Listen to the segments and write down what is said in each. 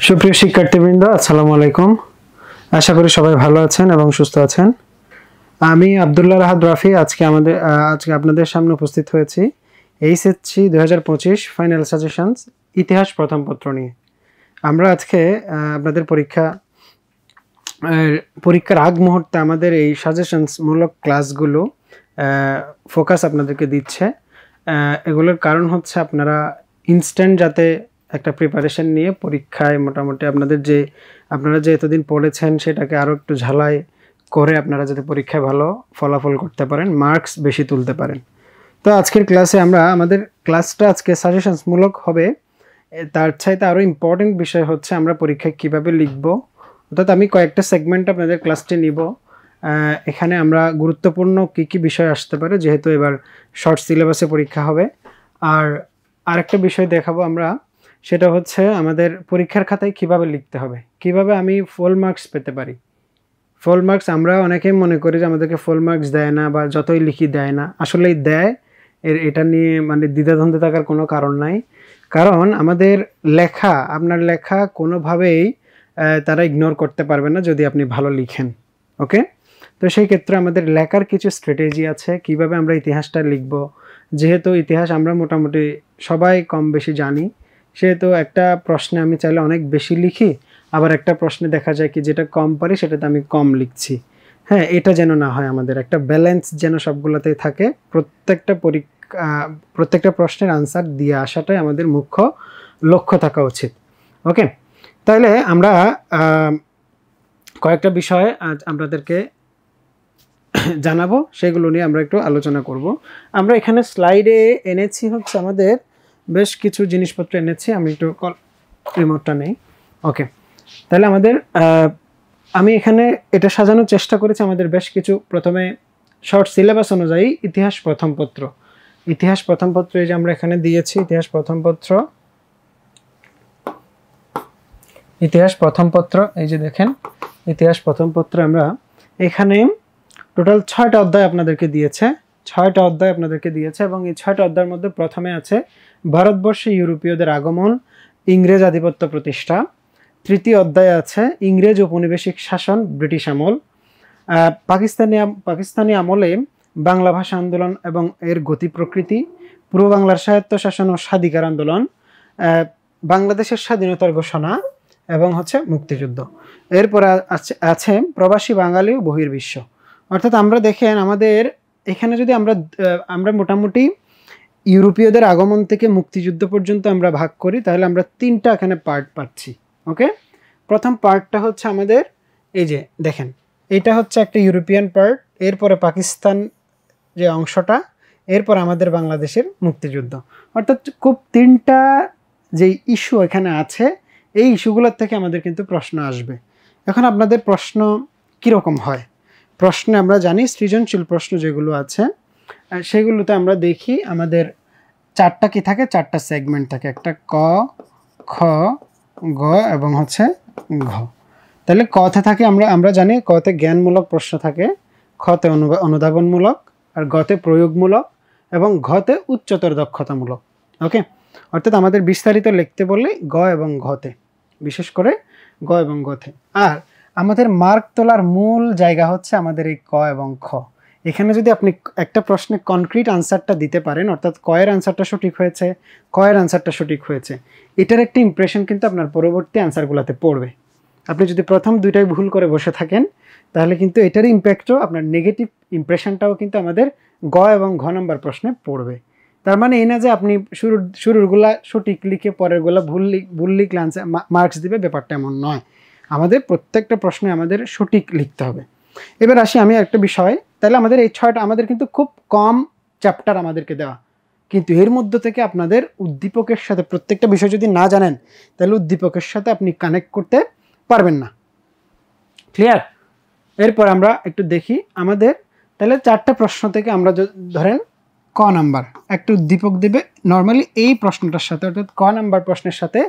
সুপ্রিয় শিক্ষার্থীবৃন্দ, আসসালামু আলাইকুম। আশা করি সবাই ভালো আছেন এবং সুস্থ আছেন। আমি আব্দুল্লাহ রাহাত রাফি আজকে আপনাদের সামনে উপস্থিত হয়েছি এইচএসসি 2025 ফাইনাল সাজেশনস ইতিহাস প্রথম পত্র নিয়ে। আমরা আজকে আপনাদের পরীক্ষার আগ মুহূর্তে আমাদের এই সাজেশনসমূলক ক্লাসগুলো ফোকাস আপনাদেরকে দিচ্ছে। এগুলোর কারণ হচ্ছে আপনারা ইনস্ট্যান্ট যাতে একটা প্রিপারেশন নিয়ে পরীক্ষায় মোটামুটি আপনারা যে এতদিন পড়েছেন সেটাকে আরও একটু ঝালাই করে আপনারা যাতে পরীক্ষায় ভালো ফলাফল করতে পারেন, মার্কস বেশি তুলতে পারেন। তো আজকের ক্লাসে আমাদের ক্লাসটা আজকে সাজেশনসমূলক হবে। তার চাইতে আরও ইম্পর্টেন্ট বিষয় হচ্ছে আমরা পরীক্ষায় কীভাবে লিখব, অর্থাৎ আমি কয়েকটা সেগমেন্ট আপনাদের ক্লাসটি নিব। এখানে আমরা গুরুত্বপূর্ণ কী বিষয় আসতে পারে, যেহেতু এবার শর্ট সিলেবাসে পরীক্ষা হবে। আর আরেকটা বিষয় দেখাবো আমরা, সেটা হচ্ছে আমাদের পরীক্ষার খাতায় কিভাবে লিখতে হবে, কিভাবে আমি ফুল মার্কস পেতে পারি। ফুল মার্কস আমরা অনেকেই মনে করি যে আমাদেরকে ফুল মার্কস দেয় না বা যতই লিখি দেয় না, আসলেই দেয়। এটা নিয়ে মানে দ্বিধাদ্বন্দ্বে থাকার কোনো কারণ নাই। কারণ আমাদের আপনার লেখা কোনোভাবেই তারা ইগনোর করতে পারবে না যদি আপনি ভালো লিখেন। ওকে, তো সেই ক্ষেত্রে আমাদের লেখার কিছু স্ট্র্যাটেজি আছে, কিভাবে আমরা ইতিহাসটা লিখব। যেহেতু ইতিহাস আমরা মোটামুটি সবাই কম বেশি জানি, সেহেতু একটা প্রশ্নে আমি চাইলে অনেক বেশি লিখি, আবার একটা প্রশ্নে দেখা যায় কি যেটা কম পারি সেটাতে আমি কম লিখছি। হ্যাঁ, এটা যেন না হয়, আমাদের একটা ব্যালেন্স যেন সবগুলোতেই থাকে। প্রত্যেকটা প্রশ্নের আনসার দিয়ে আসাটাই আমাদের মুখ্য লক্ষ্য থাকা উচিত। ওকে, তাহলে আমরা কয়েকটা বিষয় আজ আপনাদেরকে জানাবো, সেগুলো নিয়ে আমরা একটু আলোচনা করব। আমরা এখানে স্লাইডে এনেছি হচ্ছে আমাদের বেশ কিছু জিনিসপত্র এনেছি। আমি একটু রিমোটটা নেই। ওকে, তাহলে আমি এখানে এটা সাজানোর চেষ্টা করেছি। আমাদের বেশ কিছু, প্রথমে শর্ট সিলেবাস অনুযায়ী ইতিহাস প্রথম পত্র এই যে আমরা এখানে দিয়েছি ইতিহাস প্রথম পত্র, এই যে দেখেন ইতিহাস প্রথম পত্র। আমরা এখানে টোটাল 6টা অধ্যায় আপনাদেরকে দিয়েছে এবং এই 6টা অধ্যায়ের মধ্যে প্রথমে আছে ভারতবর্ষে ইউরোপীয়দের আগমন, ইংরেজ আধিপত্য প্রতিষ্ঠা। তৃতীয় অধ্যায়ে আছে ইংরেজ উপনিবেশিক শাসন, ব্রিটিশ আমল। পাকিস্তানি আমলে বাংলা ভাষা আন্দোলন এবং এর গতি প্রকৃতি, পূর্ব বাংলার স্বায়ত্ত শাসন ও স্বাধিকার আন্দোলন, বাংলাদেশের স্বাধীনতার ঘোষণা এবং হচ্ছে মুক্তিযুদ্ধ। এরপরে আছে প্রবাসী বাঙালি ও বহির্বিশ্ব। অর্থাৎ আমরা দেখেন আমাদের এখানে যদি আমরা মোটামুটি ইউরোপীয়দের আগমন থেকে মুক্তিযুদ্ধ পর্যন্ত আমরা ভাগ করি, তাহলে আমরা 3টা এখানে পার্ট পাচ্ছি। ওকে, প্রথম পার্টটা হচ্ছে আমাদের এই যে দেখেন, এটা হচ্ছে একটা ইউরোপিয়ান পার্ট, এরপরে পাকিস্তান যে অংশটা, এরপর আমাদের বাংলাদেশের মুক্তিযুদ্ধ। অর্থাৎ খুব 3টা যে ইস্যু এখানে আছে, এই ইস্যুগুলোর থেকে আমাদের কিন্তু প্রশ্ন আসবে। এখন আপনাদের প্রশ্ন কীরকম হয়? প্রশ্নে আমরা জানি সৃজনশীল প্রশ্ন যেগুলো আছে সেগুলোতে আমরা দেখি আমাদের 4টা কি থাকে, 4টা সেগমেন্ট থাকে, একটা ক, খ, গ এবং হচ্ছে ঘ। তাহলে কতে থাকে আমরা জানি কতে জ্ঞানমূলক প্রশ্ন থাকে, খতে অনুধাবনমূলক, আর গতে প্রয়োগমূলক এবং ঘতে উচ্চতর দক্ষতামূলক। ওকে, অর্থাৎ আমাদের বিস্তারিত লিখতে বললে গ এবং ঘতে, বিশেষ করে গ এবং ঘতে। আর আমাদের মার্ক তোলার মূল জায়গা হচ্ছে আমাদের এই ক এবং খ। এখানে যদি আপনি একটা প্রশ্নে কনক্রিট আনসারটা দিতে পারেন, অর্থাৎ ক এর আনসারটা সঠিক হয়েছে, খ এর আনসারটা সঠিক হয়েছে, এটার একটা ইমপ্রেশন কিন্তু আপনার পরবর্তী আনসারগুলোতে পড়বে। আপনি যদি প্রথম 2টাই ভুল করে বসে থাকেন, তাহলে কিন্তু এটার ইম্প্যাক্টও, আপনার নেগেটিভ ইমপ্রেশনটাও কিন্তু আমাদের গ এবং ঘ নম্বর প্রশ্নে পড়বে। তার মানে এই না যে আপনি শুরুরগুলা সঠিক লিখে পরেরগুলা ভুল লিখলে আনসার মার্কস দিবে, ব্যাপারটা এমন নয়। আমাদের প্রত্যেকটা প্রশ্নে আমাদের সঠিক লিখতে হবে। এবার আসি আমি একটা বিষয়, তাহলে আমাদের এই 6টা, আমাদের কিন্তু খুব কম চ্যাপ্টার আমাদেরকে দেওয়া, কিন্তু এর মধ্যে থেকে আপনাদের উদ্দীপকের সাথে, প্রত্যেকটা বিষয় যদি না জানেন তাহলে উদ্দীপকের সাথে আপনি কানেক্ট করতে পারবেন না। ক্লিয়ার? এরপর আমরা একটু দেখি আমাদের, তাহলে 4টা প্রশ্ন থেকে আমরা ধরেন ক নাম্বার একটা উদ্দীপক দেবে। নর্মালি এই প্রশ্নটার সাথে, অর্থাৎ ক নাম্বার প্রশ্নের সাথে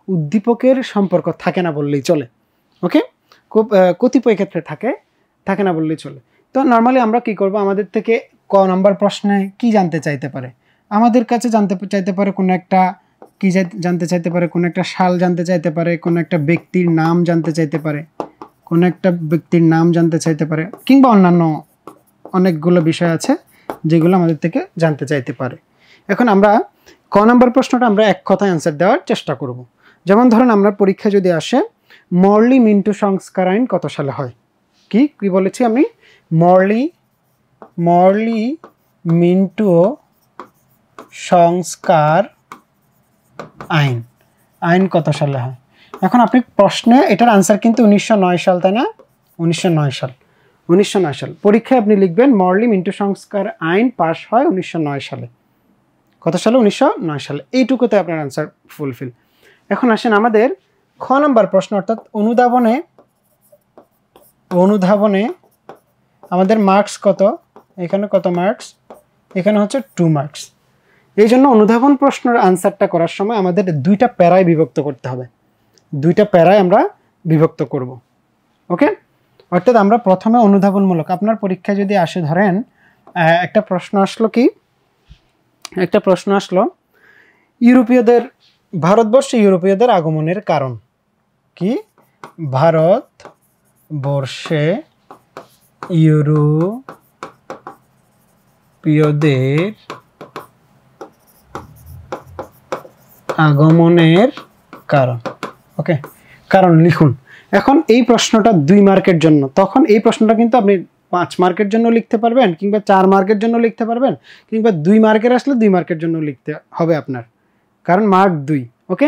উদ্দীপকের সম্পর্ক থাকে না বললেই চলে। ওকে, খুব কতিপয় ক্ষেত্রে থাকে না বললেই চলে। তো নর্মালি আমরা কি করব, আমাদের থেকে ক নাম্বার প্রশ্নে কি জানতে চাইতে পারে, আমাদের কাছে জানতে চাইতে পারে কোনো একটা কি জানতে চাইতে পারে, কোন একটা সাল জানতে চাইতে পারে, কোন একটা ব্যক্তির নাম জানতে চাইতে পারে, কোন একটা ব্যক্তির নাম জানতে চাইতে পারে, কিংবা অন্যান্য অনেকগুলো বিষয় আছে যেগুলো আমাদের থেকে জানতে চাইতে পারে। এখন আমরা ক নম্বর প্রশ্নটা আমরা এক কথায় অ্যান্সার দেওয়ার চেষ্টা করব। যেমন ধরুন আমরা পরীক্ষা যদি আসে মরলি মিন্টু সংস্কার আইন কত সালে হয়, কি কি বলেছি আমি, মরলি মিন্টু সংস্কার আইন কত সালে হয়। এখন আপনি প্রশ্নে এটার আনসার কিন্তু 1909 সাল, তাই না? 1909 সাল পরীক্ষায় আপনি লিখবেন মরলি মিন্টু সংস্কার আইন পাশ হয় 1909 সালে। কত সালে? 1909 সালে। এইটুকুতে আপনার আনসার ফুলফিল। এখন আসেন আমাদের খ নম্বর প্রশ্ন, অর্থাৎ অনুধাবনে আমাদের মার্কস কত, এখানে কত মার্কস, এখানে হচ্ছে 2 মার্কস। এই জন্য অনুধাবন প্রশ্নের আনসারটা করার সময় আমাদের দুইটা প্যারায় বিভক্ত করতে হবে, দুইটা প্যারায় আমরা বিভক্ত করব। ওকে, অর্থাৎ আমরা প্রথমে অনুধাবনমূলক, আপনার পরীক্ষায় যদি আসে ধরেন একটা প্রশ্ন আসলো ভারতবর্ষে ইউরোপীয়দের আগমনের কারণ কি, ভারতবর্ষে ইউরোপীয়দের আগমনের কারণ। ওকে, কারণ লিখুন। এখন এই প্রশ্নটা 2 মার্কের জন্য, তখন এই প্রশ্নটা কিন্তু আপনি 5 মার্কের জন্য লিখতে পারবেন, কিংবা 4 মার্কের জন্য লিখতে পারবেন, কিংবা 2 মার্কের আসলে 2 মার্কের জন্য লিখতে হবে আপনার, কারণ মার্ক 2। ওকে,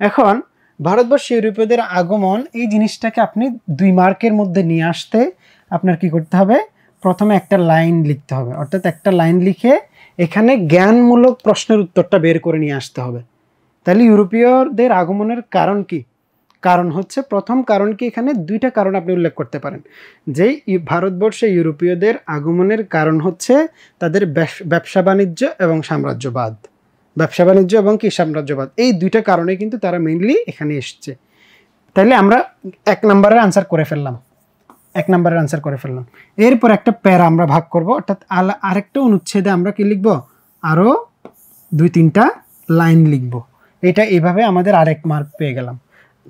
এখন ভারতবর্ষে ইউরোপীয়দের আগমন এই জিনিসটাকে আপনি 2 মার্কের মধ্যে নিয়ে আসতে আপনার কি করতে হবে, প্রথমে একটা লাইন লিখতে হবে, অর্থাৎ একটা লাইন লিখে এখানে জ্ঞানমূলক প্রশ্নের উত্তরটা বের করে নিয়ে আসতে হবে। তাহলে ইউরোপীয়দের আগমনের কারণ কি, কারণ হচ্ছে প্রথম কারণ কি, এখানে 2টা কারণ আপনি উল্লেখ করতে পারেন যে ভারতবর্ষে ইউরোপীয়দের আগমনের কারণ হচ্ছে তাদের ব্যবসা বাণিজ্য এবং সাম্রাজ্যবাদ, এই 2টা কারণে কিন্তু তারা মেইনলি এখানে এসছে। তাহলে আমরা 1 নম্বরের আনসার করে ফেললাম, এরপর একটা প্যারা আমরা ভাগ করব, অর্থাৎ আরেকটা অনুচ্ছেদে আমরা কি লিখব, আরও 2-3টা লাইন লিখব। এটা এইভাবে আমাদের আরেক মার্ক পেয়ে গেলাম।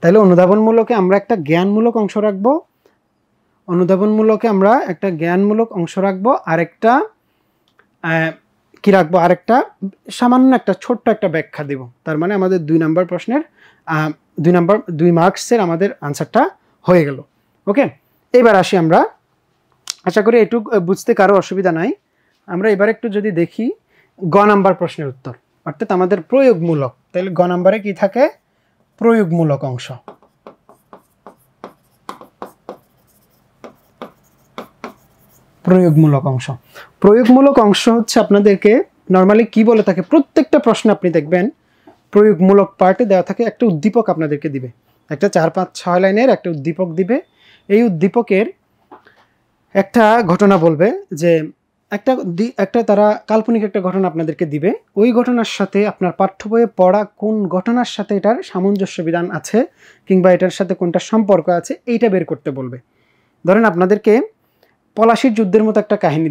তাহলে অনুধাবনমূলকে আমরা একটা জ্ঞানমূলক অংশ রাখবো, আরেকটা কি রাখবো, আরেকটা সামান্য একটা ছোট্ট একটা ব্যাখ্যা দিব। তার মানে আমাদের 2 নম্বর প্রশ্নের 2 মার্কসের আমাদের আনসারটা হয়ে গেল। ওকে, এবার আসি আমরা, আশা করি এটুকু বুঝতে কারো অসুবিধা নাই। আমরা এবার একটু যদি দেখি গ নাম্বার প্রশ্নের উত্তর, অর্থাৎ আমাদের প্রয়োগমূলক। তাহলে গ নাম্বারে কি থাকে, প্রয়োগমূলক অংশ। প্রয়োগমূলক অংশ হচ্ছে আপনাদেরকে নর্মালি কি বলে থাকে, প্রত্যেকটা প্রশ্ন আপনি দেখবেন প্রয়োগমূলক পার্টে দেওয়া থাকে একটা উদ্দীপক আপনাদেরকে দিবে, একটা 4-5-6 লাইনের একটা উদ্দীপক দিবে। এই উদ্দীপকের একটা ঘটনা বলবে, যে একটা তারা কাল্পনিক একটা ঘটনা আপনাদেরকে দিবে, ওই ঘটনার সাথে আপনার পাঠ্য বইয়ে পড়া কোন ঘটনার সাথে এটার সামঞ্জস্য বিধান আছে, কিংবা এটার সাথে কোনটা সম্পর্ক আছে, এইটা বের করতে বলবে। ধরেন আপনাদেরকে পলাশির যুদ্ধের মতো একটা কাহিনী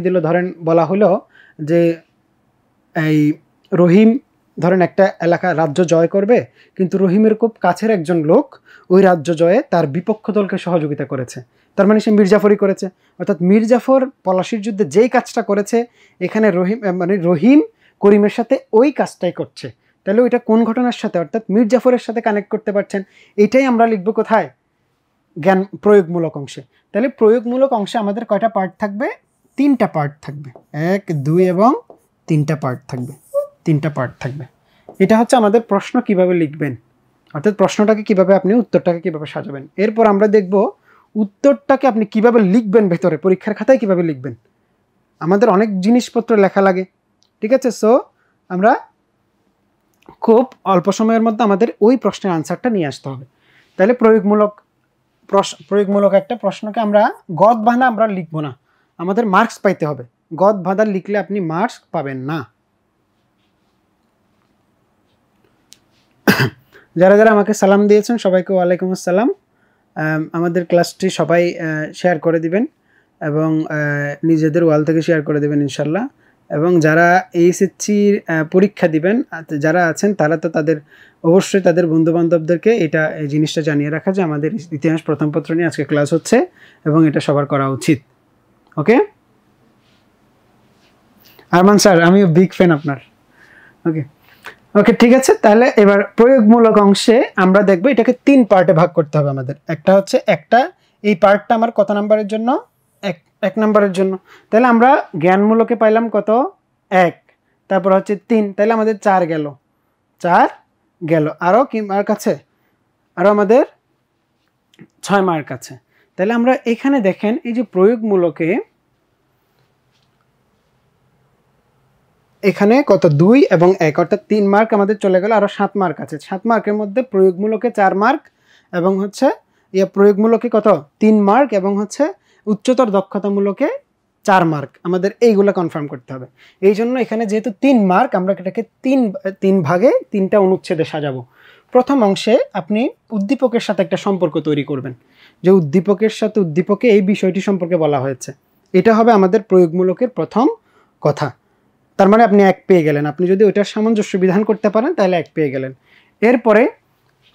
দিল, ধরেন বলা হলো যে এই রহিম ধরেন একটা এলাকা রাজ্য জয় করবে, কিন্তু রহিমের খুব কাছের একজন লোক ওই রাজ্য জয়ে তার বিপক্ষ দলকে সহযোগিতা করেছে, তার মানে সে মির্জাফরই করেছে। অর্থাৎ মির্জাফর পলাশির যুদ্ধে যেই কাজটা করেছে, এখানে রহিম করিমের সাথে ওই কাজটাই করছে। তাহলে ওইটা কোন ঘটনার সাথে, অর্থাৎ মির্জাফরের সাথে কানেক্ট করতে পারছেন। এটাই আমরা লিখব কোথায়, প্রয়োগমূলক অংশে। তাহলে প্রয়োগমূলক অংশে আমাদের কয়টা পার্ট থাকবে, 3টা পার্ট থাকবে, 1, 2 এবং 3টা পার্ট থাকবে। এটা হচ্ছে আমাদের প্রশ্ন কিভাবে লিখবেন, অর্থাৎ প্রশ্নটাকে কিভাবে আপনি উত্তরটাকে কিভাবে সাজাবেন। এরপর আমরা দেখব উত্তরটাকে আপনি কিভাবে লিখবেন, ভেতরে পরীক্ষার খাতায় কিভাবে লিখবেন। আমাদের অনেক জিনিসপত্র লেখা লাগে, ঠিক আছে। সো আমরা খুব অল্প সময়ের মধ্যে আমাদের ওই প্রশ্নের আনসারটা নিয়ে আসতে হবে। তাহলে প্রয়োগমূলক একটা প্রশ্নকে আমরা গদ বাঁধা আমরা লিখবো না, আমাদের মার্কস পাইতে হবে। গদ বাঁধা লিখলে আপনি মার্কস পাবেন না। যারা যারা আমাকে সালাম দিয়েছেন সবাইকে ওয়ালাইকুম আসসালাম। আমাদের ক্লাসটি সবাই শেয়ার করে দিবেন এবং নিজেদের ওয়াল থেকে শেয়ার করে দেবেন ইনশাল্লাহ। এবং যারা এইচএসসির পরীক্ষা দিবেন যারা আছেন তারা তো তাদের অবশ্যই তাদের বন্ধুবান্ধবদেরকে এই জিনিসটা জানিয়ে রাখা যে আমাদের ইতিহাস প্রথম পত্র নিয়ে আজকে ক্লাস হচ্ছে এবং এটা সবার করা উচিত। ওকে আরমান স্যার, আমিও বিগ ফ্যান আপনার। ওকে ওকে ঠিক আছে, তাহলে এবার প্রয়োগমূলক অংশে আমরা দেখব এটাকে 3 পার্টে ভাগ করতে হবে আমাদের। একটা হচ্ছে এই পার্টটা আমার কত নাম্বারের জন্য, 1 নাম্বারের জন্য। তাহলে আমরা জ্ঞানমূলকে পাইলাম কত, 1, তারপর হচ্ছে 3, তাহলে আমাদের 4 গেল। আরও কি মার্ক আছে, আরও আমাদের 6 মার্ক আছে। তাহলে আমরা এখানে দেখেন এই যে প্রয়োগমূলকে এখানে কত 2 এবং 1 অর্থাৎ 3 মার্ক আমাদের চলে গেল, আরও 7 মার্ক আছে। 7 মার্কের মধ্যে প্রয়োগমূলকে 4 মার্ক এবং হচ্ছে প্রয়োগমূলকে কত 3 মার্ক এবং হচ্ছে উচ্চতর দক্ষতামূলকে 4 মার্ক। আমাদের এইগুলো কনফার্ম করতে হবে। এই জন্য এখানে যেহেতু 3 মার্ক আমরা এটাকে 3 ভাগে 3টা অনুচ্ছেদে সাজাবো। প্রথম অংশে আপনি উদ্দীপকের সাথে একটা সম্পর্ক তৈরি করবেন, যে উদ্দীপকের সাথে উদ্দীপকে এই বিষয়টি সম্পর্কে বলা হয়েছে। এটা হবে আমাদের প্রয়োগমূলকের প্রথম কথা। তার মানে আপনি 1 পেয়ে গেলেন। আপনি যদি ওইটার সামঞ্জস্য বিধান করতে পারেন তাহলে 1 পেয়ে গেলেন। এরপরে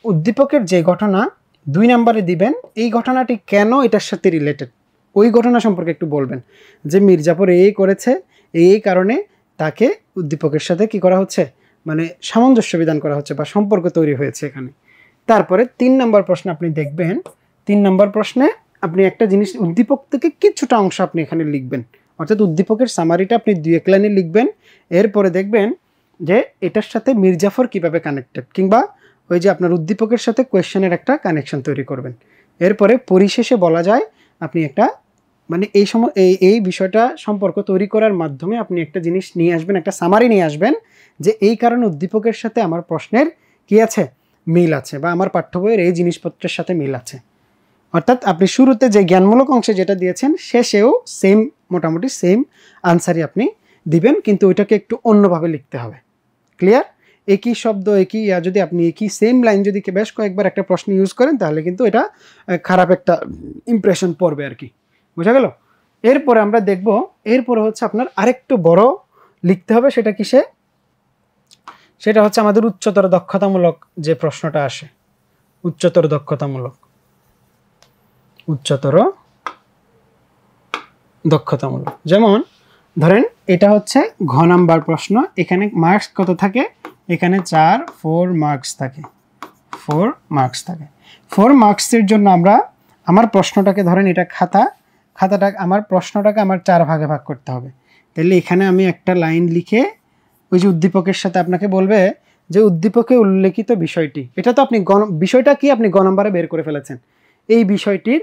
উদ্দীপকের যে ঘটনা 2 নম্বরে দিবেন, এই ঘটনাটি কেন এটার সাথে রিলেটেড, ওই ঘটনা সম্পর্কে একটু বলবেন, যে মির্জাপুর এই করেছে এই কারণে তাকে উদ্দীপকের সাথে কি করা হচ্ছে, মানে সামঞ্জস্য বিধান করা হচ্ছে বা সম্পর্ক তৈরি হয়েছে এখানে। তারপরে 3 নম্বর প্রশ্নে আপনি দেখবেন, 3 নম্বর প্রশ্নে আপনি একটা জিনিস উদ্দীপক থেকে কিছুটা অংশ আপনি এখানে লিখবেন, অর্থাৎ উদ্দীপকের সামারিটা আপনি 2-1 লাইনে লিখবেন। এরপরে দেখবেন যে এটার সাথে মির্জাফর কিভাবে কানেক্টেড, কিংবা ওই যে আপনার উদ্দীপকের সাথে কোয়েশ্চেনের একটা কানেকশন তৈরি করবেন। এরপরে পরিশেষে বলা যায় আপনি একটা মানে এই বিষয়টা সম্পর্ক তৈরি করার মাধ্যমে আপনি একটা জিনিস নিয়ে আসবেন, একটা সামারি নিয়ে আসবেন, যে এই কারণে উদ্দীপকের সাথে আমার প্রশ্নের কি আছে, মিল আছে, বা আমার পাঠ্য বইয়ের এই জিনিসপত্রের সাথে মিল আছে। অর্থাৎ আপনি শুরুতে যে জ্ঞানমূলক অংশে যেটা দিয়েছেন শেষেও মোটামুটি সেম আনসারই আপনি দিবেন, কিন্তু ওইটাকে একটু অন্যভাবে লিখতে হবে। ক্লিয়ার? একই শব্দ যদি আপনি একই সেম লাইন যদি বেশ কয়েকবার একটা প্রশ্ন ইউজ করেন তাহলে কিন্তু এটা খারাপ একটা ইমপ্রেশন পড়বে আর কি। বোঝা গেল? এরপরে আমরা দেখব, এরপরে হচ্ছে আপনার আরেকটু বড় লিখতে হবে। সেটা হচ্ছে আমাদের উচ্চতর দক্ষতামূলক যে প্রশ্নটা আসে, উচ্চতর দক্ষতামূলক যেমন ধরেন এটা হচ্ছে ঘ নাম্বার প্রশ্ন। এখানে মার্কস কত থাকে, এখানে 4 মার্কস থাকে। 4 মার্কসের জন্য আমার প্রশ্নটাকে ধরেন এটা আমার প্রশ্নটাকে আমার 4 ভাগে ভাগ করতে হবে। তাহলে এখানে আমি একটা লাইন লিখে ওই যে উদ্দীপকের সাথে আপনাকে বলবে যে উদ্দীপকে উল্লেখিত বিষয়টি, এটা তো আপনি বিষয়টা কি আপনি গ নম্বরে বের করে ফেলেছেন। এই বিষয়টির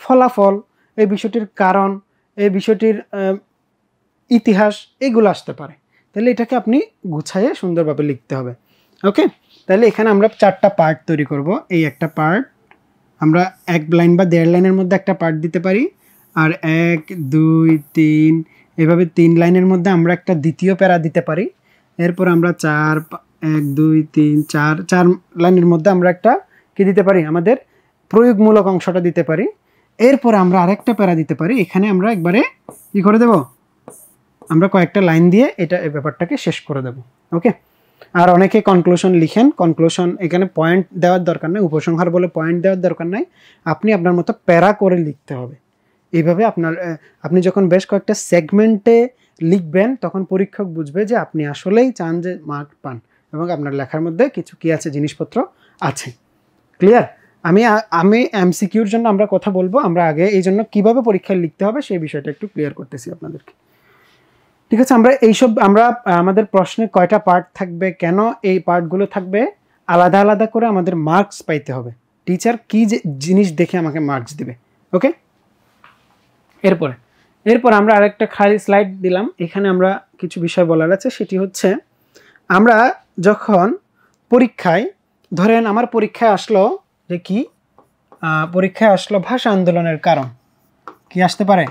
ফলাফল, এই বিষয়টির কারণ, এই বিষয়টির ইতিহাস, এগুলো আসতে পারে। তাহলে এটাকে আপনি গুছাইয়ে সুন্দরভাবে লিখতে হবে। ওকে, তাহলে এখানে আমরা 4টা পার্ট তৈরি করব। এই একটা পার্ট আমরা 1 লাইন বা 1.5 লাইনের মধ্যে একটা পার্ট দিতে পারি, আর 1, 2, 3 এভাবে 3 লাইনের মধ্যে আমরা একটা দ্বিতীয় প্যারা দিতে পারি। এরপর আমরা 1, 2, 3, 4 লাইনের মধ্যে আমরা একটা কি দিতে পারি, আমাদের প্রয়োগমূলক অংশটা দিতে পারি। এরপর আমরা আরেকটা প্যারা দিতে পারি। এখানে আমরা একবারে কি করে দেব, আমরা কয়েকটা লাইন দিয়ে এই ব্যাপারটাকে শেষ করে দেব। ওকে, আর অনেকে কনক্লুশন লিখেন, কনক্লুশন এখানে পয়েন্ট দেওয়ার দরকার নেই, উপসংহার বলে পয়েন্ট দেওয়ার দরকার নাই, আপনি আপনার মতো প্যারা করে লিখতে হবে। এইভাবে আপনি যখন বেশ কয়েকটা সেগমেন্টে লিখবেন তখন পরীক্ষক বুঝবে যে আপনি আসলেই চান যে মার্ক পান এবং আপনার লেখার মধ্যে কিছু কি আছে, জিনিসপত্র আছে। ক্লিয়ার? আমি এমসিকিউর জন্য আমরা কথা বলবো, আমরা আগে এই জন্য কীভাবে পরীক্ষায় লিখতে হবে সেই বিষয়টা একটু ক্লিয়ার করতেছি আপনাদেরকে। ঠিক আছে, আমরা আমাদের প্রশ্নে কয়টা পার্ট থাকবে, কেন এই পার্টগুলো থাকবে, আলাদা আলাদা করে আমাদের মার্কস পাইতে হবে। টিচার কি জিনিস দেখে আমাকে মার্কস দিবে। ওকে, এরপর আমরা আরেকটা খালি স্লাইড দিলাম। এখানে আমরা কিছু বিষয় বলার আছে, সেটি হচ্ছে আমরা যখন পরীক্ষায়, ধরেন আমার পরীক্ষায় আসলো যে পরীক্ষায় আসলো ভাষা আন্দোলনের কারণ কি আসতে পারে,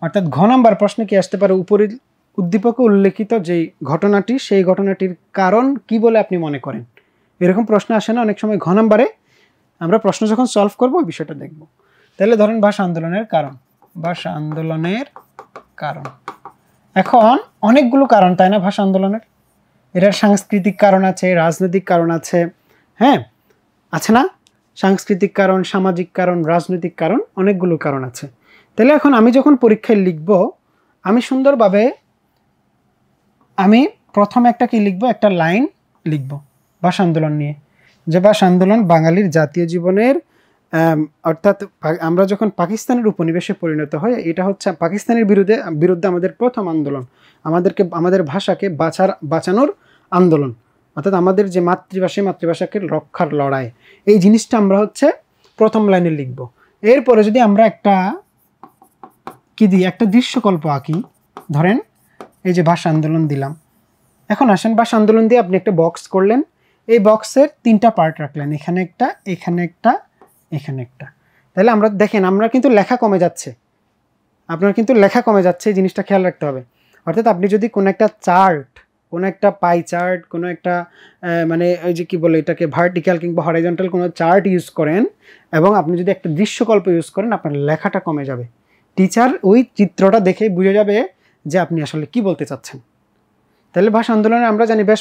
অর্থাৎ ঘ নাম্বার প্রশ্নে কি আসতে পারে, উপরে উদ্দীপকে উল্লেখিত যেই ঘটনাটি সেই ঘটনাটির কারণ কি বলে আপনি মনে করেন। এরকম প্রশ্ন আসে না অনেক সময় ঘ নাম্বারে। আমরা প্রশ্ন যখন সলভ করবো ওই বিষয়টা দেখব। তাহলে ধরেন ভাষা আন্দোলনের কারণ, এখন অনেকগুলো কারণ, তাই না, ভাষা আন্দোলনের? এটার সাংস্কৃতিক কারণ আছে, রাজনৈতিক কারণ আছে, হ্যাঁ আছে না? সাংস্কৃতিক কারণ, সামাজিক কারণ, রাজনৈতিক কারণ, অনেকগুলো কারণ আছে। তাহলে এখন আমি যখন পরীক্ষায় লিখব, আমি সুন্দরভাবে আমি প্রথমে একটা কি লিখব, একটা লাইন লিখব ভাষা আন্দোলন নিয়ে, যে ভাষা আন্দোলন বাঙালির জাতীয় জীবনের অর্থাৎ আমরা যখন পাকিস্তানের উপনিবেশে পরিণত হয়, এটা হচ্ছে পাকিস্তানের বিরুদ্ধে আমাদের প্রথম আন্দোলন, আমাদের ভাষাকে বাঁচানোর আন্দোলন, অর্থাৎ আমাদের যে মাতৃভাষাকে রক্ষার লড়াই, এই জিনিসটা আমরা হচ্ছে প্রথম লাইনে লিখব। এরপরে যদি আমরা একটা কি দিই, একটা দৃশ্যকল্প আঁকি, ধরেন এই যে ভাষা আন্দোলন দিলাম। এখন আসেন, ভাষা আন্দোলন দিয়ে আপনি একটা বক্স করলেন, এই বক্সের 3টা পার্ট রাখলেন, এখানে একটা, এখানে একটা, এখানে একটা। তাহলে আমরা দেখেন, আমরা কিন্তু লেখা কমে যাচ্ছে, আপনার কিন্তু লেখা কমে যাচ্ছে, এই জিনিসটা খেয়াল রাখতে হবে। অর্থাৎ আপনি যদি কোনো একটা চার্ট, কোনো একটা পাই চার্ট, কোনো একটা মানে ওই যে কী বলে এটাকে, ভার্টিক্যাল কিংবা হরাইজন্টাল কোনো চার্ট ইউজ করেন, এবং আপনি যদি একটা দৃশ্যকল্প ইউজ করেন, আপনার লেখাটা কমে যাবে। টিচার ওই চিত্রটা দেখে বুঝে যাবে যে আপনি আসলে কি বলতে চাচ্ছেন। তাহলে ভাষা আন্দোলনে আমরা জানি বেশ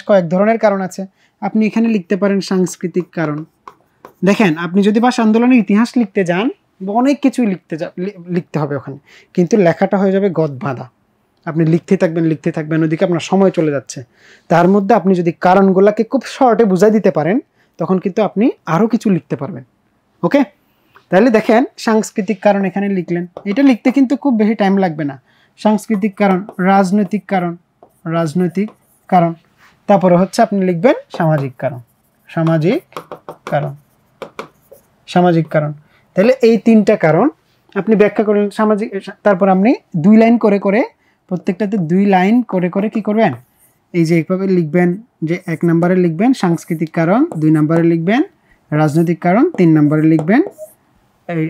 কয়েক ধরনের কারণ আছে। আপনি এখানে লিখতে পারেন সাংস্কৃতিক কারণ। দেখেন, আপনি যদি ভাষা আন্দোলনের ইতিহাস লিখতে যান, অনেক কিছুই লিখতে হবে ওখানে, কিন্তু লেখাটা হয়ে যাবে গদ বাঁধা। আপনি লিখতে থাকবেন, ওদিকে আপনার সময় চলে যাচ্ছে। তার মধ্যে আপনি যদি কারণগুলোকে খুব শর্টে বুঝাই দিতে পারেন, তখন কিন্তু আপনি আরও কিছু লিখতে পারবেন। ওকে, তাহলে দেখেন সাংস্কৃতিক কারণ এখানে লিখলেন, এটা লিখতে কিন্তু খুব বেশি টাইম লাগবে না। সাংস্কৃতিক কারণ, রাজনৈতিক কারণ, তারপরে হচ্ছে আপনি লিখবেন সামাজিক কারণ। তাহলে এই 3টা কারণ আপনি ব্যাখ্যা করলেন সামাজিক, তারপর আপনি 2 লাইন করে প্রত্যেকটাতে 2 লাইন করে কি করবেন, এই যে এইভাবে লিখবেন, যে 1 নম্বরে লিখবেন সাংস্কৃতিক কারণ, 2 নম্বরে লিখবেন রাজনৈতিক কারণ, 3 নম্বরে লিখবেন এই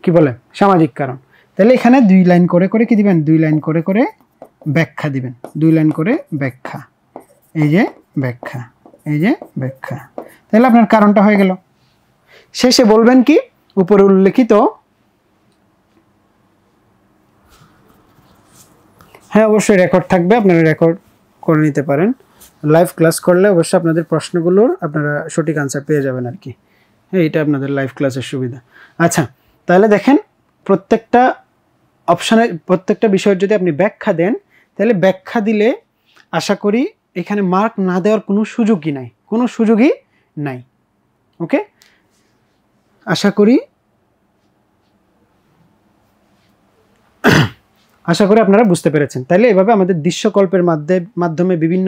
কি বলে সামাজিক কারণ। তাহলে এখানে 2 লাইন করে কি দিবেন, 2 লাইন করে ব্যাখ্যা দিবেন, 2 লাইন করে ব্যাখ্যা, এই যে ব্যাখ্যা। তাহলে আপনার কারণটা হয়ে গেল। শেষে বলবেন কি, উপরে উল্লেখিত, হ্যাঁ অবশ্যই রেকর্ড থাকবে, আপনারা রেকর্ড করে নিতে পারেন। লাইভ ক্লাস করলে অবশ্যই আপনাদের প্রশ্নগুলোর আপনারা সঠিক আনসার পেয়ে যাবেন আর কি। হ্যাঁ, এটা আপনাদের লাইভ ক্লাসের সুবিধা। আচ্ছা, তাহলে দেখেন, প্রত্যেকটা অপশানের প্রত্যেকটা বিষয়ের যদি আপনি ব্যাখ্যা দেন, তাহলে ব্যাখ্যা দিলে আশা করি এখানে মার্ক না দেওয়ার কোনো সুযোগই নাই। ওকে, আশা করি আপনারা বুঝতে পেরেছেন। তাহলে এভাবে আমাদের দৃশ্যকল্পের মাধ্যমে বিভিন্ন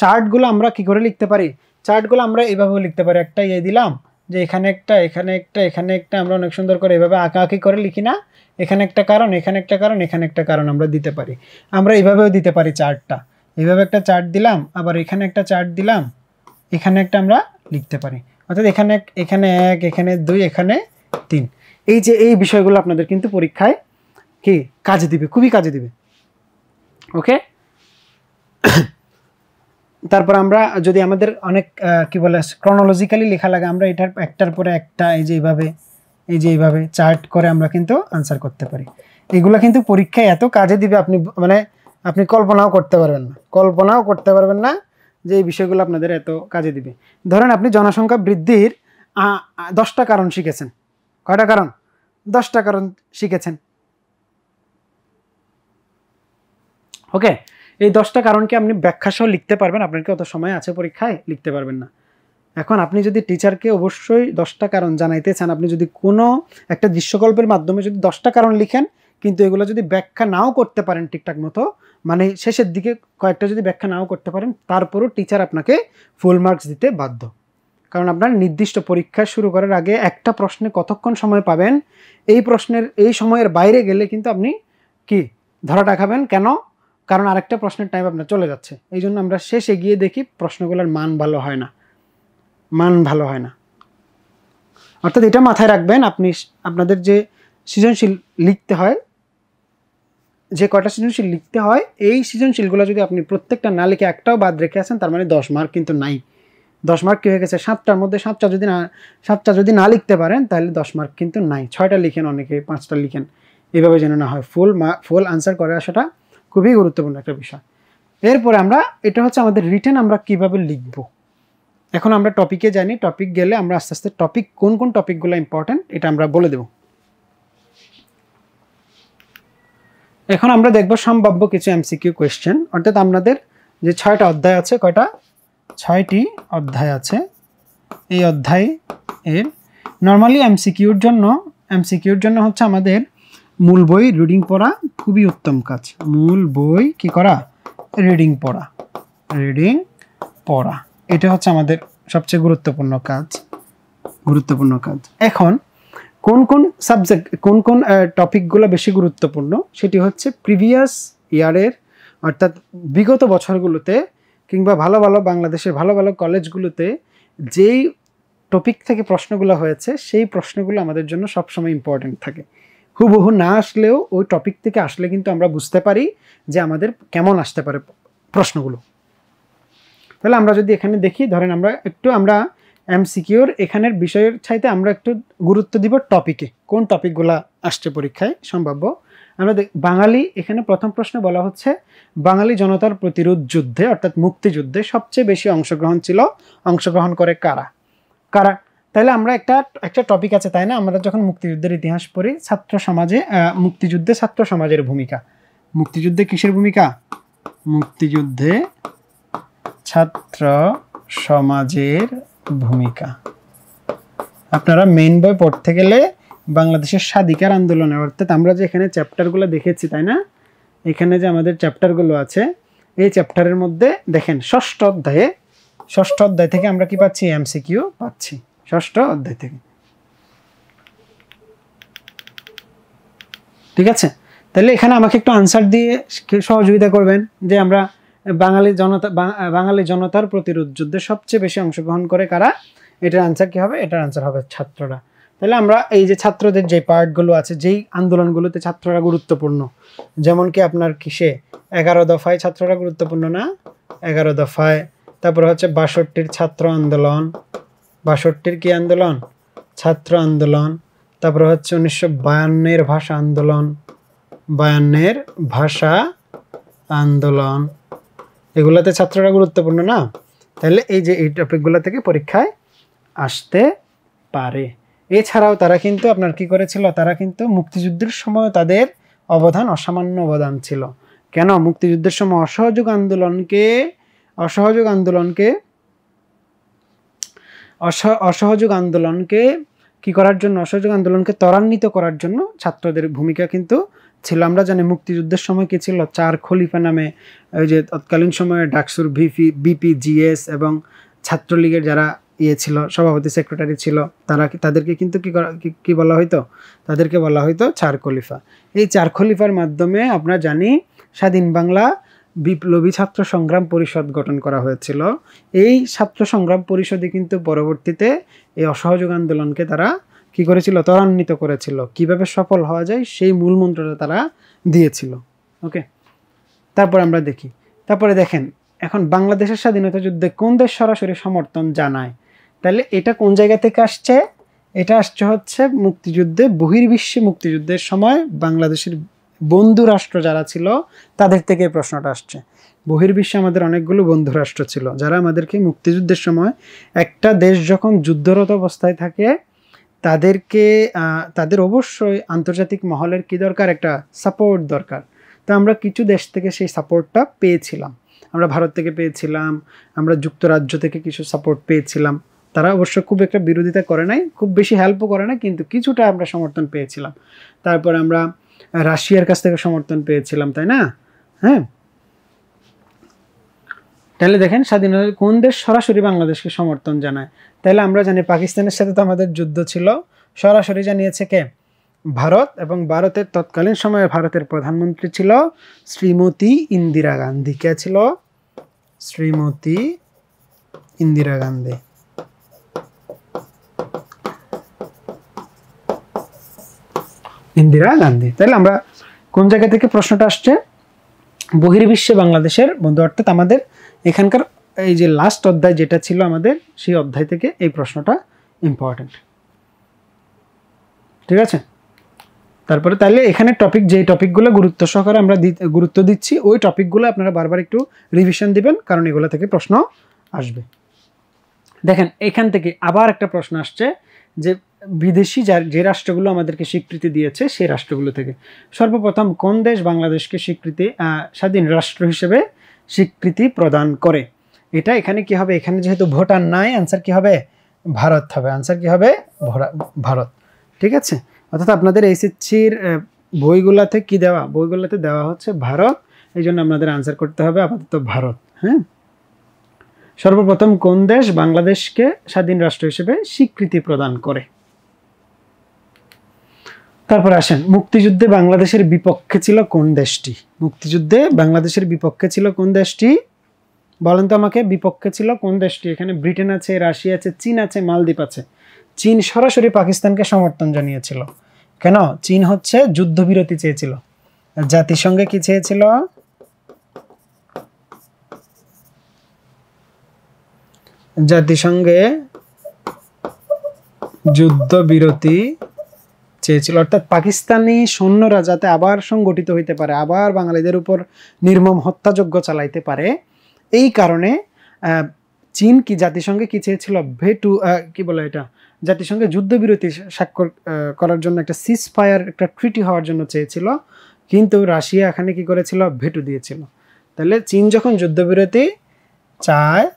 চার্টগুলো আমরা কি করে লিখতে পারি, চার্টগুলো আমরা এভাবেও লিখতে পারি। একটা দিলাম যে এখানে একটা, এখানে একটা, আমরা অনেক সুন্দর করে এভাবে আঁকাআঁকি করে লিখি না, এখানে একটা কারণ, এখানে একটা কারণ, এখানে একটা কারণ আমরা দিতে পারি। আমরা এইভাবেও দিতে পারি চার্টটা, এইভাবে একটা চার্ট দিলাম, আবার এখানে একটা চার্ট দিলাম, এখানে একটা আমরা লিখতে পারি। অর্থাৎ এখানে 1, এখানে 2, এখানে 3। এই যে এই বিষয়গুলো আপনাদের কিন্তু পরীক্ষায় কি কাজে দিবে, খুবই কাজে দিবে। ওকে, তারপর আমরা যদি আমাদের অনেক কি বলে ক্রনোলজিক্যালি লেখা লাগে, আমরা এটার একটার পরে একটা এই যে এইভাবে চার্ট করে আমরা কিন্তু আনসার করতে পারি। এগুলো কিন্তু পরীক্ষায় এত কাজে দিবে, আপনি কল্পনাও করতে পারবেন না যে এই বিষয়গুলো আপনাদের এত কাজে দিবে। ধরেন আপনি জনসংখ্যা বৃদ্ধির 10টা কারণ শিখেছেন। কয়টা কারণ? 10টা কারণ শিখেছেন। ওকে, এই 10টা কারণকে আপনি ব্যাখ্যা সহ লিখতে পারবেন, আপনার কি অত সময় আছে পরীক্ষায়? লিখতে পারবেন না। এখন আপনি যদি টিচারকে অবশ্যই 10টা কারণ জানাইতে চান, আপনি যদি কোনো একটা দৃশ্যকল্পের মাধ্যমে যদি 10টা কারণ লিখেন, কিন্তু এগুলো যদি ব্যাখ্যা নাও করতে পারেন ঠিকঠাক মতো, মানে শেষের দিকে কয়েকটা যদি ব্যাখ্যা নাও করতে পারেন, তারপরও টিচার আপনাকে ফুল মার্কস দিতে বাধ্য। কারণ আপনার নির্দিষ্ট পরীক্ষা শুরু করার আগে একটা প্রশ্নে কতক্ষণ সময় পাবেন, এই সময়ের বাইরে গেলে কিন্তু আপনি কি ধরাটা খাবেন। কেন? কারণ আরেকটা প্রশ্নের টাইম আপনার চলে যাচ্ছে। এই জন্য আমরা শেষে গিয়ে দেখি প্রশ্নগুলোর মান ভালো হয় না। অর্থাৎ এটা মাথায় রাখবেন, আপনাদের যে সৃজনশীল লিখতে হয়, যে কয়টা সৃজনশীল লিখতে হয়, এই সৃজনশীলগুলো যদি আপনি প্রত্যেকটা না লিখে একটাও বাদ রেখে আসেন, তার মানে 10 মার্ক কিন্তু নাই। 10 মার্ক কী হয়ে গেছে? 7টার মধ্যে 7টা যদি না লিখতে পারেন, তাহলে 10 মার্ক কিন্তু নাই। 6টা লিখেন, অনেকে 5টা লিখেন, এভাবে যেন না হয়, ফুল আনসার করে আসাটা খুবই গুরুত্বপূর্ণ একটা বিষয়। এরপরে আমরা এটা হচ্ছে আমাদের রিটেন আমরা কিভাবে লিখব। এখন আমরা টপিকে জানি, টপিক গেলে আমরা আস্তে আস্তে টপিক কোন কোন টপিকগুলো ইম্পর্টেন্ট এটা আমরা বলে দেব। এখন আমরা দেখব সম্ভাব্য কিছু এমসিকিউ কোয়েশ্চেন, অর্থাৎ আমাদের যে 6টা অধ্যায় আছে, কয়টা 6টি অধ্যায় আছে, এই অধ্যায় এর নর্মালি এমসিকিউর জন্য হচ্ছে আমাদের মূল বই রিডিং পড়া খুবই উত্তম কাজ। মূল বই কি করা? রিডিং পড়া এটা হচ্ছে আমাদের সবচেয়ে গুরুত্বপূর্ণ কাজ। এখন কোন কোন সাবজেক্ট, কোন কোন টপিকগুলো বেশি গুরুত্বপূর্ণ সেটি হচ্ছে প্রিভিয়াস ইয়ারের, অর্থাৎ বিগত বছরগুলোতে কিংবা ভালো ভালো বাংলাদেশের ভালো ভালো কলেজগুলোতে যেই টপিক থেকে প্রশ্নগুলো হয়েছে সেই প্রশ্নগুলো আমাদের জন্য সবসময় ইম্পর্টেন্ট থাকে। হুবহু না আসলেও ওই টপিক থেকে আসলে কিন্তু আমরা বুঝতে পারি যে আমাদের কেমন আসতে পারে প্রশ্নগুলো। তাহলে আমরা যদি এখানে দেখি, ধরেন আমরা এমসিকিউর এখানের বিষয়ের চাইতে আমরা একটু গুরুত্ব দিব টপিকে, কোন টপিকগুলো আসছে পরীক্ষায় সম্ভাব্য। আমরা বাঙালি, এখানে প্রথম প্রশ্ন বলা হচ্ছে বাঙালি জনতার প্রতিরোধ যুদ্ধে অর্থাৎ মুক্তিযুদ্ধে সবচেয়ে বেশি অংশগ্রহণ করে কারা। তাহলে আমরা একটা টপিক আছে, তাই না? আমরা যখন মুক্তিযুদ্ধের ইতিহাস পড়ি, ছাত্র সমাজে মুক্তিযুদ্ধে ছাত্র সমাজের ভূমিকা। মুক্তিযুদ্ধে কিসের ভূমিকা? মুক্তিযুদ্ধে ছাত্র সমাজের ভূমিকা। আপনারা মেইন বই পড়তে গেলে বাংলাদেশের স্বাধিকার আন্দোলনের, অর্থাৎ আমরা যে এখানে চ্যাপ্টারগুলো দেখেছি, তাই না? এখানে যে আমাদের চ্যাপ্টারগুলো আছে, এই চ্যাপ্টারের মধ্যে দেখেন ষষ্ঠ অধ্যায় থেকে আমরা কি পাচ্ছি? এমসিকিউ পাচ্ছি ষষ্ঠ অধ্যায় থেকে। ঠিক আছে, তাহলে এখানে আমাকে একটু আনসার দিয়ে সহযোগিতা করবেন যে আমরা বাঙালি জনতার প্রতিরোধ যুদ্ধে সবচেয়ে বেশি অংশগ্রহণ করে কারা, এটার আনসার কি হবে? এটার আনসার হবে ছাত্ররা। তাহলে আমরা এই যে ছাত্রদের যে পার্টগুলো আছে, যেই আন্দোলনগুলোতে ছাত্ররা গুরুত্বপূর্ণ, যেমন কি আপনার কিসে 11 দফায় ছাত্ররা গুরুত্বপূর্ণ না? 11 দফায়। তারপর হচ্ছে 62-র ছাত্র আন্দোলন, 62-র কি আন্দোলন? ছাত্র আন্দোলন। তারপর হচ্ছে 1952-এর ভাষা আন্দোলন, 52-এর ভাষা আন্দোলন, এগুলোতে ছাত্ররা গুরুত্বপূর্ণ না? তাহলে এই যে এই টপিকগুলো থেকে পরীক্ষায় আসতে পারে। এছাড়াও তারা কিন্তু আপনার কি করেছিল? তারা কিন্তু মুক্তিযুদ্ধের সময় তাদের অসামান্য অবদান ছিল। কেন? মুক্তিযুদ্ধের সময় অসহযোগ আন্দোলনকে কি করার জন্য? অসহযোগ আন্দোলনকে ত্বরান্বিত করার জন্য ছাত্রদের ভূমিকা কিন্তু ছিল। আমরা জানি মুক্তিযুদ্ধের সময় কি ছিল? 4 খলিফা নামে ওই যে তৎকালীন সময়ে ডাকসুর বিপিজিএস এবং ছাত্রলীগের যারা ছিল, সভাপতি সেক্রেটারি ছিল, তাদেরকে কিন্তু কি বলা হইতো? তাদেরকে বলা হইতো 4 খলিফা। এই 4 খলিফার মাধ্যমে আমরা জানি স্বাধীন বাংলা বিপ্লবী ছাত্র সংগ্রাম পরিষদ গঠন করা হয়েছিল। এই ছাত্র সংগ্রাম পরিষদে কিন্তু পরবর্তীতে এই অসহযোগ আন্দোলনকে তারা কি করেছিল? ত্বরান্বিত করেছিল। কিভাবে সফল হওয়া যায় সেই মূল মন্ত্রটা তারা দিয়েছিল। ওকে, তারপর আমরা দেখি, তারপরে দেখেন এখন বাংলাদেশের স্বাধীনতা যুদ্ধে কোন দেশ সরাসরি সমর্থন জানায়? তাহলে এটা কোন জায়গা থেকে আসছে? এটা আসছে হচ্ছে মুক্তিযুদ্ধে, বহির্বিশ্বে মুক্তিযুদ্ধের সময় বাংলাদেশের বন্ধু রাষ্ট্র যারা ছিল তাদের থেকে প্রশ্নটা আসছে। বহির্বিশ্বে আমাদের অনেকগুলো বন্ধু রাষ্ট্র ছিল যারা আমাদেরকে মুক্তিযুদ্ধের সময়, একটা দেশ যখন যুদ্ধরত অবস্থায় থাকে তাদের অবশ্যই আন্তর্জাতিক মহলের কি দরকার? একটা সাপোর্ট দরকার। তো আমরা কিছু দেশ থেকে সেই সাপোর্টটা পেয়েছিলাম। আমরা ভারত থেকে পেয়েছিলাম, আমরা যুক্তরাজ্য থেকে কিছু সাপোর্ট পেয়েছিলাম। তারা অবশ্য খুব একটা বিরোধিতা করে নাই, খুব বেশি হেল্পও করে নাই, কিন্তু কিছুটা আমরা সমর্থন পেয়েছিলাম। তারপর আমরা রাশিয়ার কাছ থেকে সমর্থন পেয়েছিলাম, তাই না? হ্যাঁ, তাহলে দেখেন স্বাধীনতা কোন দেশ সরাসরি বাংলাদেশকে সমর্থন জানায়? তাহলে আমরা জানি পাকিস্তানের সাথে তো আমাদের যুদ্ধ ছিল, সরাসরি জানিয়েছে কে? ভারত। এবং ভারতের তৎকালীন সময়ে ভারতের প্রধানমন্ত্রী ছিল শ্রীমতী ইন্দিরা গান্ধী। কে ছিল? শ্রীমতী ইন্দিরা গান্ধী। তাহলে আমরা কোন জায়গা থেকে প্রশ্নটা আসছে? বহির্বিশ্বে বাংলাদেশের বন্ধু, অর্থাৎ আমাদের এখানকার এই যে লাস্ট অধ্যায় যেটা ছিল আমাদের, সেই অধ্যায় থেকে এই প্রশ্নটা ইম্পর্টেন্ট। ঠিক আছে, তারপরে তাহলে এখানে টপিক, যেই টপিকগুলো গুরুত্ব সহকারে আমরা গুরুত্ব দিচ্ছি ওই টপিকগুলো আপনারা বারবার একটু রিভিশন দিবেন, কারণ এগুলো থেকে প্রশ্ন আসবে। দেখেন এখান থেকে আবার একটা প্রশ্ন আসছে যে বিদেশি যে রাষ্ট্রগুলো আমাদেরকে স্বীকৃতি দিয়েছে সেই রাষ্ট্রগুলো থেকে সর্বপ্রথম কোন দেশ বাংলাদেশকে স্বাধীন রাষ্ট্র হিসেবে স্বীকৃতি প্রদান করে। এটা এখানে কি হবে, এখানে যেহেতু ভুটান নাই, আনসার কি হবে, ভারত হবে। আনসার কি হবে, ভারত। ঠিক আছে, অর্থাৎ আপনাদের এইচএসসির বইগুলাতে কি দেওয়া, বইগুলোতে দেওয়া হচ্ছে ভারত, এই জন্য আপনাদের আনসার করতে হবে আপাতত ভারত। হ্যাঁ, সর্বপ্রথম কোন দেশ বাংলাদেশকে স্বাধীন রাষ্ট্র হিসেবে স্বীকৃতি প্রদান করে। তারপর আসেন, মুক্তিযুদ্ধে বাংলাদেশের বিপক্ষে ছিল কোন দেশটি। মুক্তিযুদ্ধে বাংলাদেশের বিপক্ষে ছিল কোন দেশটি, বলেন তো আমাকে, বিপক্ষে ছিল কোন দেশটি? এখানে ব্রিটেন আছে, রাশিয়া আছে, চীন আছে, মালদ্বীপ আছে। চীন সরাসরি পাকিস্তানকে সমর্থন জানিয়েছিল। কেন? চীন হচ্ছে যুদ্ধবিরতি চেয়েছিল। জাতিসংঘে কি চেয়েছিল? জাতিসংঘে যুদ্ধবিরতি চেয়েছিল, অর্থাৎ পাকিস্তানি সৈন্যরা যাতে আবার সংগঠিত হইতে পারে, আবার বাঙালিদের উপর নির্মম হত্যাযজ্ঞ চালাইতে পারে, এই কারণে চীন কি জাতিসংঘে কি চেয়েছিল, ভেটু কি বলে এটা, জাতিসংঘে যুদ্ধবিরতি স্বাক্ষর করার জন্য, একটা সিজ ফায়ার, একটা ট্রিটি হওয়ার জন্য চেয়েছিল। কিন্তু রাশিয়া এখানে কি করেছিল, ভেটু দিয়েছিল। তাহলে চীন যখন যুদ্ধবিরতি চায়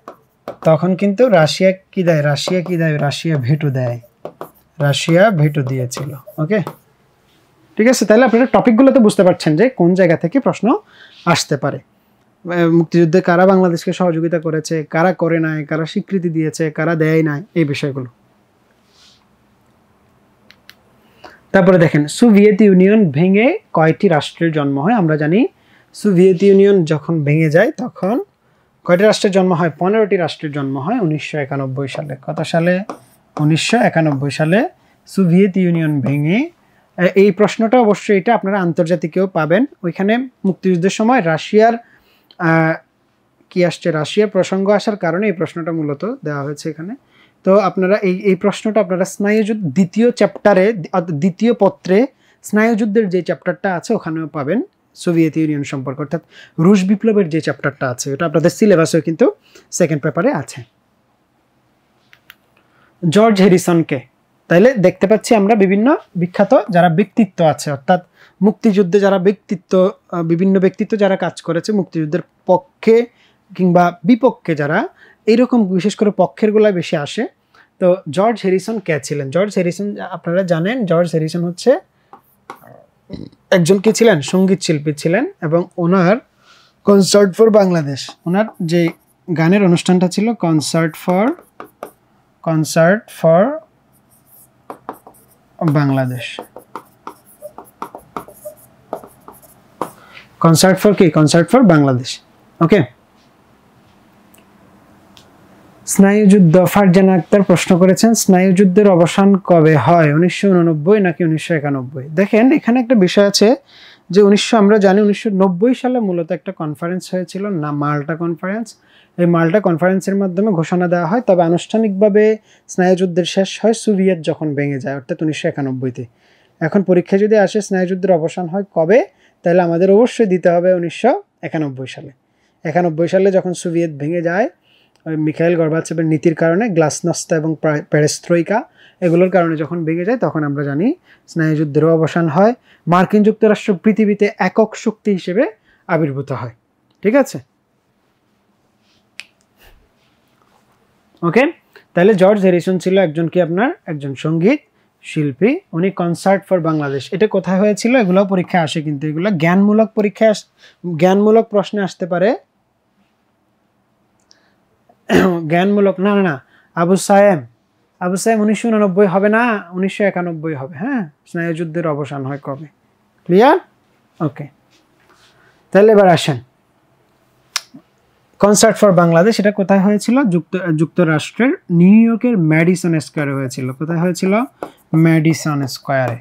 তখন কিন্তু রাশিয়া কি দেয়, রাশিয়া ভেটু দেয়, রাশিয়া ভেটু দিয়েছিল। ওকে, ঠিক আছে। তাহলে আপনারা টপিকগুলো তো বুঝতে পারছেন যে কোন জায়গা থেকে প্রশ্ন আসতে পারে। মুক্তিযুদ্ধে কারা বাংলাদেশকে সহযোগিতা করেছে, কারা করে নাই, কারা স্বীকৃতি দিয়েছে, কারা দেয় নাই, এই বিষয়গুলো। তারপরে দেখেন, সোভিয়েত ইউনিয়ন ভেঙে কয়টি রাষ্ট্রের জন্ম হয়। আমরা জানি সোভিয়েত ইউনিয়ন যখন ভেঙে যায় তখন কয়টি রাষ্ট্রের জন্ম হয়, 15টি রাষ্ট্রের জন্ম হয় 1991 সালে। কত সালে? 1991 সালে সোভিয়েত ইউনিয়ন ভেঙে। এই প্রশ্নটা অবশ্যই এটা আপনারা আন্তর্জাতিকেও পাবেন। ওইখানে মুক্তিযুদ্ধের সময় রাশিয়ার কি আসছে, রাশিয়ার প্রসঙ্গ আসার কারণে এই প্রশ্নটা মূলত দেওয়া হয়েছে এখানে। তো আপনারা এই প্রশ্নটা আপনারা স্নায়ুযুদ্ধ দ্বিতীয় পত্রে স্নায়ুযুদ্ধের যে চ্যাপ্টারটা আছে ওখানেও পাবেন, সোভিয়েত ইউনিয়ন সম্পর্কে, অর্থাৎ রুশ বিপ্লবের যে চ্যাপ্টারটা আছে ওটা আপনাদের সিলেবাসেও কিন্তু সেকেন্ড পেপারে আছে। জর্জ হ্যারিসনকে, তাইলে দেখতে পাচ্ছি আমরা বিভিন্ন বিখ্যাত যারা ব্যক্তিত্ব আছে, অর্থাৎ মুক্তিযুদ্ধে যারা বিভিন্ন ব্যক্তিত্ব যারা কাজ করেছে মুক্তিযুদ্ধের পক্ষে কিংবা বিপক্ষে, যারা এইরকম বিশেষ করে পক্ষেরগুলা বেশি আসে। তো জর্জ হ্যারিসন কে ছিলেন? জর্জ হ্যারিসন আপনারা জানেন, জর্জ হ্যারিসন হচ্ছে একজন কি ছিলেন, সঙ্গীত শিল্পী ছিলেন, এবং ওনার কনসার্ট ফর বাংলাদেশ, ওনার যে গানের অনুষ্ঠানটা ছিল concert for Bangladesh. Concert for Bangladesh. Okay, স্নায়ুযুদ্ধ, ফারজানা আক্তার প্রশ্ন করেছেন স্নায়ুযুদ্ধের অবসান কবে হয়, 1989 নাকি 1991? দেখেন এখানে একটা বিষয় আছে যে আমরা জানি 1990 সালে মূলত একটা কনফারেন্স হয়েছিল না, মাল্টা কনফারেন্স। এই মাল্টা কনফারেন্সের মাধ্যমে ঘোষণা দেওয়া হয়, তবে আনুষ্ঠানিকভাবে স্নায়ুযুদ্ধের শেষ হয় সোভিয়েত যখন ভেঙে যায়, অর্থাৎ 1991-তে। এখন পরীক্ষা যদি আসে স্নায়ুযুদ্ধের অবসান হয় কবে, তাহলে আমাদের অবশ্যই দিতে হবে 1991 সালে। 91 সালে যখন সোভিয়েত ভেঙে যায়, মিখাইল গর্বাচেভের নীতির কারণে, গ্লাসনস্ত এবং পেরেস্ট্রোইকা এগুলোর কারণে যখন ভেঙে যায়, তখন আমরা জানি স্নায়ুযুদ্ধেরও অবসান হয়। মার্কিন যুক্তরাষ্ট্র পৃথিবীতে একক শক্তি হিসেবে আবির্ভূত হয়। ঠিক আছে, ওকে। তাহলে জর্জ হ্যারিসন ছিল একজন সঙ্গীত শিল্পী। উনি কনসার্ট ফর বাংলাদেশ, এটা কোথায় হয়েছিল, এগুলো পরীক্ষায় আসে, কিন্তু এগুলো জ্ঞানমূলক প্রশ্নে আসতে পারে। জ্ঞানমূলক না, আবু সায়েম 1989 হবে না, 1991 হবে। হ্যাঁ, স্নায়ুযুদ্ধের অবসান হয় কবে, ক্লিয়ার? ওকে, তাহলে এবার আসেন, কনসার্ট ফর বাংলাদেশ এটা কোথায় হয়েছিল? যুক্তরাষ্ট্রের নিউ ইয়র্কের ম্যাডিসন স্কোয়ারে হয়েছিল। কোথায় হয়েছিল? ম্যাডিসন স্কোয়ারে।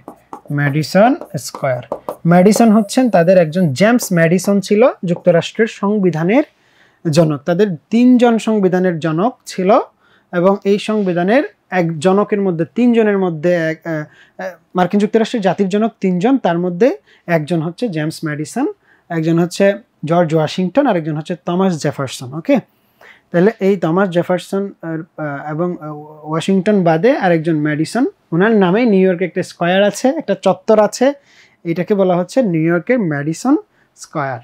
ম্যাডিসন হচ্ছেন তাদের একজন, জেমস ম্যাডিসন ছিল যুক্তরাষ্ট্রের সংবিধানের জনক। তাদের 3 জন সংবিধানের জনক ছিল, এবং এই সংবিধানের এক জনকের মধ্যে 3 জনের মধ্যে মার্কিন যুক্তরাষ্ট্রের জাতির জনক 3 জন, তার মধ্যে একজন হচ্ছে জেমস ম্যাডিসন, একজন হচ্ছে জর্জ ওয়াশিংটন, আর একজন হচ্ছে থমাস জেফারসন। ওকে, তাহলে এই থমাস জেফারসন এবং ওয়াশিংটন বাদে আরেকজন ম্যাডিসন, ওনার নামে নিউ ইয়র্কে একটা স্কয়ার আছে, একটা চত্বর আছে, এটাকে বলা হচ্ছে নিউ ইয়র্কের ম্যাডিসন স্কয়ার।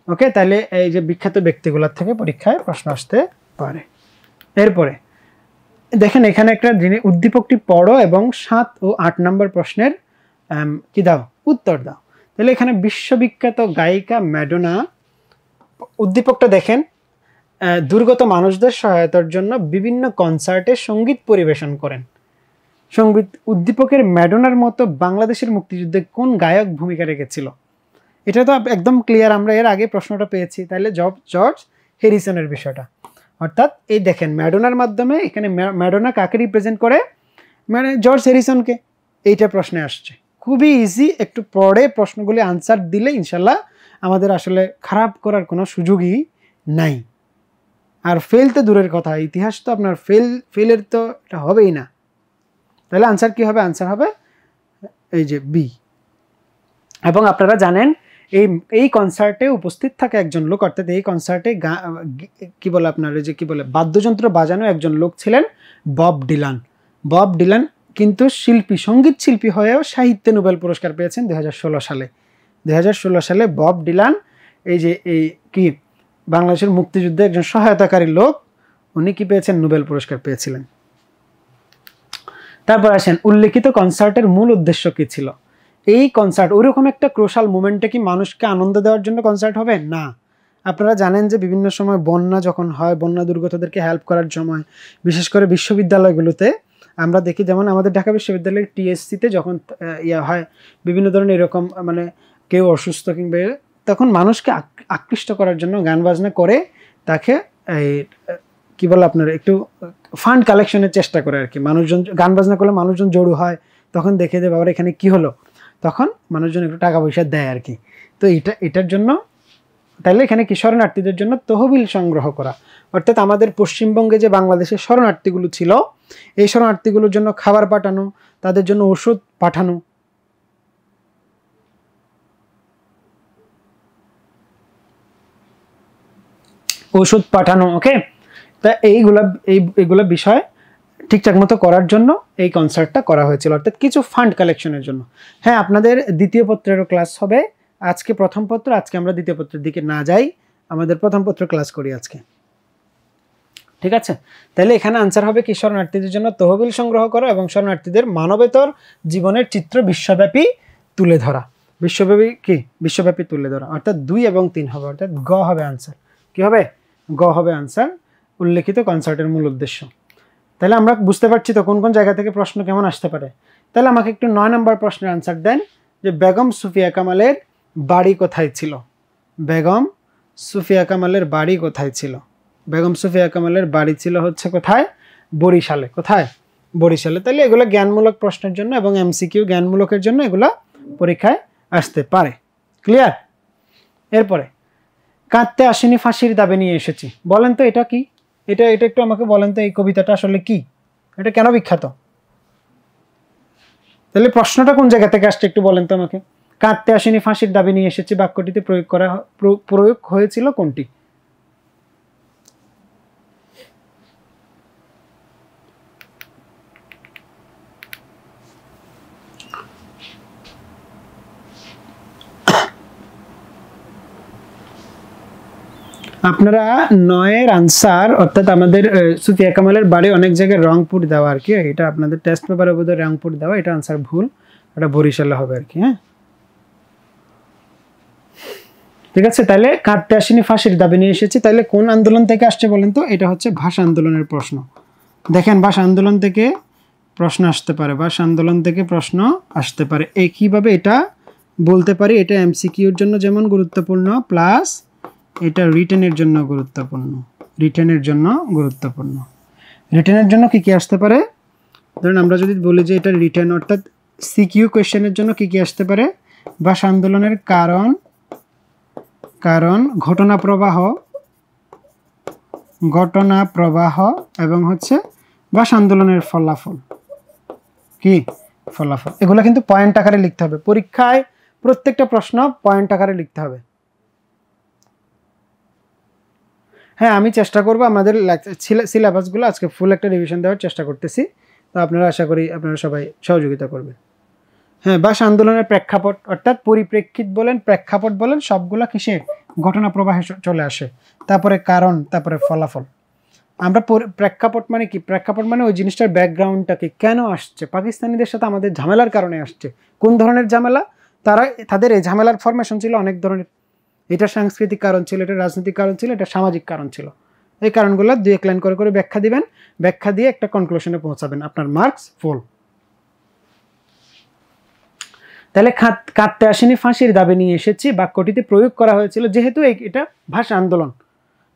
ওকে, তাহলে এই যে বিখ্যাত ব্যক্তিগুলোর থেকে পরীক্ষায় প্রশ্ন আসতে পারে। এরপরে দেখেন এখানে একটা উদ্দীপকটি পড়ো এবং 7 ও 8 নম্বর প্রশ্নের কি দাও, উত্তর দাও। তাহলে এখানে বিশ্ববিখ্যাত গায়িকা ম্যাডোনা, উদ্দীপকটা দেখেন, দুর্গত মানুষদের সহায়তার জন্য বিভিন্ন কনসার্টে সঙ্গীত পরিবেশন করেন। সঙ্গীত উদ্দীপকের ম্যাডোনার মতো বাংলাদেশের মুক্তিযুদ্ধে কোন গায়ক ভূমিকা রেখেছিল? এটা তো একদম ক্লিয়ার, আমরা এর আগে প্রশ্নটা পেয়েছি। তাহলে জর্জ হ্যারিসনের বিষয়টা, অর্থাৎ এই দেখেন ম্যাডোনার মাধ্যমে এখানে ম্যাডোনা কাকে রিপ্রেজেন্ট করে, মানে জর্জ হ্যারিসনকে। এইটা প্রশ্নে আসছে, খুবই ইজি, একটু পড়ে প্রশ্নগুলি আনসার দিলে ইনশাল্লাহ আমাদের আসলে খারাপ করার কোনো সুযোগই নাই। আর ফেল তো দূরের কথা, ইতিহাস তো আপনার ফেলের তো এটা হবেই না। তাহলে আনসার কি হবে? আনসার হবে এই যে বি। এবং আপনারা জানেন এই কনসার্টে উপস্থিত থাকে একজন লোক, অর্থাৎ এই কনসার্টে কি বলে আপনার যে কি বলে বাদ্যযন্ত্র বাজানো একজন লোক ছিলেন বব ডিলান। বব ডিলান কিন্তু শিল্পী, সঙ্গীত শিল্পী হয়েও সাহিত্যে নোবেল পুরস্কার পেয়েছেন 2016 সালে। 2016 সালে বব ডিলান এই যে এই কি বাংলাদেশের মুক্তিযুদ্ধে একজন সহায়তাকারী লোক, উনি কি পেয়েছেন? নোবেল পুরস্কার পেয়েছিলেন। তারপর আসেন, উল্লেখিত কনসার্টের মূল উদ্দেশ্য কি ছিল? এই কনসার্ট ওইরকম একটা ক্রুশাল মুমেন্টে কি মানুষকে আনন্দ দেওয়ার জন্য কনসার্ট হবে না। আপনারা জানেন যে বিভিন্ন সময় বন্যা যখন হয়, বন্যা দুর্গতদেরকে হেল্প করার সময় বিশেষ করে বিশ্ববিদ্যালয়গুলোতে আমরা দেখি, যেমন আমাদের ঢাকা বিশ্ববিদ্যালয়ের টিএসসিতে যখন ইয়ে হয় বিভিন্ন ধরনের এরকম মানে কেউ অসুস্থ কিংবা তখন মানুষকে আকৃষ্ট করার জন্য গান বাজনা করে তাকে এই কি বলে আপনার একটু ফান্ড কালেকশনের চেষ্টা করে আর কি। মানুষজন গান বাজনা করলে মানুষজন জড়ো হয়, তখন দেখে যে বাবার এখানে কি হলো, তখন মানুষজন একটু টাকা পয়সা দেয় আর কি। তো এটার জন্য তাহলে এখানে কি শরণার্থীদের জন্য তহবিল সংগ্রহ করা, অর্থাৎ আমাদের পশ্চিমবঙ্গে যে বাংলাদেশের শরণার্থীগুলো ছিল এই শরণার্থীগুলোর জন্য খাবার পাঠানো, তাদের জন্য ওষুধ পাঠানো। ওকে, তা এইগুলা বিষয় ঠিকঠাক মতো করার জন্য এই কনসার্টটা করা হয়েছিল, অর্থাৎ কিছু ফান্ড কালেকশনের জন্য। হ্যাঁ, আপনাদের দ্বিতীয় পত্রেরও ক্লাস হবে আজকে। প্রথম পত্র, আজকে আমরা দ্বিতীয় পত্রের দিকে না যাই, আমাদের প্রথম পত্র ক্লাস করি আজকে, ঠিক আছে? তাহলে এখানে আনসার হবে কি, শরণার্থীদের জন্য তহবিল সংগ্রহ করা এবং শরণার্থীদের মানবেতর জীবনের চিত্র বিশ্বব্যাপী তুলে ধরা। বিশ্বব্যাপী তুলে ধরা, অর্থাৎ 2 এবং 3 হবে, অর্থাৎ গ হবে আনসার। কি হবে? গ হবে আনসার, উল্লেখিত কনসার্টের মূল উদ্দেশ্য। তাহলে আমরা বুঝতে পারছি তো কোন কোন জায়গা থেকে প্রশ্ন কেমন আসতে পারে। তাহলে আমাকে একটু 9 নম্বর প্রশ্নের আনসার দেন যে বেগম সুফিয়া কামালের বাড়ি কোথায় ছিল? বেগম সুফিয়া কামালের বাড়ি কোথায় ছিল? বেগম সুফিয়া কামালের বাড়ি ছিল হচ্ছে কোথায়? বরিশালে। কোথায়? বরিশালে। তাহলে এগুলো জ্ঞানমূলক প্রশ্নের জন্য এবং এমসিকিউ জ্ঞানমূলকের জন্য এগুলা পরীক্ষায় আসতে পারে। ক্লিয়ার? এরপরে, কাঁদতে আসেনি ফাঁসির দাবি নিয়ে এসেছি, বলেন তো এটা কি? এটা একটু আমাকে বলেন তো, এই কবিতাটা আসলে কি, এটা কেন বিখ্যাত? তাহলে প্রশ্নটা কোন জায়গা থেকে আসছে একটু বলেন তো আমাকে। কাঁদতে আসেনি ফাঁসির দাবি নিয়ে এসেছি বাক্যটিতে প্রয়োগ হয়েছিল কোনটি? আপনারা 9-এর আনসার, অর্থাৎ আমাদের সুফিয়া কামালের বাড়ি অনেক জায়গায় রংপুর দেওয়া আর কি, এটা আপনাদের টেস্ট পেপারে বোধহয় রংপুর দেওয়া, এটা আনসার ভুল, এটা বরিশালে হবে আর কি। হ্যাঁ, ঠিক আছে। তাহলে কাঁদতে আসেনি ফাঁসির দাবি নিয়ে এসেছি, তাহলে কোন আন্দোলন থেকে আসছে বলেন তো? এটা হচ্ছে ভাষা আন্দোলনের প্রশ্ন। দেখেন ভাষা আন্দোলন থেকে প্রশ্ন আসতে পারে, ভাষা আন্দোলন থেকে প্রশ্ন আসতে পারে। একইভাবে এটা বলতে পারি, এটা এমসিকিউর জন্য যেমন গুরুত্বপূর্ণ, প্লাস এটা রিটেনের জন্য গুরুত্বপূর্ণ। রিটেনের জন্য কি কি আসতে পারে? ধরুন আমরা যদি বলি যে এটা রিটেন, অর্থাৎ সিকিউ কোয়েশ্চেনের জন্য কি কি আসতে পারে? ভাষা আন্দোলনের কারণ, ঘটনা প্রবাহ, ঘটনা প্রবাহ এবং হচ্ছে ভাষা আন্দোলনের ফলাফল। কি ফলাফল, এগুলো কিন্তু পয়েন্ট আকারে লিখতে হবে পরীক্ষায়, প্রত্যেকটা প্রশ্ন পয়েন্ট আকারে লিখতে হবে। হ্যাঁ, আমি চেষ্টা করব আমাদের সিলেবাসগুলো আজকে ফুল একটা রিভিশন দেওয়ার চেষ্টা করতেছি, তো আপনারা আশা করি আপনারা সবাই সহযোগিতা করবেন। হ্যাঁ, ভাষা আন্দোলনের প্রেক্ষাপট অর্থাৎ পরিপ্রেক্ষিত বলেন, প্রেক্ষাপট বলেন, সবগুলা কিসে ঘটনা প্রবাহে চলে আসে। তারপরে কারণ, তারপরে ফলাফল। আমরা প্রেক্ষাপট মানে কি, প্রেক্ষাপট মানে ওই জিনিসটার ব্যাকগ্রাউন্ডটাকে, কেন আসছে, পাকিস্তানিদের সাথে আমাদের ঝামেলার কারণে আসছে, কোন ধরনের ঝামেলা, তাদের এই ঝামেলার ফরমেশন ছিল অনেক ধরনের। এটা সাংস্কৃতিক কারণ ছিল, এটা রাজনৈতিক কারণ ছিল, এটা সামাজিক কারণ ছিল। এই কারণগুলো 2-1 লাইন করে করে ব্যাখ্যা দিবেন, ব্যাখ্যা দিয়ে একটা কনক্লুশনে পৌঁছাবেন, আপনার মার্কস ফুল। তাহলে কাঁদতে আসেনি ফাঁসির দাবি নিয়ে এসেছি বাক্যটিতে প্রয়োগ করা হয়েছিল, যেহেতু এটা ভাষা আন্দোলন,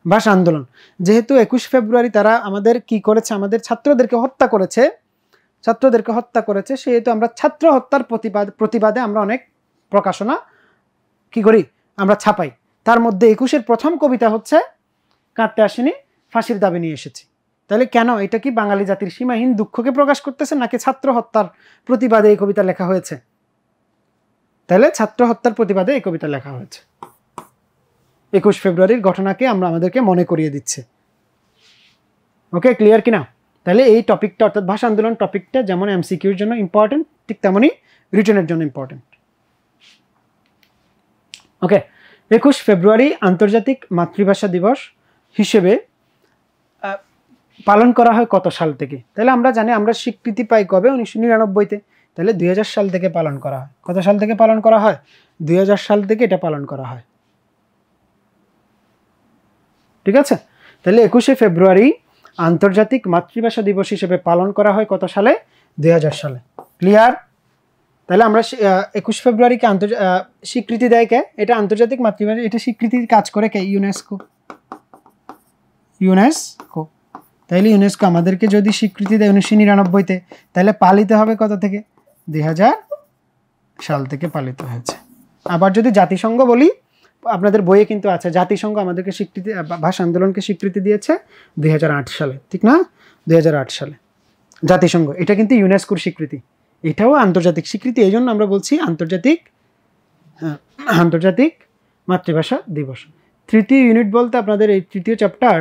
ভাষা আন্দোলন যেহেতু 21 ফেব্রুয়ারি তারা আমাদের কি করেছে, আমাদের ছাত্রদেরকে হত্যা করেছে, সেহেতু আমরা ছাত্র হত্যার প্রতিবাদে আমরা অনেক প্রকাশনা কি করি, আমরা ছাপাই। তার মধ্যে 21-এর প্রথম কবিতা হচ্ছে কাঁদতে আসেনি ফাঁসির দাবি নিয়ে এসেছি। তাহলে কেন, এটা কি বাঙালি জাতির সীমাহীন দুঃখকে প্রকাশ করতেছে, নাকি ছাত্র হত্যার প্রতিবাদে এই কবিতা লেখা হয়েছে? তাহলে ছাত্র হত্যার প্রতিবাদে এই কবিতা লেখা হয়েছে। 21 ফেব্রুয়ারির ঘটনাকে আমরা আমাদেরকে মনে করিয়ে দিচ্ছে। ওকে, ক্লিয়ার কিনা? তাহলে এই টপিকটা অর্থাৎ ভাষা আন্দোলন টপিকটা যেমন এমসিকিউর জন্য ইম্পর্টেন্ট, ঠিক তেমনই রিটেনের জন্য ইম্পর্টেন্ট। ওকে, 21 ফেব্রুয়ারি আন্তর্জাতিক মাতৃভাষা দিবস হিসেবে পালন করা হয় কত সাল থেকে? তাহলে আমরা জানি আমরা স্বীকৃতি পাই কবে, 1999-তে। তাহলে 2000 সাল থেকে পালন করা হয়। কত সাল থেকে পালন করা হয়? 2000 সাল থেকে এটা পালন করা হয়। ঠিক আছে, তাহলে 21শে ফেব্রুয়ারি আন্তর্জাতিক মাতৃভাষা দিবস হিসেবে পালন করা হয় কত সালে? 2000 সালে। ক্লিয়ার? তাহলে আমরা 21 ফেব্রুয়ারিকে স্বীকৃতি দেয় কে? এটা আন্তর্জাতিক মাতৃভাষা, এটা স্বীকৃতির কাজ করে কে? ইউনেস্কো। তাইলে ইউনেস্কো আমাদেরকে যদি স্বীকৃতি দেয় 1999-তে, তাহলে পালিত হবে কত থেকে? 2000 সাল থেকে পালিত হয়েছে। আবার যদি জাতিসংঘ বলি, আপনাদের বইয়ে কিন্তু আছে, জাতিসংঘ আমাদেরকে স্বীকৃতি, ভাষা আন্দোলনকে স্বীকৃতি দিয়েছে 2008 সালে, ঠিক না? 2008 সালে জাতিসংঘ, এটা কিন্তু ইউনেস্কোর স্বীকৃতি, এটাও আন্তর্জাতিক স্বীকৃতি। এই জন্য আমরা বলছি আন্তর্জাতিক মাতৃভাষা দিবস। তৃতীয় ইউনিট বলতে আপনাদের এই তৃতীয় চ্যাপ্টার,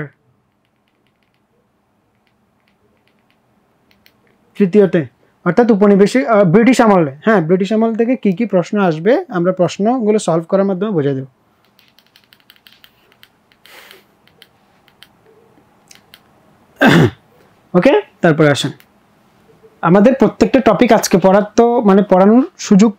তৃতীয়তে অর্থাৎ উপনিবেশিক ব্রিটিশ আমলে, হ্যাঁ ব্রিটিশ আমল থেকে কি কি প্রশ্ন আসবে আমরা প্রশ্নগুলো সলভ করার মাধ্যমে বোঝা দেব। ওকে, তারপরে আসেন, আমাদের প্রত্যেকটা টপিক আজকে পড়ার তো মানে পড়ানোর সুযোগ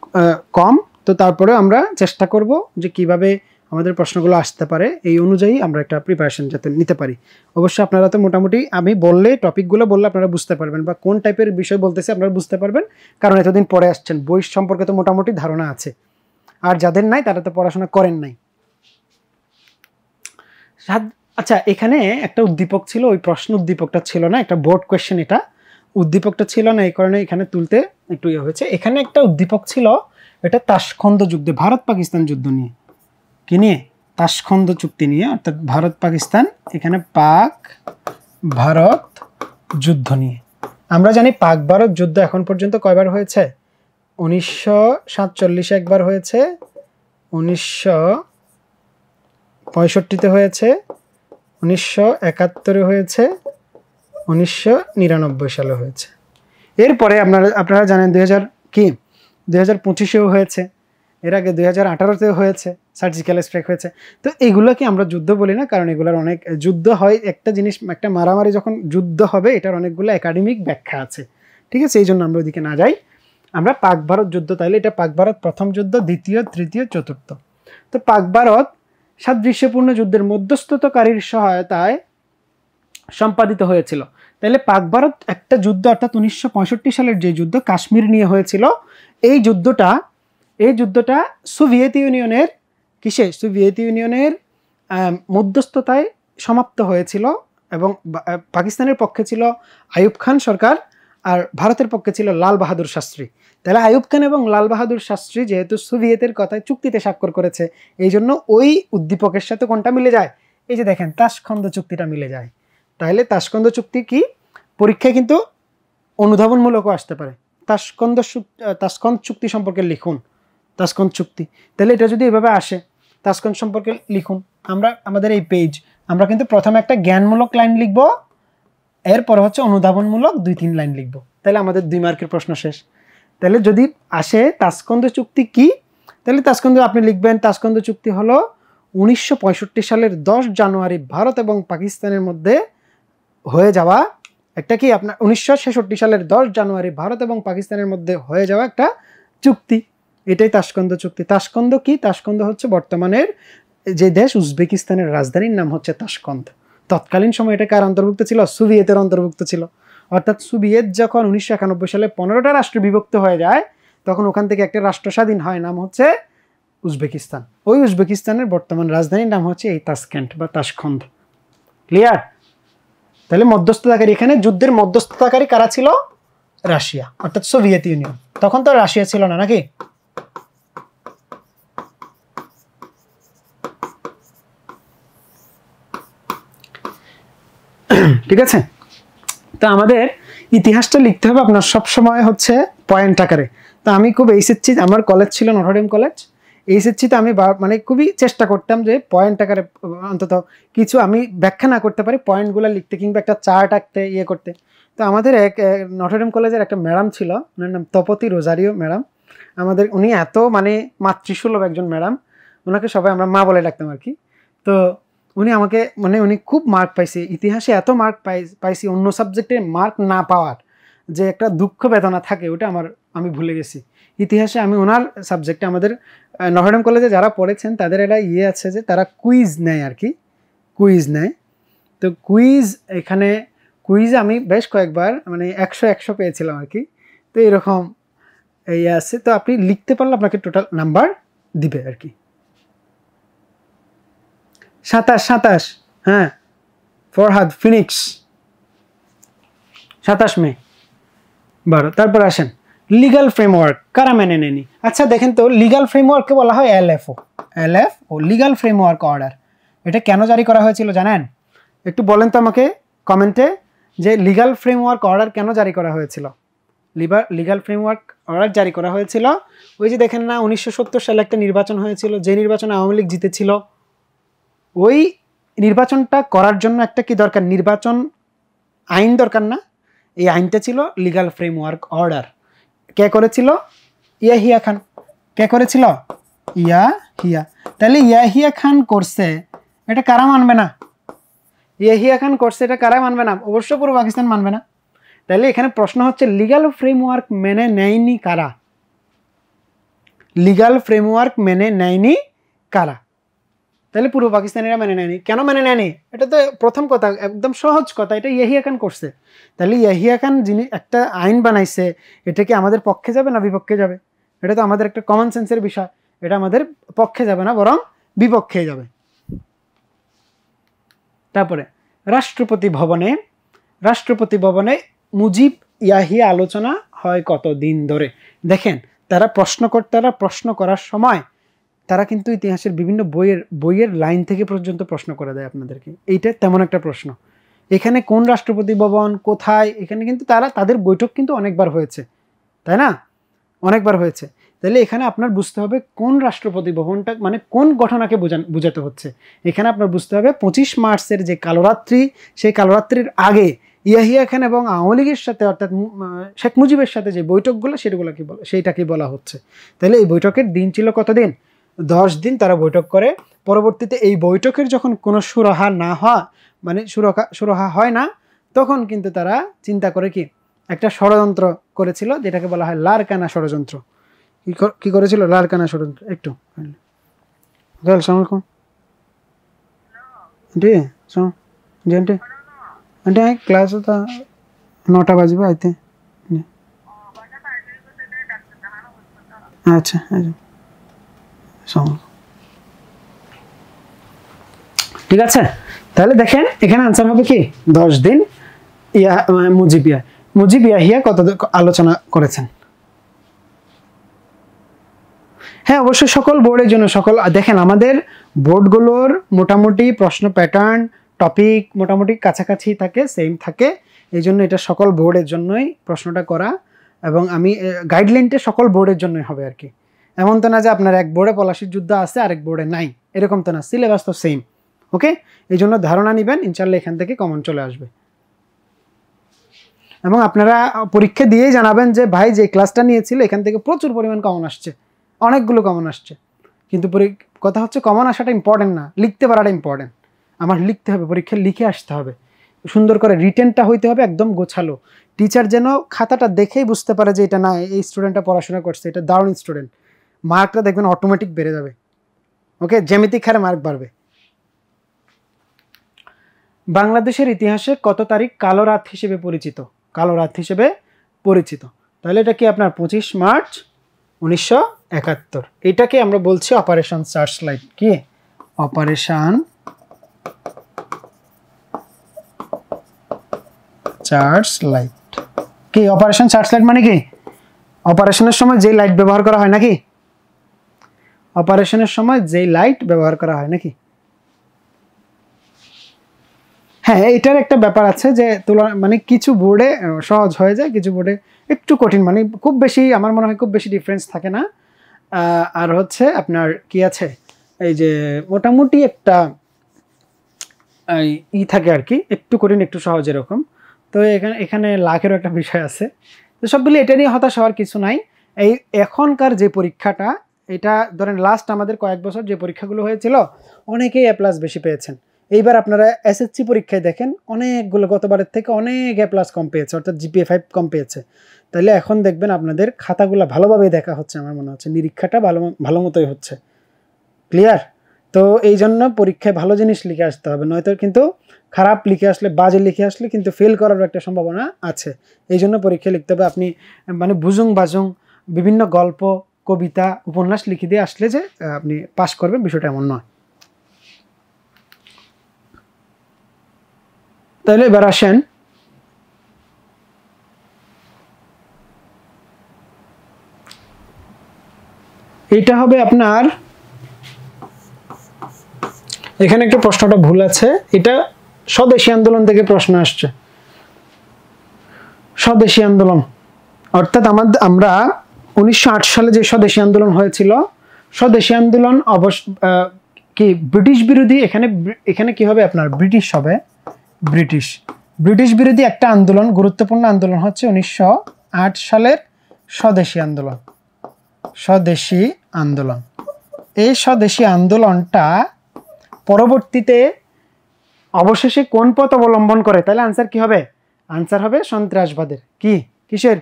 কম, তো তারপরে আমরা চেষ্টা করব যে কিভাবে আমাদের প্রশ্নগুলো আসতে পারে, এই অনুযায়ী আমরা একটা প্রিপারেশন যাতে নিতে পারি। অবশ্যই আপনারা তো মোটামুটি আমি বললে, টপিকগুলো বললে আপনারা বুঝতে পারবেন, বা কোন টাইপের বিষয় বলতেছে আপনারা বুঝতে পারবেন, কারণ এতদিন পড়ে আসছেন, বই সম্পর্কে তো মোটামুটি ধারণা আছে। আর যাদের নাই তারা তো পড়াশোনা করেন নাই। আচ্ছা, এখানে একটা উদ্দীপক ছিল, ওই প্রশ্ন উদ্দীপকটা ছিল না, একটা বোর্ড কোয়েশ্চেন, এটা উদ্দীপকটা ছিল না, এই কারণে এখানে তুলতে একটু ইয়ে হয়েছে। এখানে একটা উদ্দীপক ছিল, এটা তাশখন্দ যুদ্ধে, ভারত পাকিস্তান যুদ্ধ নিয়ে, কি নিয়ে? তাশখন্দ চুক্তি নিয়ে, অর্থাৎ ভারত পাকিস্তান, এখানে পাক ভারত যুদ্ধ নিয়ে। আমরা জানি পাক ভারত যুদ্ধ এখন পর্যন্ত কয়বার হয়েছে? 1947-এ একবার হয়েছে, 1965-তে হয়েছে, 1971-এ হয়েছে, 1999 সালে হয়েছে। এরপরে আপনারা জানেন 2025-এও হয়েছে, এর আগে 2018-তেও হয়েছে, সার্জিক্যাল স্ট্রাইক হয়েছে। তো এগুলোকে আমরা যুদ্ধ বলি না, কারণ এগুলোর অনেক যুদ্ধ হয়, একটা জিনিস, একটা মারামারি যখন যুদ্ধ হবে, এটার অনেকগুলো একাডেমিক ব্যাখ্যা আছে, ঠিক আছে? এই জন্য আমরা ওইদিকে না যাই, আমরা পাক ভারত যুদ্ধ, তাইলে এটা পাক ভারত প্রথম যুদ্ধ, দ্বিতীয়, তৃতীয়, চতুর্থ। তো পাক ভারত সাদৃশ্যপূর্ণ যুদ্ধের মধ্যস্থতাকারীর সহায়তায় সম্পাদিত হয়েছিল। তাহলে পাক ভারত একটা যুদ্ধ, অর্থাৎ 1965 সালের যে যুদ্ধ কাশ্মীর নিয়ে হয়েছিল, এই যুদ্ধটা সোভিয়েত ইউনিয়নের মধ্যস্থতায় সমাপ্ত হয়েছিল, এবং পাকিস্তানের পক্ষে ছিল আইয়ুব খান সরকার, আর ভারতের পক্ষে ছিল লাল বাহাদুর শাস্ত্রী। তাহলে আইয়ুব খান এবং লাল বাহাদুর শাস্ত্রী যেহেতু সোভিয়েতের কথায় চুক্তিতে স্বাক্ষর করেছে, এই জন্য ওই উদ্দীপকের সাথে কোনটা মিলে যায়? এই যে দেখেন তাশখন্দ চুক্তিটা মিলে যায়। তাহলে তাশখন্দ চুক্তি কি পরীক্ষায় কিন্তু অনুধাবনমূলকও আসতে পারে। তাশখন্দ চুক্তি সম্পর্কে লিখুন, তাশখন্দ চুক্তি। তাহলে এটা যদি এভাবে আসে তাশখন্দ সম্পর্কে লিখুন, আমরা আমাদের এই পেজ আমরা কিন্তু প্রথমে একটা জ্ঞানমূলক লাইন লিখব, এরপর হচ্ছে অনুধাবনমূলক 2-3 লাইন লিখব, তাহলে আমাদের 2 মার্কের প্রশ্ন শেষ। তাহলে যদি আসে তাশখন্দ চুক্তি কি, তাহলে তাশখন্দ আপনি লিখবেন তাশখন্দ চুক্তি হলো 1965 সালের 10 জানুয়ারি ভারত এবং পাকিস্তানের মধ্যে হয়ে যাওয়া একটা কি আপনার 1966 সালের 10 জানুয়ারি ভারত এবং পাকিস্তানের মধ্যে হয়ে যাওয়া একটা চুক্তি, এটাই তাশখন্দ চুক্তি। তাশখন্দ কি, তাশখন্দ হচ্ছে বর্তমানের যে দেশ উজবেকিস্তানের রাজধানীর নাম হচ্ছে তাশখন্দ। তৎকালীন সময় এটা কার অন্তর্ভুক্ত ছিল, সোভিয়েতের অন্তর্ভুক্ত ছিল। অর্থাৎ সোভিয়েত যখন 1991 সালে 15টা রাষ্ট্র বিভক্ত হয়ে যায়, তখন ওখান থেকে একটা রাষ্ট্র স্বাধীন হয়, নাম হচ্ছে উজবেকিস্তান। ওই উজবেকিস্তানের বর্তমান রাজধানীর নাম হচ্ছে এই তাশকেন্ট বা তাশখন্দ। ক্লিয়ার? তাহলে মধ্যস্থতাকারী, এখানে যুদ্ধের মধ্যস্থতাকারী কারা ছিল, রাশিয়া, অর্থাৎ সোভিয়েত ইউনিয়ন। তখন তো রাশিয়া ছিল না নাকি? ঠিক আছে, তো আমাদের ইতিহাসটা লিখতে হবে আপনার সবসময় হচ্ছে পয়েন্ট আকারে। তো আমি খুব এইচএসসি, আমার কলেজ ছিল নটরডেম কলেজ, এইচএসসিতে আমি মানে খুবই চেষ্টা করতাম যে পয়েন্ট আকারে অন্তত কিছু আমি ব্যাখ্যা না করতে পারি পয়েন্টগুলো লিখতে, কিংবা একটা চার্ট আঁকতে, ইয়ে করতে। তো আমাদের এক নটরডেম কলেজের একটা ম্যাডাম ছিল, ওনার নাম তপতি রোজারিও ম্যাডাম। আমাদের উনি এত মানে মাতৃসুলভ একজন ম্যাডাম, ওনাকে সবাই আমরা মা বলে ডাকতাম আর কি। তো উনি আমাকে মানে উনি খুব মার্ক পাইছে ইতিহাসে, এত মার্ক পাইছি, অন্য সাবজেক্টে মার্ক না পাওয়ার যে একটা দুঃখ বেদনা থাকে, ওটা আমি ভুলে গেছি। ইতিহাসে আমি ওনার সাবজেক্টে, আমাদের নটরডেম কলেজে যারা পড়েছেন তাদের একটা ইয়ে আছে যে তারা কুইজ নেয় আর কি, কুইজ নেয়। তো এখানে কুইজে আমি বেশ কয়েকবার মানে 100 পেয়েছিলাম আর কি। তো এরকম এই আছে, তো আপনি লিখতে পারলে আপনাকে টোটাল নাম্বার দিবে আর কি। 27, হ্যাঁ, ফরহাদ ফিনিক্স 27 মে 12। তারপর আসেন লিগাল ফ্রেমওয়ার্ক কারা মেনে নেয়নি। আচ্ছা দেখেন তো, লিগাল ফ্রেমওয়ার্ককে বলা হয় এলএফও, লিগাল ফ্রেমওয়ার্ক অর্ডার। এটা কেন জারি করা হয়েছিল জানেন? একটু বলেন তো আমাকে কমেন্টে, যে লিগাল ফ্রেমওয়ার্ক অর্ডার কেন জারি করা হয়েছিল। লিগাল ফ্রেমওয়ার্ক অর্ডার জারি করা হয়েছিল, ওই যে দেখেন না 1970 সালে একটা নির্বাচন হয়েছিল, যে নির্বাচনে আওয়ামী লীগ জিতেছিল। ওই নির্বাচনটা করার জন্য একটা কি দরকার, নির্বাচন আইন দরকার না? এই আইনটা ছিল লিগাল ফ্রেমওয়ার্ক অর্ডার। কে করেছিল? ইয়াহিয়া খান। কে করেছিল? ইয়াহিয়া। তাহলে ইয়াহিয়া খান করছে, এটা কারা মানবে না? ইয়াহিয়া খান করছে, এটা কারা মানবে না? অবশ্য পুরো পাকিস্তান মানবে না। তাহলে এখানে প্রশ্ন হচ্ছে লিগাল ফ্রেমওয়ার্ক মেনে নেয়নি কারা? লিগাল ফ্রেমওয়ার্ক মেনে নেয়নি কারা? তাহলে পূর্ব পাকিস্তানিরা মেনে নেয়নি। কেন মেনে নেয়নি? এটা তো প্রথম কথা, একদম সহজ কথা, এটা ইয়াহিয়া খান করছে। তাহলে ইয়াহিয়া খান যিনি একটা আইন বানাইছে, এটা কি আমাদের পক্ষে যাবে না বিপক্ষে যাবে? এটা তো আমাদের একটা কমন সেন্সের বিষয়, এটা আমাদের পক্ষে যাবে না, বরং বিপক্ষে যাবে। তারপরে রাষ্ট্রপতি ভবনে মুজিব ইয়াহিয়া আলোচনা হয় কতদিন ধরে? দেখেন, তারা প্রশ্ন করার সময় তারা কিন্তু ইতিহাসের বিভিন্ন বইয়ের লাইন থেকে পর্যন্ত প্রশ্ন করে দেয় আপনাদেরকে। এইটা তেমন একটা প্রশ্ন। এখানে কোন রাষ্ট্রপতি ভবন কোথায়, এখানে কিন্তু তাদের বৈঠক কিন্তু অনেকবার হয়েছে, তাই না? অনেকবার হয়েছে। তাহলে এখানে আপনার বুঝতে হবে কোন রাষ্ট্রপতি ভবনটা মানে কোন ঘটনাকে বোঝাতে হচ্ছে। এখানে আপনার বুঝতে হবে 25 মার্চের যে কালোরাত্রি, সেই কালোরাত্রির আগে ইয়াহিয়া খান এবং আওয়ামী লীগের সাথে অর্থাৎ শেখ মুজিবের সাথে যে বৈঠকগুলো সেইটাকে বলা হচ্ছে। তাহলে এই বৈঠকের দিন ছিল কতদিন? 10 দিন তারা বৈঠক করে। পরবর্তীতে এই বৈঠকের যখন কোনো সুরাহা না হয়, মানে সুরাহা হয় না, তখন কিন্তু তারা চিন্তা করে কি একটা ষড়যন্ত্র করেছিল, যেটাকে বলা হয় লারকানা ষড়যন্ত্র। কি করেছিল? লারকানা ষড়যন্ত্র। একটু అంటే క్లాస్ 9টা বাজবে আইতে। আচ্ছা ঠিক আছে। তাহলে দেখেন এখানে আনসার হবে কি 10 দিন মুজিব ইয়াহিয়া কত আলোচনা করেছেন। হ্যাঁ অবশ্যই সকল বোর্ডের জন্য সকল দেখেন আমাদের বোর্ডগুলোর মোটামুটি প্রশ্ন প্যাটার্ন টপিক মোটামুটি কাছাকাছি থাকে সেম থাকে, এই জন্য এটা সকল বোর্ডের জন্যই প্রশ্নটা করা, এবং আমি গাইডলাইনটা সকল বোর্ডের জন্যই হবে আর কি। এমন তো না যে আপনার এক বোর্ডে পলাশির যুদ্ধ আছে আরেক বোর্ডে নাই, এরকম তো না, সিলেবাস তো সেম। ওকে, এই জন্য ধারণা নেবেন, ইনশাল্লাহ এখান থেকে কমন চলে আসবে। এবং আপনারা পরীক্ষা দিয়েই জানাবেন যে ভাই যে ক্লাসটা নিয়েছিল এখান থেকে প্রচুর পরিমাণ কমন আসছে, অনেকগুলো কমন আসছে। কিন্তু কথা হচ্ছে কমন আসাটা ইম্পর্টেন্ট না, লিখতে পারাটা ইম্পর্টেন্ট। আমার লিখতে হবে, পরীক্ষা লিখে আসতে হবে, সুন্দর করে রিটেনটা হইতে হবে একদম গোছালো। টিচার যেন খাতাটা দেখেই বুঝতে পারে যে এটা না এই স্টুডেন্টটা পড়াশোনা করছে, এটা দারুণ স্টুডেন্ট, মার্কটা দেখবেন অটোমেটিক বেড়ে যাবে। ওকে, জ্যামিতিক হারে মার্ক বাড়বে। বাংলাদেশের ইতিহাসে কত তারিখ কালো রাত হিসেবে পরিচিত? কালো রাত হিসেবে পরিচিত, তাহলে এটা কি আপনার 25 মার্চ 1971। এটাকে আমরা বলছি অপারেশন সার্চলাইট। কি অপারেশন সার্চলাইট? কি অপারেশন সার্চলাইট মানে কি? অপারেশনের সময় যে লাইট ব্যবহার করা হয় নাকি? অপারেশনের সময় যে লাইট ব্যবহার করা হয় নাকি? হ্যাঁ, এটার একটা ব্যাপার আছে যে মানে কিছু বোর্ডে সহজ হয়ে যায়, কিছু বোর্ডে একটু কঠিন, মানে খুব বেশি আমার মনে হয় খুব বেশি ডিফারেন্স থাকে না। আর হচ্ছে আপনার কি আছে, এই যে মোটামুটি একটা থাকে আর কি, একটু কঠিন একটু সহজ এরকম। তো এখানে লাখেরও একটা বিষয় আছে, তো সবগুলি এটা নিয়ে হতাশ হওয়ার কিছু নাই। এই এখনকার যে পরীক্ষাটা, এটা ধরেন লাস্ট আমাদের কয়েক বছর যে পরীক্ষাগুলো হয়েছিল অনেকেই A+ বেশি পেয়েছেন। এইবার আপনারা এসএসসি পরীক্ষায় দেখেন অনেকগুলো গতবারের থেকে অনেক A+ কম পেয়েছে, অর্থাৎ GPA 5 কম পেয়েছে। তাহলে এখন দেখবেন আপনাদের খাতাগুলো ভালোভাবে দেখা হচ্ছে, আমার মনে হচ্ছে নিরীক্ষাটা ভালো মতোই হচ্ছে। ক্লিয়ার? তো এই জন্য পরীক্ষায় ভালো জিনিস লিখে আসতে হবে, নয়তো কিন্তু খারাপ লিখে আসলে, বাজে লিখে আসলে কিন্তু ফেল করার একটা সম্ভাবনা আছে। এই জন্য পরীক্ষা লিখতে হবে। আপনি মানে বুজুং বাজুং বিভিন্ন গল্প কবিতা উপন্যাস লিখে দিয়ে আসলে যে আপনি পাস করবেন বিষয়টা এমন নয়। তাহলে এবার আসেন এইটা হবে আপনার, এখানে একটা প্রশ্নটা ভুল আছে, এটা স্বদেশী আন্দোলন থেকে প্রশ্ন আসছে। স্বদেশী আন্দোলন অর্থাৎ আমরা 1908 সালে যে স্বদেশী আন্দোলন হয়েছিল, স্বদেশী আন্দোলন কি ব্রিটিশ বিরোধী, এখানে কি হবে আপনার ব্রিটিশ হবে, ব্রিটিশ বিরোধী একটা আন্দোলন, গুরুত্বপূর্ণ আন্দোলন হচ্ছে 1908 সালের স্বদেশী আন্দোলন। স্বদেশী আন্দোলন, এই স্বদেশী আন্দোলনটা পরবর্তীতে অবশেষে কোন পথ অবলম্বন করে? তাহলে আনসার কি হবে? আনসার হবে সন্ত্রাসবাদের। কিসের?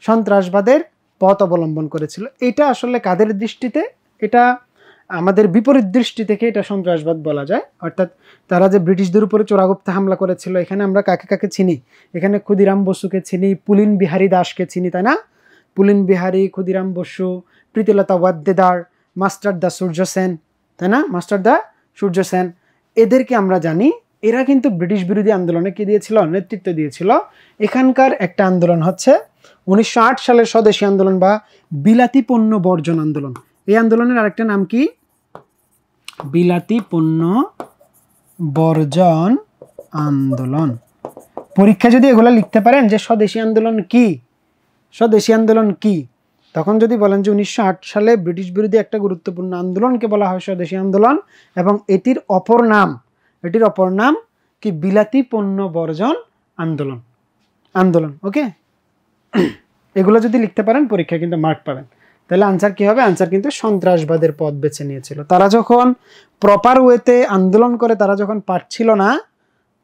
সন্ত্রাসবাদের পথ অবলম্বন করেছিল। এটা আসলে কাদের দৃষ্টিতে? এটা আমাদের বিপরীত দৃষ্টি থেকে এটা সন্ত্রাসবাদ বলা যায়। অর্থাৎ তারা যে ব্রিটিশদের উপরে চোরাগুপ্তা হামলা করেছিল, এখানে আমরা কাকে কাকে চিনি? এখানে ক্ষুদিরাম বসুকে চিনি, পুলিন বিহারী দাসকে চিনি, তাই না? পুলিন বিহারী, ক্ষুদিরাম বসু, প্রীতিলতা ওয়াদ্দেদার, মাস্টার দা সূর্য সেন, তাই না? মাস্টার দা সূর্য সেন, এদেরকে আমরা জানি। এরা কিন্তু ব্রিটিশ বিরোধী আন্দোলনে কি দিয়েছিল? নেতৃত্ব দিয়েছিল। এখানকার একটা আন্দোলন হচ্ছে 1908 সালের স্বদেশী আন্দোলন বা বিলাতি পণ্য বর্জন আন্দোলন। এই আন্দোলনের আরেকটা নাম কি? বিলাতি পণ্য বর্জন আন্দোলন। পরীক্ষা যদি এগুলা লিখতে পারেন যে স্বদেশী আন্দোলন কি, স্বদেশী আন্দোলন কি, তখন যদি বলেন যে 1908 সালে ব্রিটিশ বিরোধী একটা গুরুত্বপূর্ণ আন্দোলনকে বলা হয় স্বদেশী আন্দোলন, এবং এটির অপর নাম কি? বিলাতি পণ্য বর্জন আন্দোলন। ওকে, এগুলো যদি লিখতে পারেন পরীক্ষায় কিন্তু মার্ক পাবেন। তাহলে আনসার কি হবে? আনসার কিন্তু সন্ত্রাসবাদের পথ বেছে নিয়েছিল। তারা যখন প্রপার ওয়েতে আন্দোলন করে, তারা যখন পারছিল না,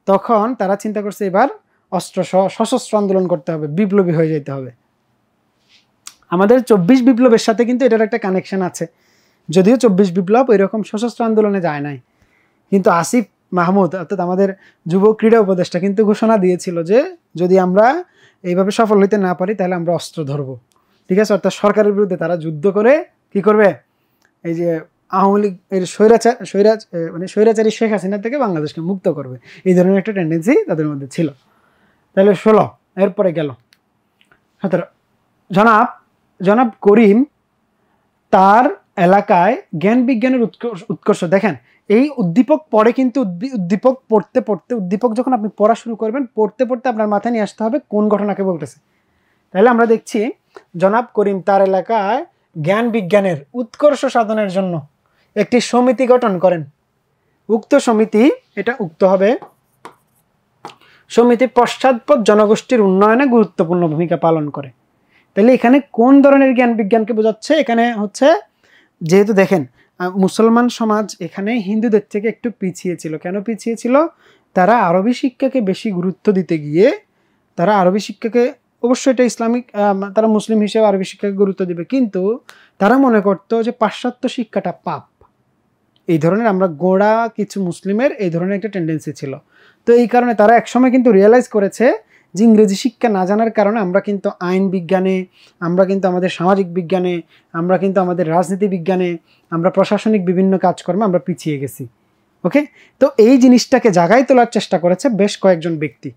তখন তারা চিন্তা করছে এবার সশস্ত্র আন্দোলন করতে হবে, বিপ্লবী হয়ে যেতে হবে। আমাদের 24 বিপ্লবের সাথে কিন্তু এটার একটা কানেকশন আছে, যদিও 24 বিপ্লব এরকম সশস্ত্র আন্দোলনে যায় নাই, কিন্তু আসিফ মাহমুদ অর্থাৎ আমাদের যুব ক্রীড়া উপদেষ্টা কিন্তু ঘোষণা দিয়েছিল যে যদি আমরা এইভাবে সফল হইতে না পারি তাহলে আমরা অস্ত্র ধরবো। ঠিক আছে, অর্থাৎ সরকারের বিরুদ্ধে তারা যুদ্ধ করে কি করবে? এই যে আওয়ামী লীগ এর স্বৈরাচারী শেখ হাসিনা থেকে বাংলাদেশকে মুক্ত করবে, এই ধরনের একটা টেন্ডেন্সি তাদের মধ্যে ছিল। তাহলে 16, এরপরে গেল 17। জনাব করিম তার এলাকায় জ্ঞান বিজ্ঞানের উৎকর্ষ, দেখেন এই উদ্দীপক পড়ে কিন্তু উদ্দীপক পড়তে পড়তে, উদ্দীপক যখন আপনি পড়া শুরু করবেন পড়তে পড়তে আপনার মাথায় নিয়ে আসতে হবে কোন ঘটনাকে বলতেছে। তাহলে আমরা দেখছি জনাব করিম তার এলাকায় জ্ঞান বিজ্ঞানের উৎকর্ষ সাধনের জন্য একটি সমিতি গঠন করেন। উক্ত সমিতি, এটা উক্ত হবে, সমিতি পশ্চাৎপদ জনগোষ্ঠীর উন্নয়নে গুরুত্বপূর্ণ ভূমিকা পালন করে। তাহলে এখানে কোন ধরনের জ্ঞান বিজ্ঞানকে বোঝাচ্ছে? এখানে হচ্ছে, যেহেতু দেখেন মুসলমান সমাজ এখানে হিন্দুদের থেকে একটু পিছিয়ে ছিল। কেন পিছিয়ে ছিল? তারা আরবি শিক্ষাকে বেশি গুরুত্ব দিতে গিয়ে, তারা আরবি শিক্ষাকে, অবশ্যই এটা ইসলামিক, তারা মুসলিম হিসেবে আরবি শিক্ষাকে গুরুত্ব দিবে, কিন্তু তারা মনে করতো যে পাশ্চাত্য শিক্ষাটা পাপ। এই ধরনের আমরা গোড়া কিছু মুসলিমের এই ধরনের একটা টেন্ডেন্সি ছিল। তো এই কারণে তারা একসময় কিন্তু রিয়েলাইজ করেছে যে ইংরেজি শিক্ষা না জানার কারণে আমরা কিন্তু আইন বিজ্ঞানে, আমরা কিন্তু আমাদের সামাজিক বিজ্ঞানে, আমরা কিন্তু আমাদের রাজনীতি বিজ্ঞানে, আমরা প্রশাসনিক বিভিন্ন কাজকর্মে আমরা পিছিয়ে গেছি। ওকে, তো এই জিনিসটাকে জাগায় তোলার চেষ্টা করেছে বেশ কয়েকজন ব্যক্তি।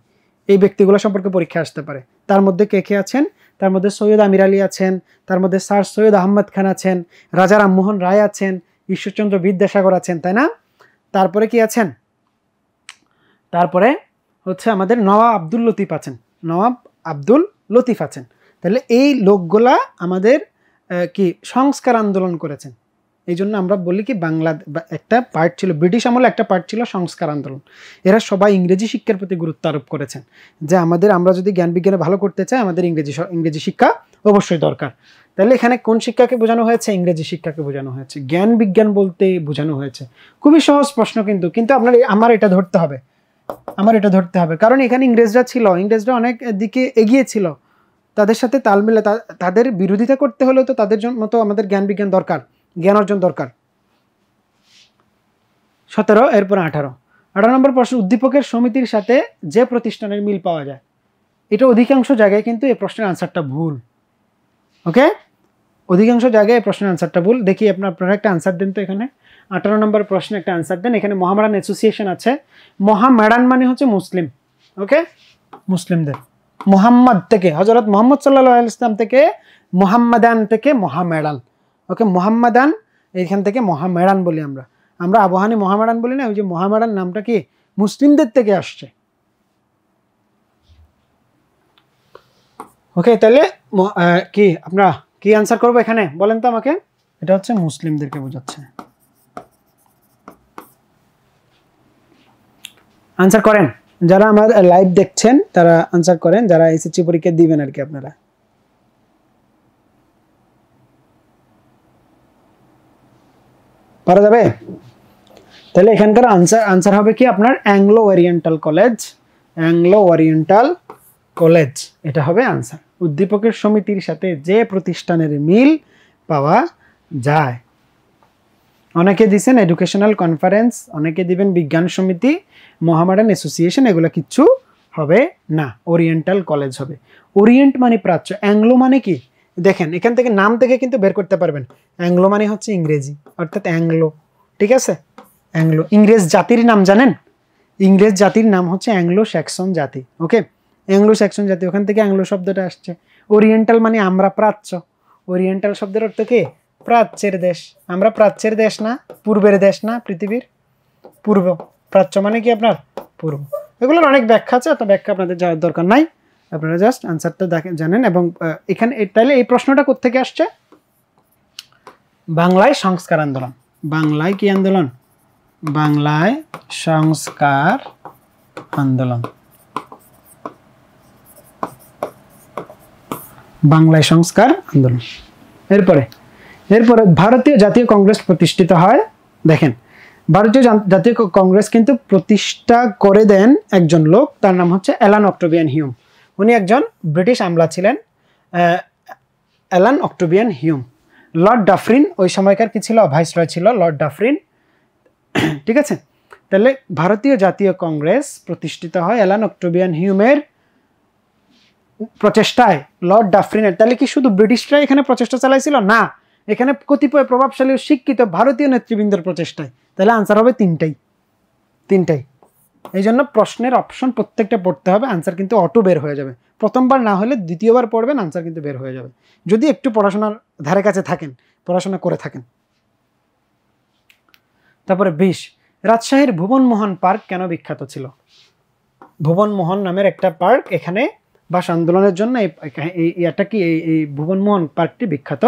এই ব্যক্তিগুলো সম্পর্কে পরীক্ষা আসতে পারে। তার মধ্যে কে কে আছেন? তার মধ্যে সৈয়দ আমির আলী আছেন, তার মধ্যে স্যার সৈয়দ আহমদ খান আছেন, রাজা রামমোহন রায় আছেন, ঈশ্বরচন্দ্র বিদ্যাসাগর আছেন, তাই না? তারপরে কি আছেন? তারপরে হচ্ছে আমাদের নওয়াব আব্দুল লতিফ আছেন, নওয়াব আব্দুল লতিফ আছেন। তাহলে এই লোকগুলা আমাদের কি সংস্কার আন্দোলন করেছেন। এই জন্য আমরা বলি কি বাংলা একটা পার্ট ছিল, ব্রিটিশ আমলে একটা পার্ট ছিল সংস্কার আন্দোলন। এরা সবাই ইংরেজি শিক্ষার প্রতি গুরুত্ব আরোপ করেছেন যে আমরা যদি জ্ঞান বিজ্ঞানে ভালো করতে চাই আমাদের ইংরেজি শিক্ষা অবশ্যই দরকার। তাহলে এখানে কোন শিক্ষাকে বোঝানো হয়েছে? ইংরেজি শিক্ষাকে বোঝানো হয়েছে। জ্ঞান বিজ্ঞান বলতে বোঝানো হয়েছে। খুবই সহজ প্রশ্ন কিন্তু আমার এটা ধরতে হবে, কারণ এখানে ইংরেজরা ছিল, ইংরেজরা অনেক দিকে এগিয়ে ছিল, তাদের সাথে তাল মিলে তাদের বিরোধিতা করতে হলেও তো তাদের মতো আমাদের জ্ঞান বিজ্ঞান দরকার, জ্ঞান অর্জন দরকার। 17, এরপর 18 নম্বর প্রশ্ন, উদ্দীপকের সমিতির সাথে যে প্রতিষ্ঠানের মিল পাওয়া যায়। এটা অধিকাংশ জায়গায় কিন্তু এই প্রশ্নের আনসারটা ভুল। ওকে, অধিকাংশ জায়গায় এই প্রশ্নের আনসারটা ভুল। দেখি আপনারা একটা আনসার দেন তো। এখানে 18 নম্বর প্রশ্নে একটা আনসার দেন। এখানে মোহামেডান অ্যাসোসিয়েশন আছে। মোহামেডান মানে হচ্ছে মুসলিম। ওকে, মুসলিমদের, মোহাম্মদ থেকে, হযরত মুহাম্মদ সাল্লাল্লাহু আলাইহি ওয়াসাল্লাম থেকে, মোহাম্মদান থেকে মোহামেডান। ওকে, মোহাম্মদান, এইখান থেকে মোহামেডান বলি আমরা আবহানি মোহামেডান বলি না। ওই যে মোহামেডান নামটা কি মুসলিমদের থেকে আসছে। ওকে, তাহলে কি আমরা কি আনসার করবো এখানে বলেন তো আমাকে? এটা হচ্ছে মুসলিমদেরকে বোঝাচ্ছে। আনসার করেন, যারা আমার লাইভ দেখছেন তারা আনসার করেন, যারা এসএসসি পরীক্ষা দিবেন আর কি। আপনারা পারা যাবে? তাহলে এখানকার আনসার হবে কি আপনার অ্যাংলো ওরিয়েন্টাল কলেজ, এটা হবে আনসার। উদ্দীপকের সমিতির সাথে যে প্রতিষ্ঠানের মিল পাওয়া যায়। অনেকে দিবেন এডুকেশনাল কনফারেন্স, অনেকে দিবেন বিজ্ঞান সমিতি, মোহামেডান অ্যাসোসিয়েশন, এগুলো কিচ্ছু হবে না, ওরিয়েন্টাল কলেজ হবে। ওরিয়েন্ট মানে প্রাচ্য, অ্যাংলো মানে কি? দেখেন এখান থেকে নাম থেকে কিন্তু বের করতে পারবেন। অ্যাংলো মানে হচ্ছে ইংরেজি, অর্থাৎ অ্যাংলো, ঠিক আছে? অ্যাংলো, ইংরেজ জাতির নাম জানেন? ইংরেজ জাতির নাম হচ্ছে অ্যাংলো স্যাক্সন জাতি। ওকে, অ্যাংলো স্যাক্সন জাতি, ওখান থেকে অ্যাংলো শব্দটা আসছে। ওরিয়েন্টাল মানে আমরা প্রাচ্য, ওরিয়েন্টাল শব্দের অর্থ কি? প্রাচ্যের দেশ। আমরা প্রাচ্যের দেশ না, পূর্বের দেশ না, পৃথিবীর পূর্ব। প্রাচ্য মানে কি আপনার পূর্ব। এগুলোর অনেক ব্যাখ্যা আছে, এত ব্যাখ্যা আপনাদের যাওয়ার দরকার নাই, আপনারা জাস্ট আনসারটা জানেন। এবং এখানে তাহলে এই প্রশ্নটা কোত্থেকে আসছে? বাংলায় সংস্কার আন্দোলন। বাংলায় কি আন্দোলন? বাংলায় সংস্কার আন্দোলন। বাংলায় সংস্কার আন্দোলন। এরপরে ভারতীয় জাতীয় কংগ্রেস প্রতিষ্ঠিত হয়। দেখেন, ভারতীয় জাতীয় কংগ্রেস কিন্তু প্রতিষ্ঠা করে দেন একজন লোক, তার নাম হচ্ছে অ্যালান অক্টোভিয়ান হিউম। উনি একজন ব্রিটিশ আমলা ছিলেন, Alan Octavian Hume. Lord Dufferin ওই সময়কার কি ছিল? ভাইসরয় ছিল লর্ড ডাফরিন, ঠিক আছে? তাহলে ভারতীয় জাতীয় কংগ্রেস প্রতিষ্ঠিত হয় অ্যালান অক্টোভিয়ান হিউমের প্রচেষ্টায়, লর্ড ডাফরিনের। তাহলে কি শুধু ব্রিটিশরা এখানে প্রচেষ্টা চালাইছিল? না, এখানে কতিপয় প্রভাবশালী ও শিক্ষিত ভারতীয় নেতৃবৃন্দের প্রচেষ্টায়। তাহলে আনসার হবে তিনটাই। এই জন্য প্রশ্নের অপশন প্রত্যেকটা পড়তে হবে, আনসার কিন্তু অটো বের হয়ে যাবে। প্রথমবার না হলে দ্বিতীয়বার পড়বেন, আনসার কিন্তু বের হয়ে যাবে, যদি একটু পড়াশোনার ধারে কাছে থাকেন, পড়াশোনা করে থাকেন। তারপরে 20, রাজশাহীর ভুবনমোহন পার্ক কেন বিখ্যাত ছিল? ভুবনমোহন নামের একটা পার্ক, এখানে ভাষা আন্দোলনের জন্য এই ভুবনমোহন পার্কটি বিখ্যাত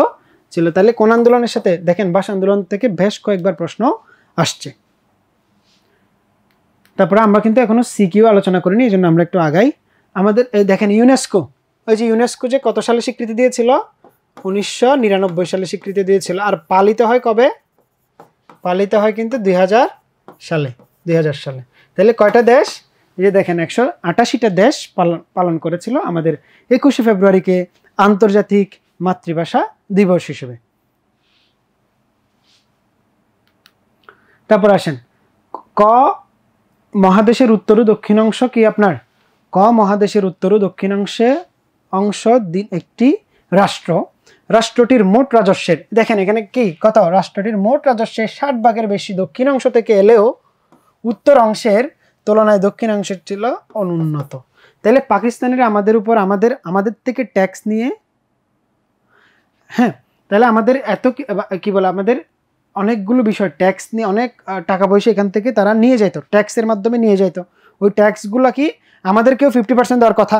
ছিল। তাহলে কোন আন্দোলনের সাথে? দেখেন ভাষা আন্দোলন থেকে বেশ কয়েকবার প্রশ্ন আসছে। তারপরে আমরা কিন্তু এখনো সিকিউ আলোচনা করিনি, এই জন্য আমরা একটু আগাই। আমাদের দেখেন ইউনেস্কো, ওই যে ইউনেস্কো যে কত সালে স্বীকৃতি দিয়েছিল? 1999 সালে স্বীকৃতি দিয়েছিল। আর পালিত হয় কবে? পালিত হয় কিন্তু 2000 সালে। তাহলে কয়টা দেশ? এই যে দেখেন 188টা দেশ পালন করেছিল আমাদের 21শে ফেব্রুয়ারিকে আন্তর্জাতিক মাতৃভাষা দিবস হিসেবে। তারপর আসেন, ক মহাদেশের উত্তর ও দক্ষিণাংশ কি আপনার? ক মহাদেশের উত্তর ও দক্ষিণাংশে একটি রাষ্ট্র। রাষ্ট্রটির মোট রাজস্বের, দেখেন এখানে কি কত? রাষ্ট্রটির মোট রাজস্বের 60% বেশি দক্ষিণাংশ থেকে এলেও উত্তর অংশের তুলনায় দক্ষিণাংশের ছিল অনুন্নত। তাহলে পাকিস্তানের আমাদের উপর আমাদের থেকে ট্যাক্স নিয়ে, হ্যাঁ, তাহলে আমাদের এত কি বলে, আমাদের অনেকগুলো বিষয় ট্যাক্স নিয়ে অনেক টাকা পয়সা এখান থেকে তারা নিয়ে যেত, ট্যাক্সের মাধ্যমে নিয়ে যেত। ওই ট্যাক্সগুলো কি আমাদেরকেও 50% দেওয়ার কথা।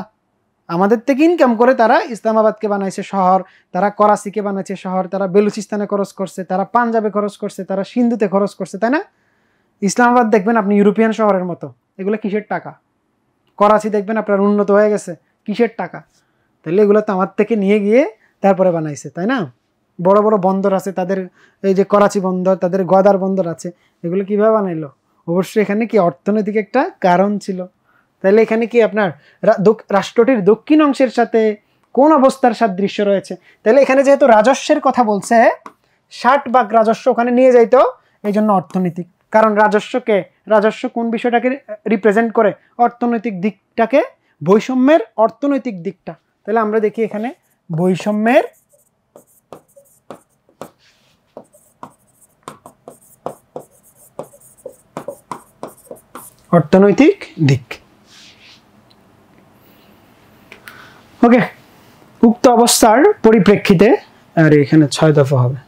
আমাদের থেকে ইনকাম করে তারা ইসলামাবাদকে বানাইছে শহর, তারা করাচিকে বানাইছে শহর, তারা বেলুচিস্তানে খরচ করছে, তারা পাঞ্জাবে খরচ করছে, তারা সিন্ধুতে খরচ করছে, তাই না? ইসলামাবাদ দেখবেন আপনি ইউরোপিয়ান শহরের মতো, এগুলো কিসের টাকা? করাচি দেখবেন আপনার উন্নত হয়ে গেছে, কিসের টাকা? তাহলে এগুলো তো আমার থেকে নিয়ে গিয়ে তারপরে বানাইছে, তাই না? বড় বড় বন্দর আছে তাদের, এই যে করাচি বন্দর, তাদের গদার বন্দর আছে, এগুলো কিভাবে বানাইলো? অবশ্যই এখানে কি অর্থনৈতিক একটা কারণ ছিল। তাহলে এখানে কি আপনার রাষ্ট্রটির দক্ষিণ অংশের সাথে কোন অবস্থার সাদৃশ্য রয়েছে? তাহলে এখানে যেহেতু রাজস্বের কথা বলছে, 60% রাজস্ব ওখানে নিয়ে যাইতো, এই জন্য অর্থনৈতিক। কারণ রাজস্ব কোন বিষয়টাকে রিপ্রেজেন্ট করে? অর্থনৈতিক দিকটাকে, বৈষম্যের অর্থনৈতিক দিকটা। তাহলে আমরা দেখি এখানে বৈষম্যের অর্থনৈতিক দিক। ওকে, উক্ত অবস্থার পরিপ্রেক্ষিতে, আর এখানে 6 দফা হবে,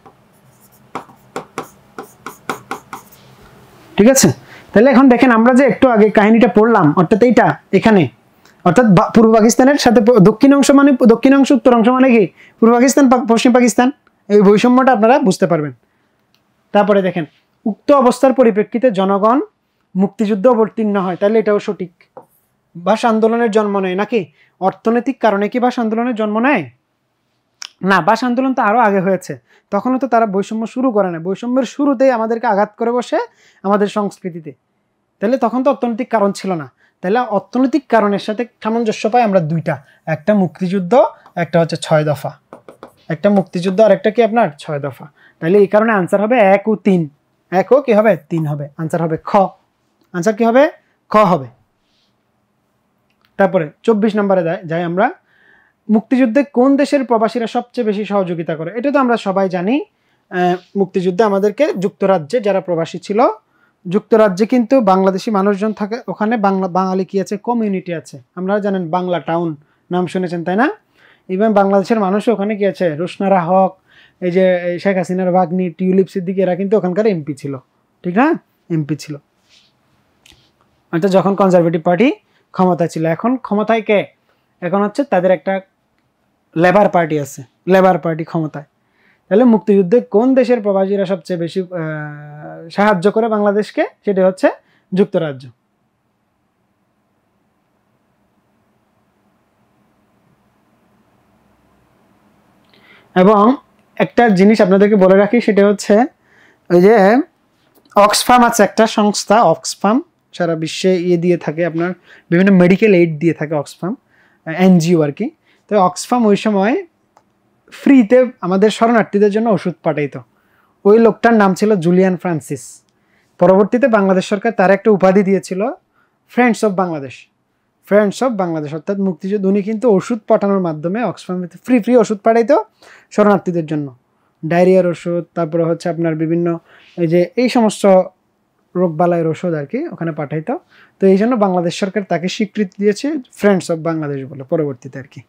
ঠিক আছে? তাহলে এখন দেখেন আমরা যে একটু আগে কাহিনীটা পড়লাম, অর্থাৎ এইটা এখানে, অর্থাৎ পূর্ব পাকিস্তানের সাথে দক্ষিণ অংশ মানে দক্ষিণ অংশ, উত্তর অংশ মানে কি পূর্ব পাকিস্তান, পশ্চিম পাকিস্তান, এই বৈষম্যটা আপনারা বুঝতে পারবেন। তারপরে দেখেন, উক্ত অবস্থার পরিপ্রেক্ষিতে জনগণ মুক্তিযুদ্ধ অবতীর্ণ হয়, তাহলে এটাও সঠিক। ভাষা আন্দোলনের জন্ম নেয় নাকি? অর্থনৈতিক কারণে কি ভাষা আন্দোলনের জন্ম নেয়? না, ভাষা আন্দোলন তো আরো আগে হয়েছে, তখনও তো তারা বৈষম্য শুরু করে না। বৈষম্যের শুরুতেই আমাদেরকে আঘাত করে বসে আমাদের সংস্কৃতিতে। তাহলে তখন তো অর্থনৈতিক কারণ ছিল না। তাহলে অর্থনৈতিক কারণের সাথে সামঞ্জস্য পাই আমরা দুইটা, একটা মুক্তিযুদ্ধ, একটা হচ্ছে 6 দফা। একটা মুক্তিযুদ্ধ আর একটা কি আপনার 6 দফা। তাহলে এই কারণে আনসার হবে 1 ও 3। 1 ও কি হবে? 3 হবে। আনসার হবে খ। আনসার কি হবে? খ হবে। তারপরে 24 নম্বরে যাই আমরা। মুক্তিযুদ্ধে কোন দেশের প্রবাসীরা সবচেয়ে বেশি সহযোগিতা করে? এটা তো আমরা সবাই জানি। মুক্তিযুদ্ধে আমাদেরকে যুক্তরাজ্যে যারা প্রবাসী ছিল, যুক্তরাজ্যে কিন্তু বাংলাদেশি মানুষজন থাকে, ওখানে বাঙালি কি আছে? কমিউনিটি আছে। আপনারা জানেন বাংলা টাউন নাম শুনেছেন, তাই না? ইভেন বাংলাদেশের মানুষও ওখানে কি আছে? রোশনারা হক, এই যে শেখ হাসিনার ভাগ্নি টিউলিপ সিদ্দিকী, এরা কিন্তু ওখানকার এমপি ছিল, ঠিক না? এমপি ছিল। অর্থাৎ যখন কনজারভেটিভ পার্টি ক্ষমতায় ছিল। এখন ক্ষমতায় কে? এখন হচ্ছে তাদের একটা লেবার পার্টি আছে, লেবার পার্টি ক্ষমতায়। তাহলে মুক্তিযুদ্ধে কোন দেশের প্রবাসীরা সবচেয়ে বেশি সাহায্য করে বাংলাদেশকে? সেটা হচ্ছে যুক্তরাজ্য। এবং একটা জিনিস আপনাদেরকে বলে রাখি, সেটা হচ্ছে ওই যে অক্সফাম আছে একটা সংস্থা, অক্সফাম সারা বিশ্বে দিয়ে থাকে, আপনার বিভিন্ন মেডিকেল এইড দিয়ে থাকে অক্সফাম, এনজিও আর কি। তো অক্সফাম ওই সময় ফ্রিতে আমাদের শরণার্থীদের জন্য ওষুধ পাঠাইতো। ওই লোকটার নাম ছিল জুলিয়ান ফ্রান্সিস। পরবর্তীতে বাংলাদেশ সরকার তার একটা উপাধি দিয়েছিল friends of Bangladesh. Friends of Bangladesh অর্থাৎ মুক্তিযুদ্ধ। উনি কিন্তু ওষুধ পাঠানোর মাধ্যমে অক্সফামে ফ্রি ওষুধ পাঠাইতো শরণার্থীদের জন্য, ডায়রিয়ার ওষুধ, তারপরে হচ্ছে আপনার বিভিন্ন এই সমস্ত রোগবালাইয়ের ওষুধ আর কি ওখানে পাঠাইতো। তো এই জন্য বাংলাদেশ সরকার তাকে স্বীকৃতি দিয়েছে ফ্রেন্ডস অফ বাংলাদেশ বলে পরবর্তীতে আর কি।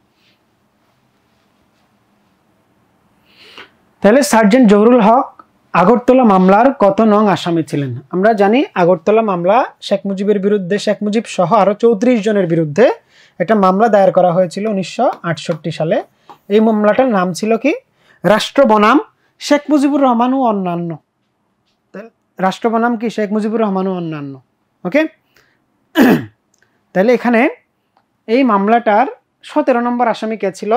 তাহলে সার্জেন্ট জহুরুল হক আগরতলা মামলার কত নং আসামি ছিলেন? আমরা জানি আগরতলা মামলা শেখ মুজিবের বিরুদ্ধে, শেখ মুজিব সহ আরো 34 জনের বিরুদ্ধে একটা মামলা দায়ের করা হয়েছিল 1968 সালে। এই মামলাটার নাম ছিল কি? রাষ্ট্র বনাম শেখ মুজিবুর রহমান ও অন্যান্য। রাষ্ট্র বনাম কি? শেখ মুজিবুর রহমান ও অন্যান্য। ওকে, তাহলে এখানে এই মামলাটার 17 নম্বর আসামি কে ছিল?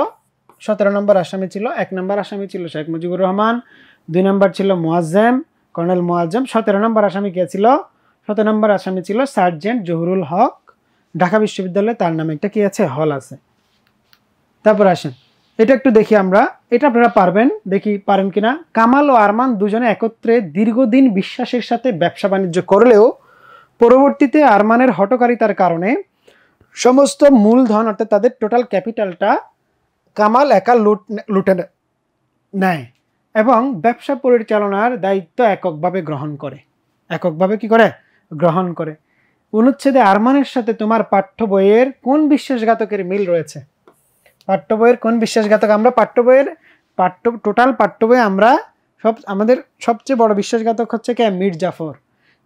17 নম্বর আসামি ছিল, 1 নম্বর আসামি ছিল শেখ মুজিবুর রহমান, 2 নম্বর ছিল মোয়াজ্জেম, কর্নেল মোয়াজ্জেম। 17 নম্বর আসামি কে ছিল? 17 নম্বর আসামি ছিল সার্জেন্ট জহুরুল হক। ঢাকা বিশ্ববিদ্যালয়ে তার নামে একটা কি আছে? হল আছে। তারপর আসেন, এটা একটু দেখি আমরা, এটা আপনারা পারবেন, দেখি পারেন কিনা। কামাল ও আরমান দুজনে একত্রে দীর্ঘদিন বিশ্বাসের সাথে ব্যবসা বাণিজ্য করলেও পরবর্তীতে আরমানের হঠকারিতার কারণে সমস্ত মূলধন অর্থাৎ তাদের টোটাল ক্যাপিটালটা কামাল একা লুটে নেয় এবং ব্যবসা পরিচালনার দায়িত্ব এককভাবে গ্রহণ করে। এককভাবে কি করে? গ্রহণ করে। অনুচ্ছেদে আরমানের সাথে তোমার পাঠ্য বইয়ের কোন বিশ্বাসঘাতকের মিল রয়েছে? পাঠ্য বইয়ের কোন বিশ্বাসঘাতক? আমরা পাঠ্য বইয়ের টোটাল পাঠ্য বই আমরা আমাদের সবচেয়ে বড় বিশ্বাসঘাতক হচ্ছে কে? মীর জাফর,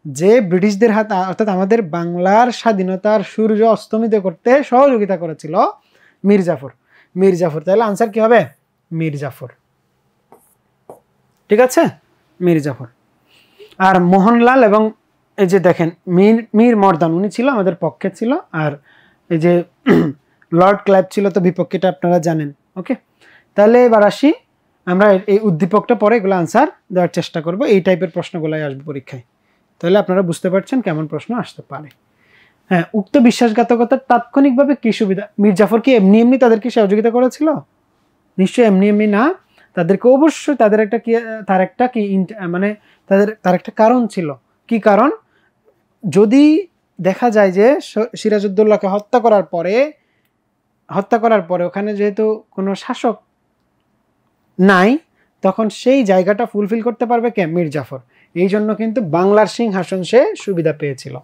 যে ব্রিটিশদের হাত অর্থাৎ আমাদের বাংলার স্বাধীনতার সূর্য অস্তমিত করতে সহযোগিতা করেছিল মীর জাফর। মীর জাফর, তাহলে আনসার কি হবে? মীর জাফর। ঠিক আছে, মীর জাফর। আর মোহনলাল এবং এই যে দেখেন মীর মর্দান, উনি ছিল আমাদের পক্ষে ছিল, আর এই যে লর্ড ক্লাইভ ছিল তো বিপক্ষেটা আপনারা জানেন। ওকে, তাহলে এবার আসি আমরা এই উদ্দীপকটা পরে এগুলো আনসার দেওয়ার চেষ্টা করব। এই টাইপের প্রশ্নগুলাই আসবে পরীক্ষায়, তাহলে আপনারা বুঝতে পারছেন কেমন প্রশ্ন আসতে পারে। হ্যাঁ, উক্ত বিশ্বাসঘাতকতার তাৎক্ষণিকভাবে কি সুবিধা? মীর জাফর কি এমনি এমনি তাদেরকে সহযোগিতা করেছিল? নিশ্চয়ই এমনি এমনি না, তাদেরকে অবশ্যই তাদের একটা কি মানে তার একটা কারণ ছিল। কি কারণ? যদি দেখা যায় যে সিরাজউদ্দৌলাকে হত্যা করার পরে ওখানে যেহেতু কোনো শাসক নাই, তখন সেই জায়গাটা ফুলফিল করতে পারবে কে? মীর জাফর। এই জন্য কিন্তু বাংলার সিংহাসন সে সুবিধা পেয়েছিল।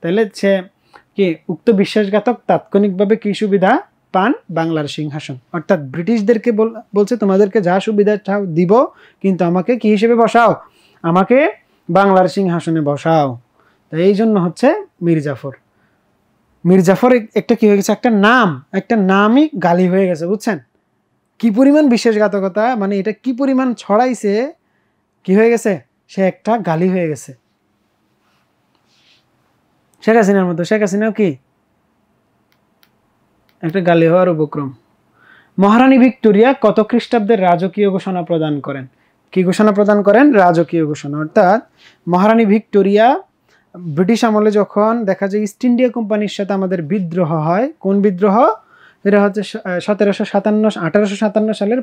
তাহলে সে কি উক্ত বিশ্বাসঘাতক তাৎক্ষণিকভাবে কি সুবিধা পান? বাংলার সিংহাসন। অর্থাৎ ব্রিটিশদেরকে বলছে তোমাদেরকে যা সুবিধা দিব, কিন্তু আমাকে কি হিসেবে বসাও? আমাকে বাংলার সিংহাসনে বসাও। তাই এই জন্য হচ্ছে মীর জাফর। মীর জাফর একটা কি হয়ে গেছে? একটা নামই গালি হয়ে গেছে, বুঝছেন? কি পরিমাণ বিশ্বাসঘাতকতা, মানে এটা কি পরিমাণ ছড়াইছে, কি হয়ে গেছে? সে একটা গালি হয়ে গেছে। শেখ হাসিনার মতো, শেখ হাসিনাও কি একটা গালি হওয়ার উপক্রম। মহারানী ভিক্টোরিয়া কত খ্রিস্টাব্দের রাজকীয় ঘোষণা প্রদান করেন? কি ঘোষণা প্রদান করেন? রাজকীয় ঘোষণা। অর্থাৎ মহারানী ভিক্টোরিয়া ব্রিটিশ আমলে যখন দেখা যায় ইস্ট ইন্ডিয়া কোম্পানির সাথে আমাদের বিদ্রোহ হয়, কোন বিদ্রোহ? এটা হচ্ছে 1857 সালের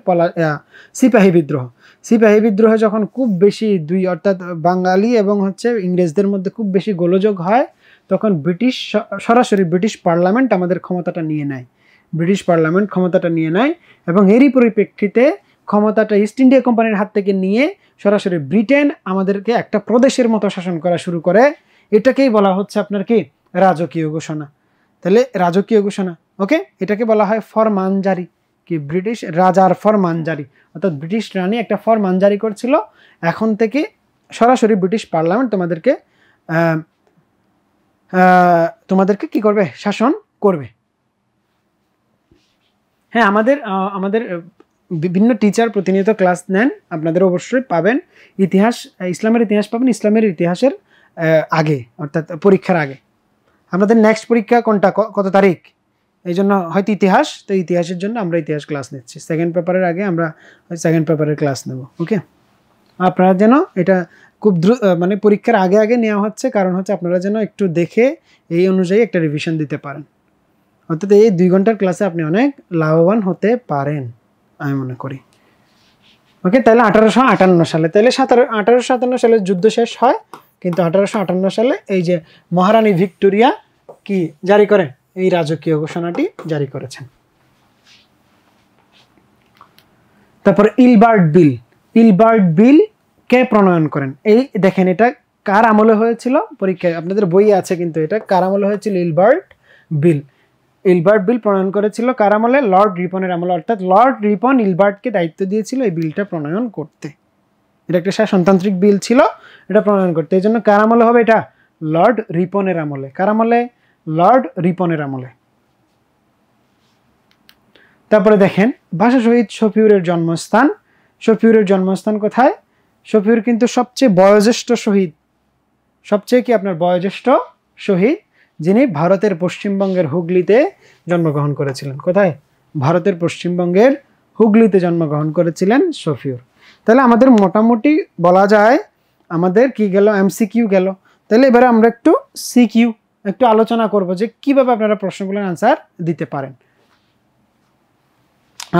সিপাহী বিদ্রোহ। সিপাহী বিদ্রোহে যখন খুব বেশি অর্থাৎ বাঙালি এবং হচ্ছে ইংরেজদের মধ্যে খুব বেশি গোলযোগ হয়, তখন সরাসরি ব্রিটিশ পার্লামেন্ট আমাদের ক্ষমতাটা নিয়ে নেয়। ব্রিটিশ পার্লামেন্ট ক্ষমতাটা নিয়ে নেয় এবং এরই পরিপ্রেক্ষিতে ক্ষমতাটা ইস্ট ইন্ডিয়া কোম্পানির হাত থেকে নিয়ে সরাসরি ব্রিটেন আমাদেরকে একটা প্রদেশের মতো শাসন করা শুরু করে। এটাকেই বলা হচ্ছে আপনার কি? রাজকীয় ঘোষণা। তাহলে রাজকীয় ঘোষণা, ওকে, এটাকে বলা হয় ফরমান জারি। কি? ব্রিটিশ রাজার ফরমান জারি, অর্থাৎ ব্রিটিশ রানী একটা ফরমান জারি করছিল, এখন থেকে সরাসরি ব্রিটিশ পার্লামেন্ট তোমাদেরকে কি করবে? শাসন করবে। হ্যাঁ, আমাদের বিভিন্ন টিচার প্রতিনিয়ত ক্লাস নেন, আপনাদের অবশ্যই পাবেন। ইসলামের ইতিহাস পাবেন, ইসলামের ইতিহাসের আগে অর্থাৎ পরীক্ষার আগে। আমাদের নেক্সট পরীক্ষা কোনটা, কত তারিখ? এই জন্য হয়তো ইতিহাস, তো ইতিহাসের জন্য আমরা ইতিহাস ক্লাস নিচ্ছি। সেকেন্ড পেপারের আগে আমরা সেকেন্ড পেপারের ক্লাস নেব। ওকে, আপনারা যেন এটা খুব দ্রুত মানে পরীক্ষার আগে নেওয়া হচ্ছে, কারণ হচ্ছে আপনারা যেন একটু দেখে এই অনুযায়ী একটা রিভিশন দিতে পারেন। অর্থাৎ এই 2 ঘন্টার ক্লাসে আপনি অনেক লাভবান হতে পারেন আমি মনে করি। ওকে, তাহলে 1858 সালে, তাহলে 1857 সালে যুদ্ধ শেষ হয়, কিন্তু 1858 সালে এই যে মহারানী ভিক্টোরিয়া কি জারি করেন? এই রাজকীয় ঘোষণাটি জারি করেছেন। তারপর ইলবার্ট বিল কে প্রণয়ন করেন? এই দেখেন, এটা কার আমলে হয়েছিল? পরীক্ষায় আপনাদের বইয়ে আছে, কিন্তু এটা কার আমলে হয়েছিল? ইলবার্ট বিল প্রণয়ন করেছিল কার আমলে? লর্ড রিপনের আমলে। অর্থাৎ লর্ড রিপন ইলবার্টকে দায়িত্ব দিয়েছিল এই বিলটা প্রণয়ন করতে। এটা একটা শাসনতান্ত্রিক বিল ছিল, এটা প্রণয়ন করতে। এই জন্য কার আমলে হবে এটা? লর্ড রিপনের আমলে। কার আমলে? লর্ড রিপনের আমলে। তারপরে দেখেন ভাষা শহীদ শফিউরের জন্মস্থান। শফিউরের জন্মস্থান কোথায়? শফিউর কিন্তু সবচেয়ে বয়োজ্যেষ্ঠ শহীদ, সবচেয়ে কি আপনার বয়োজ্যেষ্ঠ শহীদ, যিনি ভারতের পশ্চিমবঙ্গের হুগলিতে জন্মগ্রহণ করেছিলেন। কোথায়? ভারতের পশ্চিমবঙ্গের হুগলিতে জন্মগ্রহণ করেছিলেন শফিউর। তাহলে আমাদের মোটামুটি বলা যায় আমাদের কি গেল? এমসিকিউ গেল। তাহলে এবারে আমরা একটু সিকিউ একটু আলোচনা করব যে কিভাবে আপনারা প্রশ্নগুলোর আনসার দিতে পারেন।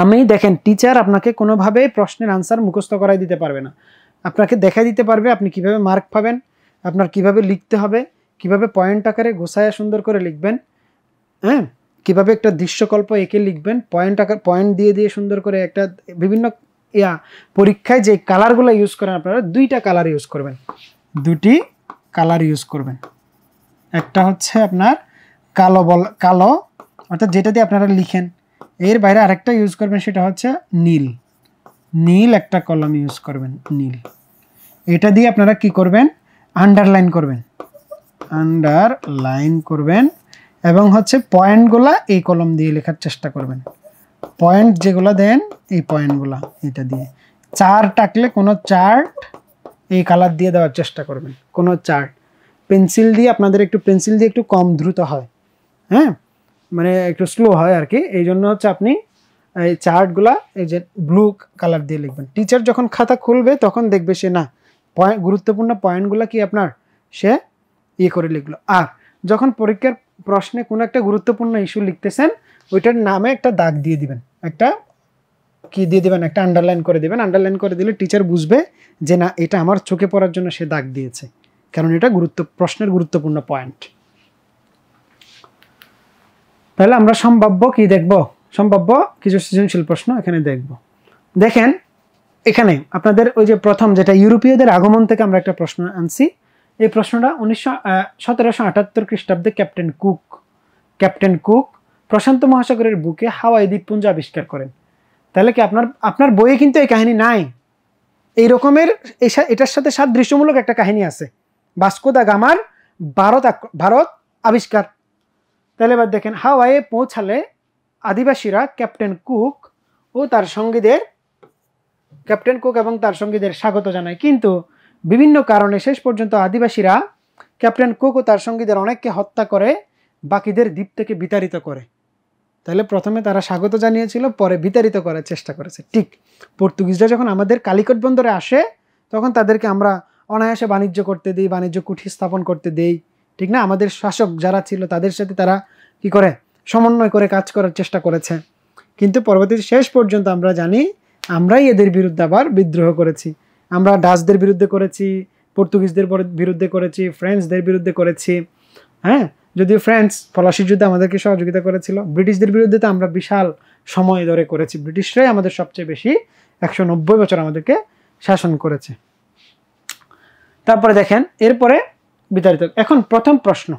আমি দেখেন টিচার আপনাকে কোনোভাবে প্রশ্নের আনসার মুখস্থ করাই দিতে পারবে না, আপনাকে দেখাই দিতে পারবে আপনি কিভাবে মার্ক পাবেন, আপনার কিভাবে লিখতে হবে, কিভাবে পয়েন্ট আকারে গোছায় সুন্দর করে লিখবেন, হ্যাঁ, কিভাবে একটা দৃশ্যকল্প এঁকে লিখবেন, পয়েন্ট দিয়ে দিয়ে সুন্দর করে একটা বিভিন্ন পরীক্ষায় যে কালারগুলো ইউজ করেন আপনারা, দুইটা কালার ইউজ করবেন, দুটি কালার ইউজ করবেন। একটা হচ্ছে আপনার কালো অর্থাৎ যেটা দিয়ে আপনারা লিখেন, এর বাইরে আরেকটা ইউজ করবেন সেটা হচ্ছে নীল একটা কলম ইউজ করবেন, নীল। এটা দিয়ে আপনারা কি করবেন? আন্ডারলাইন করবেন এবং হচ্ছে পয়েন্টগুলা এই কলম দিয়ে লেখার চেষ্টা করবেন। পয়েন্ট যেগুলো দেন এই পয়েন্টগুলা এটা দিয়ে, চার্ট আঁকলে কোনো চার্ট এই কালার দিয়ে দেওয়ার চেষ্টা করবেন, কোনো চার্ট। পেন্সিল দিয়ে আপনাদের পেন্সিল দিয়ে একটু কম দ্রুত হয়, হ্যাঁ, মানে একটু স্লো হয় আর কি, এই জন্য হচ্ছে আপনি এই চার্টগুলা এই যে ব্লু কালার দিয়ে লিখবেন। টিচার যখন খাতা খুলবে তখন দেখবে সে না গুরুত্বপূর্ণ পয়েন্টগুলো কি আপনার সে করে লিখলো। আর যখন পরীক্ষার প্রশ্নে কোনো একটা গুরুত্বপূর্ণ ইস্যু লিখতেছেন ওইটার নামে একটা দাগ দিয়ে দিবেন, একটা কি দিয়ে দিবেন? একটা আন্ডারলাইন করে দিবেন। আন্ডারলাইন করে দিলে টিচার বুঝবে যে না এটা আমার চোখে পড়ার জন্য সে দাগ দিয়েছে, কারণ এটা প্রশ্নের গুরুত্বপূর্ণ পয়েন্ট। তাহলে আমরা সম্ভাব্য কি দেখব? সম্ভাব্য কিছু সৃজনশীল প্রশ্ন এখানে দেখব। দেখেন এখানে আপনাদের ওই যে প্রথম যেটা ইউরোপীয়দের আগমন থেকে আমরা একটা প্রশ্ন আনছি, এই প্রশ্নটা 1778 খ্রিস্টাব্দে ক্যাপ্টেন কুক প্রশান্ত মহাসাগরের বুকে হাওয়াই দ্বীপপুঞ্জ আবিষ্কার করেন। তাহলে কি আপনার বইয়ে কিন্তু এই কাহিনী নাই, এই রকমের এটার সাথে সাদৃশ্যমূলক একটা কাহিনী আছে, ভাস্কো দা গামার ভারত আবিষ্কার। তাহলে এবার দেখেন হাওয়াইয়ে পৌঁছালে আদিবাসীরা ক্যাপ্টেন কুক এবং তার সঙ্গীদের স্বাগত জানায়, কিন্তু বিভিন্ন কারণে শেষ পর্যন্ত আদিবাসীরা ক্যাপ্টেন কুক ও তার সঙ্গীদের অনেককে হত্যা করে বাকিদের দ্বীপ থেকে বিতাড়িত করে। তাহলে প্রথমে তারা স্বাগত জানিয়েছিল, পরে বিতাড়িত করার চেষ্টা করেছে। ঠিক পর্তুগিজরা যখন আমাদের কালিকট বন্দরে আসে তখন তাদেরকে আমরা অনায়াসে বাণিজ্য করতে দিই, বাণিজ্য কুঠি স্থাপন করতে দেই, ঠিক না? আমাদের শাসক যারা ছিল তাদের সাথে তারা কি করে সমন্বয় করে কাজ করার চেষ্টা করেছে, কিন্তু পরবর্তীতে শেষ পর্যন্ত আমরা জানি আমরাই এদের বিরুদ্ধে আবার বিদ্রোহ করেছি। আমরা ডাচদের বিরুদ্ধে করেছি, পর্তুগিজদের বিরুদ্ধে করেছি, ফ্রেঞ্চদের বিরুদ্ধে করেছি, হ্যাঁ, যদিও ফ্রান্স পলাশির যুদ্ধে আমাদেরকে সহযোগিতা করেছিল। ব্রিটিশদের বিরুদ্ধে তো আমরা বিশাল সময় ধরে করেছি, ব্রিটিশরাই আমাদের সবচেয়ে বেশি 190 বছর আমাদেরকে শাসন করেছে। তারপরে দেখেন এরপরে বিতাড়িত। এখন প্রথম প্রশ্ন,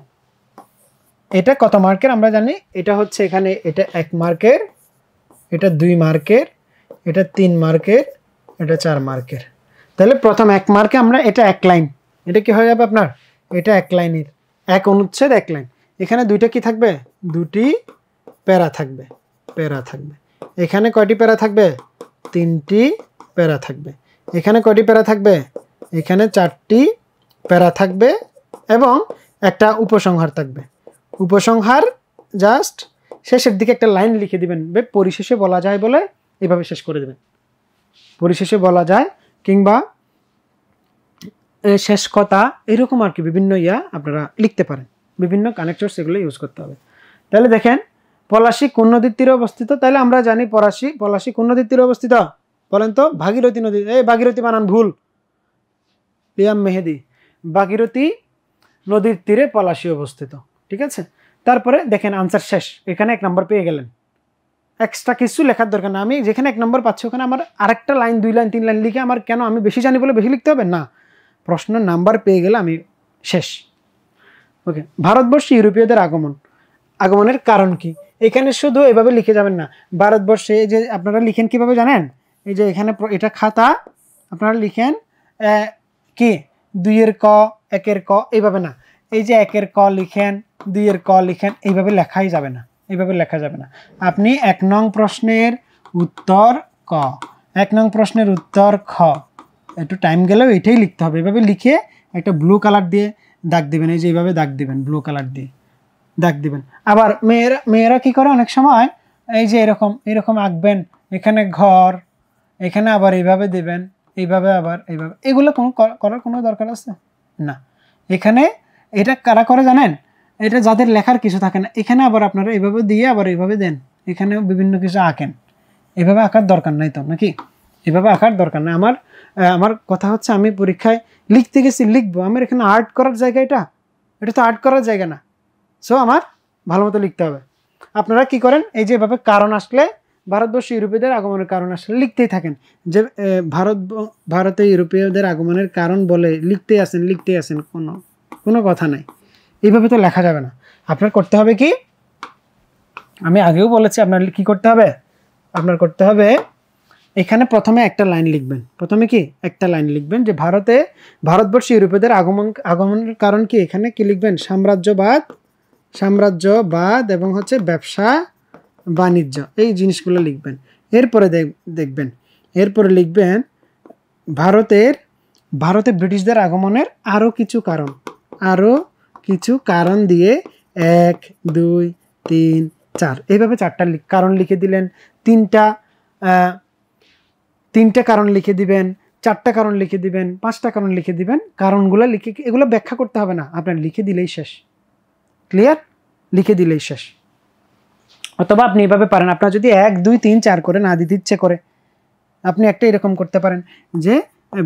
এটা কত মার্কের আমরা জানি, এটা হচ্ছে এখানে এটা 1 মার্কের, এটা 2 মার্কের, এটা 3 মার্কের, এটা 4 মার্কের। তাহলে প্রথম 1 মার্কে আমরা এটা 1 লাইন, এটা কি হয়ে যাবে আপনার? এটা 1 লাইনের 1 অনুচ্ছেদ 1 লাইন। এখানে দুইটা কি থাকবে? দুটি প্যারা থাকবে, এখানে কয়টি প্যারা থাকবে? 3টি প্যারা থাকবে। এখানে কয়টি প্যারা থাকবে? এখানে 4টি প্যারা থাকবে এবং একটা উপসংহার থাকবে। উপসংহার জাস্ট শেষের দিকে একটা লাইন লিখে দিবেন, পরিশেষে বলা যায় বলে এভাবে শেষ করে দেবেন। পরিশেষে বলা যায় কিংবা শেষ কথা এরকম আর কি, বিভিন্ন আপনারা লিখতে পারেন, বিভিন্ন কানেক্টর সেগুলো ইউজ করতে হবে। তাহলে দেখেন পলাশী কোন নদীর তীরে অবস্থিত? তাহলে আমরা জানি পলাশী কোন নদীর তীরে অবস্থিত? বলেন তো? ভাগীরথী নদী। ভাগীরথী বানান ভুল, লিয়াম মেহেদি। ভাগীরথী নদীর তীরে পলাশী অবস্থিত, ঠিক আছে? তারপরে দেখেন আনসার শেষ, এখানে 1 নম্বর পেয়ে গেলেন, এক্সট্রা কিছু লেখার দরকার না। আমি যেখানে 1 নম্বর পাচ্ছি ওখানে আমার আরেকটা লাইন 2 লাইন 3 লাইন লিখে আমার কেন, আমি বেশি জানি বলে বেশি লিখতে হবে না, প্রশ্নের নাম্বার পেয়ে গেলে আমি শেষ। ওকে, ভারতবর্ষে ইউরোপীয়দের আগমনের কারণ কি? এখানে শুধু এভাবে লিখে যাবেন না। ভারতবর্ষে যে আপনারা লিখেন কিভাবে জানেন? এই যে এখানে এটা খাতা, আপনারা লিখেন কি 2 ক 1 ক এইভাবে না, এই যে 1 ক লিখেন 2 ক লিখেন, এইভাবে লেখাই যাবে না, এইভাবে লেখা যাবে না। আপনি 1 নং প্রশ্নের উত্তর ক, 1 নং প্রশ্নের উত্তর খ, একটু টাইম গেলেও এটাই লিখতে হবে। এভাবে লিখে একটা ব্লু কালার দিয়ে দাগ দিবেন, এই যে এইভাবে দাগ দিবেন, ব্লু কালার দিয়ে দাগ দিবেন। আবার মেয়েরা কি করে অনেক সময় এই যে এরকম আঁকবেন, এখানে ঘর, এখানে আবার এইভাবে দিবেন, এইভাবে আবার এইভাবে, এগুলো করার কোনো দরকার আছে না। এখানে এটা কারা করে জানেন, এটা যাদের লেখার কিছু থাকে না, এখানে আবার আপনারা এইভাবে দিয়ে আবার এইভাবে দেন, এখানেও বিভিন্ন কিছু আঁকেন। এভাবে আঁকার দরকার নাই তো নাকি, এভাবে আঁকার দরকার নাই। আমার কথা হচ্ছে, আমি পরীক্ষায় লিখতে গেছি, লিখবো, আমার এখানে আর্ট করার জায়গা, এটা তো আর্ট করার জায়গা না। সো আমার ভালো মতো লিখতে হবে। আপনারা কি করেন, এই যে এভাবে কারণ আসলে, ভারতবর্ষে ইউরোপীয়দের আগমনের কারণ আসলে লিখতেই থাকেন, যে ভারতে ইউরোপীয়দের আগমনের কারণ বলে লিখতেই আসেন, কোনো কথা নাই। এইভাবে তো লেখা যাবে না। আপনার করতে হবে কি, আমি আগেও বলেছি, আপনার কি করতে হবে, আপনার করতে হবে এখানে প্রথমে একটা লাইন লিখবেন, প্রথমে কি একটা লাইন লিখবেন যে ভারতবর্ষে ইউরোপীয়দের আগমনের কারণ কি, এখানে কি লিখবেন, সাম্রাজ্যবাদ এবং হচ্ছে ব্যবসা বাণিজ্য, এই জিনিসগুলো লিখবেন। এরপরে দেখবেন, এরপরে লিখবেন ভারতে ব্রিটিশদের আগমনের আরও কিছু কারণ দিয়ে 1 2 3 4 এইভাবে 4টা কারণ লিখে দিলেন, 3টা কারণ লিখে দিবেন, 4টা কারণ লিখে দিবেন, 5টা কারণ লিখে দিবেন। কারণগুলো লিখে, এগুলো ব্যাখ্যা করতে হবে না, আপনার লিখে দিলেই শেষ। ক্লিয়ার? লিখে দিলেই শেষ। অথবা আপনি এভাবে পারেন, আপনার যদি 1 2 3 4 করে না দিতে ইচ্ছে করে, আপনি একটা এরকম করতে পারেন যে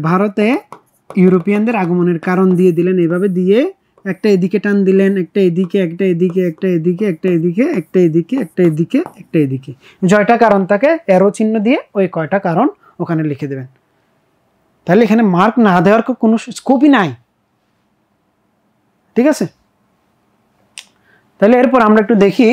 ভারতে ইউরোপিয়ানদের আগমনের কারণ দিয়ে দিলেন, এইভাবে দিয়ে একটা এদিকে টান দিলেন, একটা এদিকে, একটা এদিকে, একটা এদিকে, একটা এদিকে, একটা এদিকে, একটা এদিকে, একটা এদিকে, জয়টা কারণ তাকে অ্যারো চিহ্ন দিয়ে ওই কয়টা কারণ ওখানে লিখে দেবেন। তাহলে এখানে মার্ক না দেওয়ার কোনো স্কোপই নাই। ঠিক আছে? তাহলে এরপর আমরা একটু দেখি,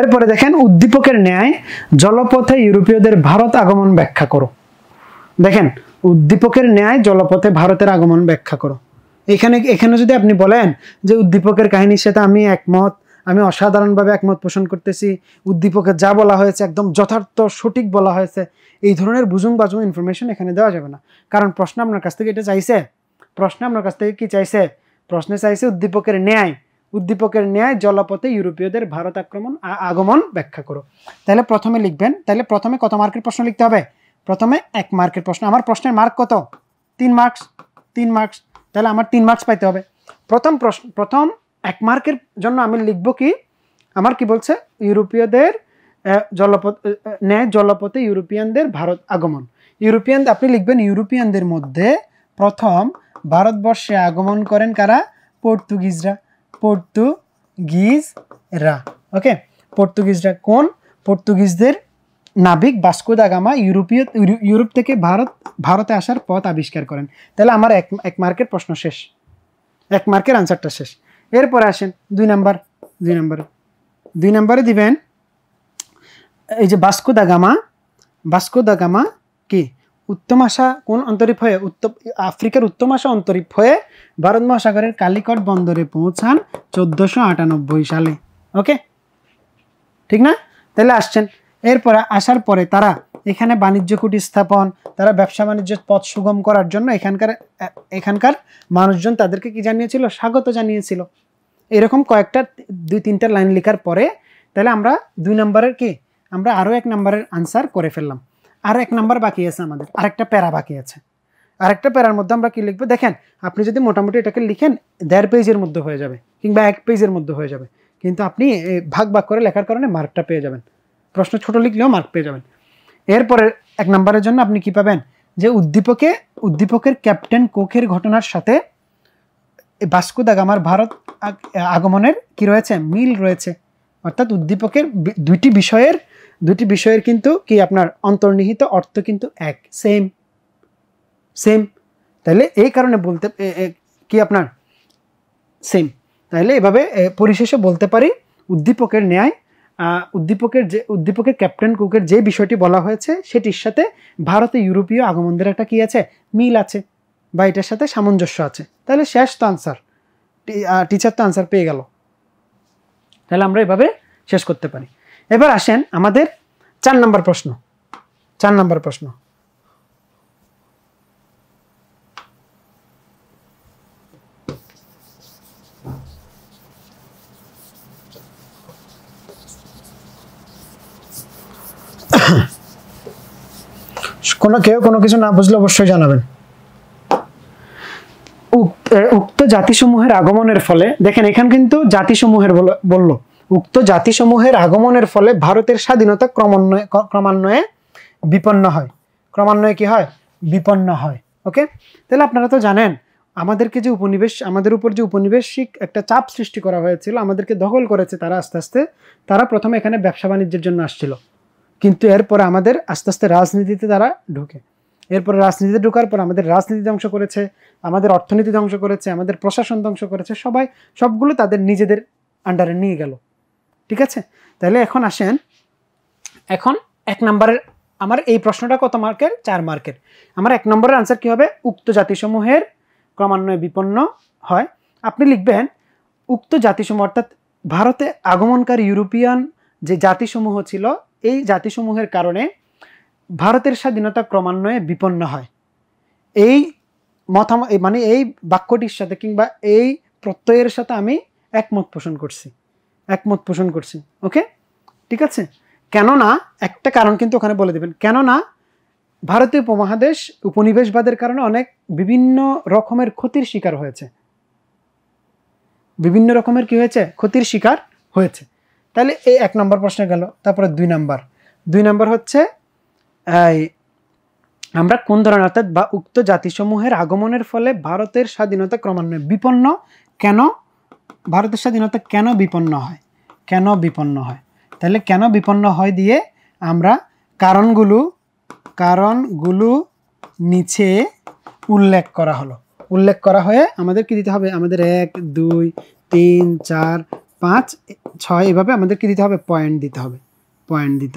এরপরে দেখেন, উদ্দীপকের ন্যায় জলপথে ইউরোপীয়দের ভারত আগমন ব্যাখ্যা করো। দেখেন, উদ্দীপকের ন্যায় জলপথে ভারতের আগমন ব্যাখ্যা করো। এখানে যদি আপনি বলেন যে উদ্দীপকের কাহিনীর সাথে আমি একমত, আমি অসাধারণভাবে একমত পোষণ করতেছি, উদ্দীপকে যা বলা হয়েছে একদম যথার্থ সঠিক বলা হয়েছে, এই ধরনের বুজুং বাজুং ইনফরমেশন এখানে দেওয়া যাবে না। কারণ প্রশ্ন আপনার কাছ থেকে এটা চাইছে, প্রশ্ন আপনার কাছ থেকে কি চাইছে, প্রশ্নে চাইছে উদ্দীপকের ন্যায় জলপথে ইউরোপীয়দের ভারত আগমন ব্যাখ্যা করো। তাহলে প্রথমে লিখবেন, তাহলে প্রথমে কত মার্কের প্রশ্ন লিখতে হবে, প্রথমে 1 মার্কের প্রশ্ন। আমার প্রশ্নের মার্ক কত, 3 মার্কস, তাহলে আমার 3 মার্কস পাইতে হবে। প্রথম 1 মার্কের জন্য আমি লিখব কি, আমার কি বলছে, ইউরোপীয়দের জলপথে ইউরোপিয়ানদের ভারত আগমন। আপনি লিখবেন ইউরোপিয়ানদের মধ্যে প্রথম ভারতবর্ষে আগমন করেন কারা, পর্তুগিজরা। ওকে, পর্তুগিজরা কোন, পর্তুগিজদের নাবিক ভাস্কো দা গামা ইউরোপ থেকে ভারতে আসার পথ আবিষ্কার করেন। তাহলে আমার 1 মার্কের প্রশ্ন শেষ, 1 মার্কের আনসারটা শেষ। এরপরে আসেন 2 নাম্বারে দিবেন এই যে ভাস্কো দা গামা কি, উত্তমাশা কোন অন্তরীপ হয়ে, আফ্রিকার উত্তমাশা অন্তরীপ হয়ে ভারত মহাসাগরের কালিকট বন্দরে পৌঁছান 1498 সালে। ওকে, ঠিক না? তাহলে আসছেন, এরপরে আসার পরে তারা এখানে বাণিজ্য কুটি স্থাপন, তারা ব্যবসা বাণিজ্যের পথ সুগম করার জন্য এখানকার মানুষজন তাদেরকে কি জানিয়েছিল, স্বাগত জানিয়েছিল। এরকম কয়েকটা 2-3টা লাইন লেখার পরে তাহলে আমরা 2 নাম্বারের কি, আমরা আরও 1 নাম্বারের আনসার করে ফেললাম। আরও 1 নাম্বার বাকি আছে আমাদের, আরেকটা প্যারা বাকি আছে। আরেকটা প্যারার মধ্যে আমরা কি লিখবো, দেখেন আপনি যদি মোটামুটি এটাকে লিখেন 1.5 পেজের মধ্যে হয়ে যাবে, কিংবা 1 পেজের মধ্যে হয়ে যাবে, কিন্তু আপনি ভাগ করে লেখার কারণে মার্কটা পেয়ে যাবেন। প্রশ্ন ছোট লিখলেও মার্ক পেয়ে যাবেন। এরপরে 1 নাম্বারের জন্য আপনি কি পাবেন, যে উদ্দীপকের ক্যাপ্টেন কুকের ঘটনার সাথে ভাস্কো দা গামার ভারত আগমনের কি রয়েছে, মিল রয়েছে। অর্থাৎ উদ্দীপকের দুইটি বিষয়ের কিন্তু কি আপনার অন্তর্নিহিত অর্থ কিন্তু এক, সেম। সেম। তাহলে এই কারণে বলতে কি আপনার সেম, তাহলে এভাবে পরিশেষে বলতে পারি উদ্দীপকের ন্যায় উদ্দীপকের ক্যাপ্টেন কুকের যে বিষয়টি বলা হয়েছে সেটির সাথে ভারতে ইউরোপীয় আগমনদের একটা কি আছে, মিল আছে বা এটার সাথে সামঞ্জস্য আছে। তাহলে শেষ তো আনসার, টিচার তো আনসার পেয়ে গেল। তাহলে আমরা এভাবে শেষ করতে পারি। এবার আসেন আমাদের 4 নম্বর প্রশ্ন। 4 নম্বর প্রশ্ন, কেউ কোনো কিছু না বুঝলে অবশ্যই জানাবেন। উক্ত জাতিসমূহের আগমনের ফলে, দেখেন এখানে কিন্তু জাতিসমূহের বলল, উক্ত জাতিসমূহের আগমনের ফলে ভারতের স্বাধীনতা ক্রমান্বয়ে বিপন্ন হয়। ক্রমান্বয়ে কি হয়? বিপন্ন হয়। ওকে, তাহলে আপনারা তো জানেন আমাদেরকে যে আমাদের উপর যে উপনিবেশিক একটা চাপ সৃষ্টি করা হয়েছিল, আমাদেরকে দখল করেছে তারা আস্তে আস্তে। তারা প্রথমে এখানে ব্যবসা বাণিজ্যের জন্য আসছিল, কিন্তু এরপরে আমাদের আস্তে আস্তে রাজনীতিতে তারা ঢুকে। এরপরে রাজনীতিতে ঢোকার পর আমাদের রাজনীতি ধ্বংস করেছে, আমাদের অর্থনীতি ধ্বংস করেছে, আমাদের প্রশাসন ধ্বংস করেছে, সবগুলো তাদের নিজেদের আন্ডারে নিয়ে গেল। ঠিক আছে, তাহলে এখন আসেন, এখন 1 নম্বরের আমার এই প্রশ্নটা কত মার্কের? 4 মার্কের। আমার 1 নম্বরের আনসার কি হবে? উক্ত জাতিসমূহের ক্রমান্বয়ে বিপন্ন হয়। আপনি লিখবেন উক্ত জাতিসমূহ, অর্থাৎ ভারতে আগমনকারী ইউরোপিয়ান যে জাতিসমূহ ছিল, এই জাতিসমূহের কারণে ভারতের স্বাধীনতা ক্রমান্বয়ে বিপন্ন হয়। এই মানে এই বাক্যটির সাথে কিংবা এই প্রত্যয়ের সাথে আমি একমত পোষণ করছি। ওকে, ঠিক আছে। কেননা একটা কারণ কিন্তু ওখানে বলে দেবেন, কেননা ভারতীয় উপমহাদেশ উপনিবেশবাদের কারণে অনেক বিভিন্ন রকমের ক্ষতির শিকার হয়েছে। বিভিন্ন রকমের কি হয়েছে? ক্ষতির শিকার হয়েছে। তাহলে এই 1 নম্বর প্রশ্নে গেল। তারপরে 2 নম্বর হচ্ছে আমরা কোন ধরনের, অর্থাৎ বা উক্ত জাতিসমূহের আগমনের ফলে ভারতের স্বাধীনতা ক্রমান্বয়ে বিপন্ন কেন? ভারতের স্বাধীনতা কেন বিপন্ন হয়? কেন বিপন্ন হয়? তাহলে কেন বিপন্ন হয় দিয়ে আমরা কারণগুলো নিচে উল্লেখ করা হয়ে আমাদের কি দিতে হবে? আমাদের 1 2 3 4 5 6 এভাবে আমাদের কি দিতে হবে? পয়েন্ট দিতে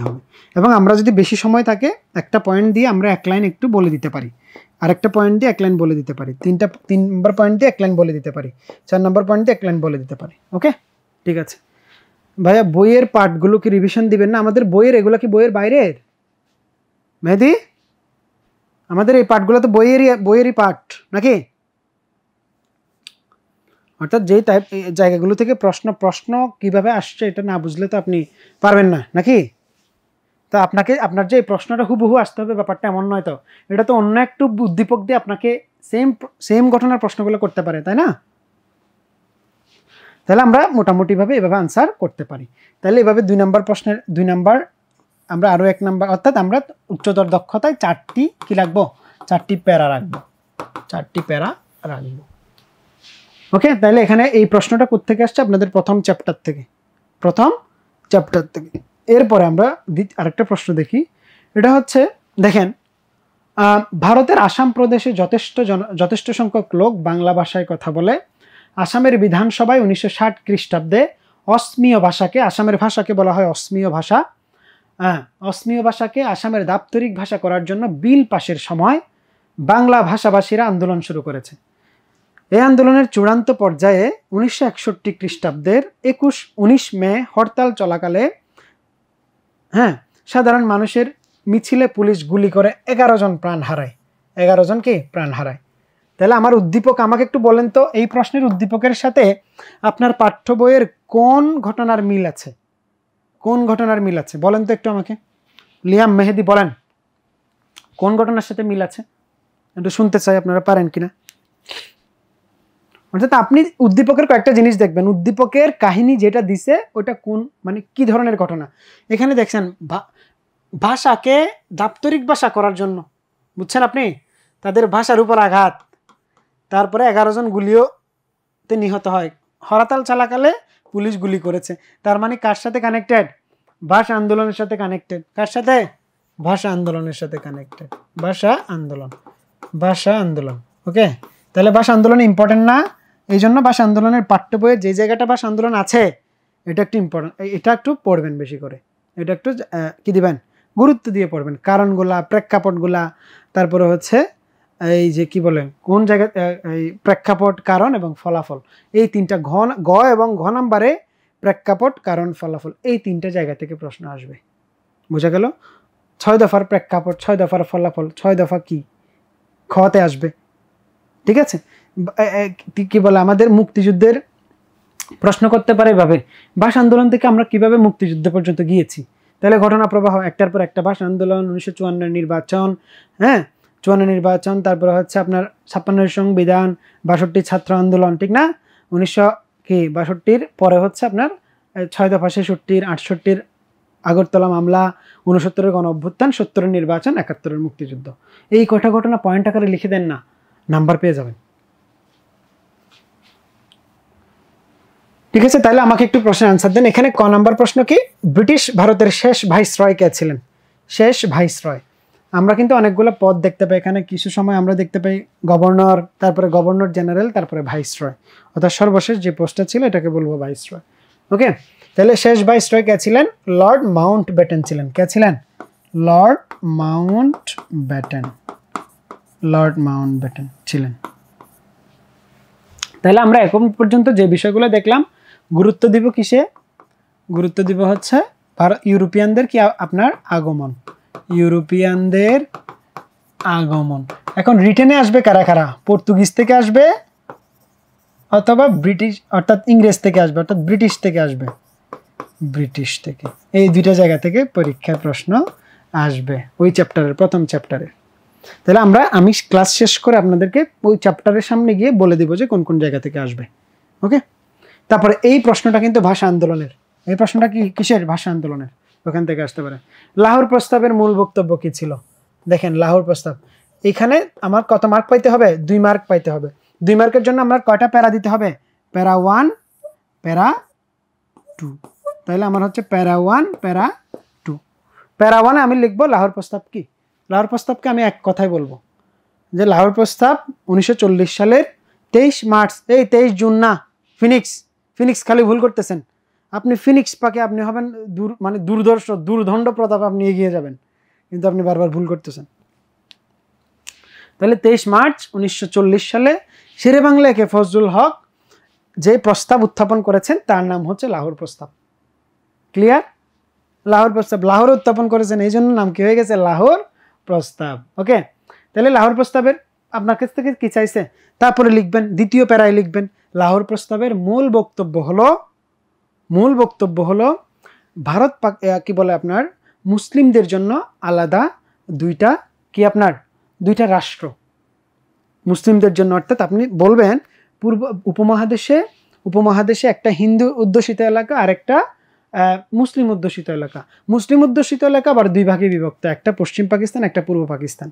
হবে। এবং আমরা যদি বেশি সময় থাকে একটা পয়েন্ট দিয়ে আমরা 1 লাইন একটু বলে দিতে পারি, আরেকটা পয়েন্ট দিয়ে 1 লাইন বলে দিতে পারি, 3 নম্বর পয়েন্ট দিয়ে 1 লাইন বলে দিতে পারি, 4 নম্বর পয়েন্ট দিয়ে 1 লাইন বলে দিতে পারি। ওকে, ঠিক আছে ভাইয়া। বইয়ের পার্টগুলো কি রিভিশন দিবেন না? আমাদের বইয়ের এগুলো কি বইয়ের বাইরের? মেহেদি, আমাদের এই পার্টগুলো তো বইয়েরই পার্ট নাকি? অর্থাৎ যেই জায়গাগুলো থেকে প্রশ্ন কিভাবে আসছে এটা না বুঝলে তো আপনি পারবেন না নাকি? তো আপনার যে প্রশ্নটা হুবহু আসতে হবে ব্যাপারটা এমন নয় তো। এটা তো অন্য একটু উদ্দীপক দিয়ে আপনাকে সেম ঘটনার প্রশ্নগুলো করতে পারে, তাই না? তাহলে আমরা মোটামুটিভাবে এভাবে আনসার করতে পারি। তাহলে এভাবে 2 নম্বর প্রশ্নের 2 নম্বর আমরা আরও 1 নম্বর, অর্থাৎ আমরা উচ্চতর দক্ষতায় 4টি কি রাখবো? 4টি প্যারা রাখবো। ওকে, তাহলে এখানে এই প্রশ্নটা কোত্থেকে আসছে? আপনাদের প্রথম চ্যাপ্টার থেকে। এরপরে আমরা আরেকটা প্রশ্ন দেখি। এটা হচ্ছে, দেখেন ভারতের আসাম প্রদেশে যথেষ্ট সংখ্যক লোক বাংলা ভাষায় কথা বলে। আসামের বিধানসভায় 1960 খ্রিস্টাব্দে অসমীয় ভাষাকে, আসামের ভাষাকে বলা হয় অসমীয় ভাষা। অসমীয় ভাষাকে আসামের দাপ্তরিক ভাষা করার জন্য বিল পাশের সময় বাংলা ভাষাভাষীরা আন্দোলন শুরু করেছে। এই আন্দোলনের চূড়ান্ত পর্যায়ে 1961 খ্রিস্টাব্দের 19 মে হরতাল চলাকালে সাধারণ মানুষের মিছিলে পুলিশ গুলি করে 11 জন প্রাণ হারায়। 11 জন কি প্রাণ হারায়? তাহলে আমার উদ্দীপক আমাকে একটু বলেন তো, এই প্রশ্নের উদ্দীপকের সাথে আপনার পাঠ্য বইয়ের কোন ঘটনার মিল আছে? বলেন তো একটু আমাকে। লিয়াম, মেহেদি বলেন কোন ঘটনার সাথে মিল আছে? একটু শুনতে চাই আপনারা পারেন কিনা। অর্থাৎ আপনি উদ্দীপকের কয়েকটা জিনিস দেখবেন, উদ্দীপকের কাহিনী যেটা দিছে ওটা কোন, মানে কি ধরনের ঘটনা। এখানে দেখছেন ভাষাকে দাপ্তরিক ভাষা করার জন্য, বুঝছেন আপনি, তাদের ভাষার উপর আঘাত, তারপরে 11 জন গুলিওতে নিহত হয়। হরতাল চলাকালে পুলিশ গুলি করেছে। তার মানে কার সাথে কানেক্টেড? ভাষা আন্দোলনের সাথে কানেক্টেড। কার সাথে? ভাষা আন্দোলনের সাথে কানেক্টেড। ভাষা আন্দোলন। ভাষা আন্দোলন। ওকে, তাহলে ভাষা আন্দোলন ইম্পর্টেন্ট না, এই জন্য ভাষা আন্দোলনের পাঠ্য বইয়ে যে জায়গাটা ভাষা আন্দোলন আছে এটা একটু ইম্পর্টেন্ট, এটা একটু পড়বেন বেশি করে, এটা একটু কি দিবেন, গুরুত্ব দিয়ে পড়বেন, কারণগুলা, প্রেক্ষাপটগুলা, তারপরে হচ্ছে এই যে কি বলে কোন জায়গায় এই প্রেক্ষাপট, কারণ এবং ফলাফল, এই তিনটা গ এবং ঘ নাম্বারে প্রেক্ষাপট, কারণ, ফলাফল, এই তিনটা জায়গা থেকে প্রশ্ন আসবে। বোঝা গেল? 6 দফার প্রেক্ষাপট, 6 দফার ফলাফল, 6 দফা কি খতে আসবে। ঠিক আছে, কি বলে আমাদের মুক্তিযুদ্ধের প্রশ্ন করতে পারে এভাবে, ভাষা আন্দোলন থেকে আমরা কিভাবে মুক্তিযুদ্ধ পর্যন্ত গিয়েছি। তাহলে ঘটনা প্রবাহ একটার পর একটা, ভাষা আন্দোলন, 1954 নির্বাচন, হ্যাঁ 54 নির্বাচন, তারপরে হচ্ছে আপনার 56 সংবিধান, 62 ছাত্র আন্দোলন, ঠিক না, 1962 পরে হচ্ছে আপনার 6 দফা, 66, 68 আগরতলা মামলা, 69 গণ অভ্যুত্থান, 70 নির্বাচন, 71 মুক্তিযুদ্ধ। এই কয়টা ঘটনা পয়েন্ট আকারে লিখে দেন না, নাম্বার পেয়ে যাবেন। ঠিক আছে, তাহলে আমাকে একটু প্রশ্নের আনসার দেন। এখানে ক নাম্বার প্রশ্ন কি, ব্রিটিশ ভারতের শেষ ভাইসরয় কে ছিলেন? শেষ ভাইসরয়, আমরা কিন্তু অনেকগুলো পদ দেখতে পাই এখানে, কিছু সময় আমরা দেখতে পাই গভর্নর, তারপরে গভর্নর জেনারেল, তারপরে ভাইসরয়, অর্থাৎ সর্বশেষ যে পোস্টটা ছিল এটাকে বলবো ভাইসরয়। ওকে, তাহলে শেষ ভাইসরয় কে ছিলেন? লর্ড মাউন্ট ব্যাটেন ছিলেন। কে ছিলেন? Lord Mount Batten, Lord Mount Batten ছিলেন। তাহলে আমরা এখন পর্যন্ত যে বিষয়গুলো দেখলাম, গুরুত্ব দিব কিসে? গুরুত্ব দিব হচ্ছে ইউরোপিয়ানদের কি আপনার আগমন, ইউরোপিয়ানদের আগমন। এখন রিটেনে আসবে কারা কারা? পর্তুগিজ থেকে আসবে অথবা ব্রিটিশ, অর্থাৎ ইংরেজ থেকে আসবে, অর্থাৎ ব্রিটিশ থেকে আসবে, ব্রিটিশ থেকে। এই দুইটা জায়গা থেকে পরীক্ষায় প্রশ্ন আসবে ওই চ্যাপ্টারের, প্রথম চ্যাপ্টারে। তাহলে আমি ক্লাস শেষ করে আপনাদেরকে ওই চ্যাপ্টারের সামনে গিয়ে বলে দিব যে কোন কোন জায়গা থেকে আসবে। ওকে, তারপরে এই প্রশ্নটা কিন্তু ভাষা আন্দোলনের, এই প্রশ্নটা কি কিসের? ভাষা আন্দোলনের, ওখান থেকে আসতে পারে। লাহোর প্রস্তাবের মূল বক্তব্য কি ছিল? দেখেন লাহোর প্রস্তাব, এখানে আমার কত মার্ক পাইতে হবে? 2 মার্ক পাইতে হবে। 2 মার্কের জন্য আমরা কয়টা প্যারা দিতে হবে? প্যারা 1, প্যারা 2। তাহলে আমার হচ্ছে প্যারা 1, প্যারা 2। প্যারা 1 আমি লিখবো লাহোর প্রস্তাব কি। লাহোর প্রস্তাবকে আমি এক কথায় বলবো যে লাহোর প্রস্তাব 1940 সালের 23 মার্চ, এই 23 জুন না, ফিনিক্স খালি ভুল করতেছেন আপনি। ফিনিক্স পাকে আপনি হবেন মানে দুর্দণ্ড প্রতাপ, আপনি এগিয়ে যাবেন, কিন্তু আপনি বারবার ভুল করতেছেন। তাহলে 23 মার্চ 1940 সালে শেরে বাংলা কে ফজলুল হক যে প্রস্তাব উত্থাপন করেছেন তার নাম হচ্ছে লাহোর প্রস্তাব। ক্লিয়ার? লাহোর প্রস্তাব, লাহোর উত্থাপন করেছেন, এই জন্য নাম কি হয়ে গেছে? লাহোর প্রস্তাব। ওকে, তাহলে লাহোর প্রস্তাবের আপনার কাছ থেকে কি চাইছে? তারপরে লিখবেন, দ্বিতীয় প্যারায় লিখবেন, লাহোর প্রস্তাবের মূল বক্তব্য হলো ভারত কি বলে আপনার মুসলিমদের জন্য আলাদা দুইটা কি আপনার দুইটা রাষ্ট্র মুসলিমদের জন্য, অর্থাৎ আপনি বলবেন পূর্ব উপমহাদেশে একটা হিন্দু অধ্যুষিত এলাকা আর একটা মুসলিম অধ্যুষিত এলাকা। মুসলিম অধ্যুষিত এলাকা আবার দুই ভাগে বিভক্ত, একটা পশ্চিম পাকিস্তান, একটা পূর্ব পাকিস্তান।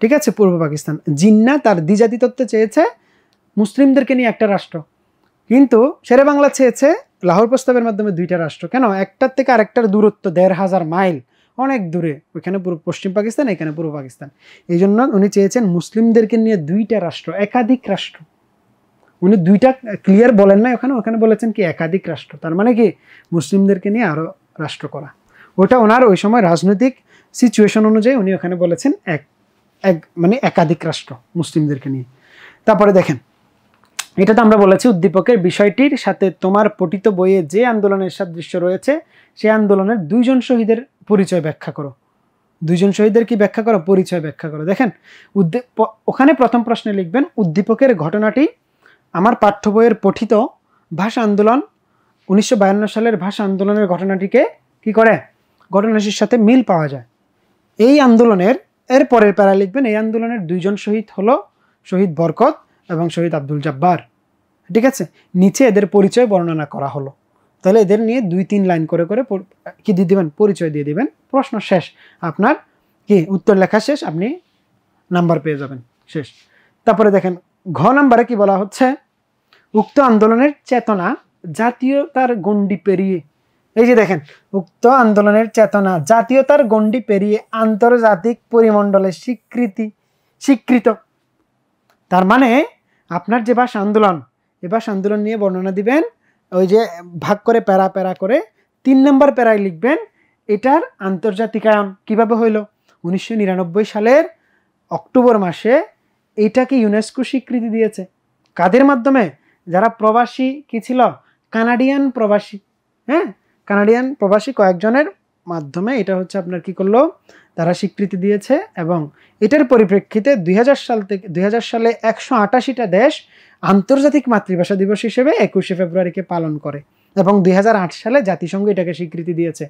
ঠিক আছে, পূর্ব পাকিস্তান। জিন্না তার দ্বিজাতি তত্ত্বে চেয়েছে মুসলিমদেরকে নিয়ে একটা রাষ্ট্র, কিন্তু শেরে বাংলা চেয়েছে লাহোর প্রস্তাবের মাধ্যমে দুইটা রাষ্ট্র। কেন? একটার থেকে আরেকটার দূরত্ব 1500 মাইল, অনেক দূরে, ওইখানে পশ্চিম পাকিস্তান, এখানে পূর্ব পাকিস্তান। এই জন্য উনি চেয়েছেন মুসলিমদেরকে নিয়ে দুইটা রাষ্ট্র, একাধিক রাষ্ট্র। উনি দুইটা ক্লিয়ার বলেন না ওখানে বলেছেন কি একাধিক রাষ্ট্র, তার মানে কি মুসলিমদেরকে নিয়ে আরো রাষ্ট্র করা। ওটা ওনার ওই সময় রাজনৈতিক সিচুয়েশন অনুযায়ী উনি ওখানে বলেছেন মানে একাধিক রাষ্ট্র মুসলিমদেরকে নিয়ে। তারপরে দেখেন, এটা তো আমরা বলেছি উদ্দীপকের বিষয়টির সাথে তোমার পঠিত বইয়ে যে আন্দোলনের সাদৃশ্য রয়েছে সেই আন্দোলনের 2 জন শহীদের পরিচয় ব্যাখ্যা করো। 2 জন শহীদের কি ব্যাখ্যা করো? পরিচয় ব্যাখ্যা করো। দেখেন ওখানে প্রথম প্রশ্নে লিখবেন উদ্দীপকের ঘটনাটি আমার পাঠ্য বইয়ের পঠিত ভাষা আন্দোলন 1952 সালের ভাষা আন্দোলনের ঘটনাটিকে কি করে? ঘটনাটির সাথে মিল পাওয়া যায়। এই আন্দোলনের এর পরের প্যারা লিখবেন এই আন্দোলনের 2 জন শহীদ হলো শহীদ বরকত এবং শহীদ আব্দুল জব্বার। ঠিক আছে, নিচে এদের পরিচয় বর্ণনা করা হলো। তাহলে এদের নিয়ে 2-3 লাইন করে করে কি দিয়ে দিবেন? পরিচয় দিয়ে দিবেন। প্রশ্ন শেষ, আপনার কি উত্তর লেখা শেষ, আপনি নাম্বার পেয়ে যাবেন, শেষ। তারপরে দেখেন ঘ নাম্বারে কি বলা হচ্ছে? উক্ত আন্দোলনের চেতনা জাতীয়তার গণ্ডি পেরিয়ে, এই যে দেখেন, উক্ত আন্দোলনের চেতনা জাতীয়তার গণ্ডি পেরিয়ে আন্তর্জাতিক পরিমণ্ডলের স্বীকৃত। তার মানে আপনার যে ভাষা আন্দোলন, এ ভাষা আন্দোলন নিয়ে বর্ণনা দিবেন, ওই যে ভাগ করে প্যারা প্যারা করে 3 নম্বর প্যারায় লিখবেন এটার আন্তর্জাতিকায়ন কিভাবে হইল। 1999 সালের অক্টোবর মাসে এটাকে ইউনেস্কো স্বীকৃতি দিয়েছে। কাদের মাধ্যমে? যারা প্রবাসী কি ছিল, কানাডিয়ান প্রবাসী, হ্যাঁ, কানাডিয়ান প্রবাসী কয়েকজনের মাধ্যমে এটা হচ্ছে আপনার কি করলো, তারা স্বীকৃতি দিয়েছে। এবং এটার পরিপ্রেক্ষিতে 2000 সালে 188টা দেশ আন্তর্জাতিক মাতৃভাষা দিবস হিসেবে 21শে ফেব্রুয়ারিকে পালন করে, এবং 2008 সালে জাতিসংঘ এটাকে স্বীকৃতি দিয়েছে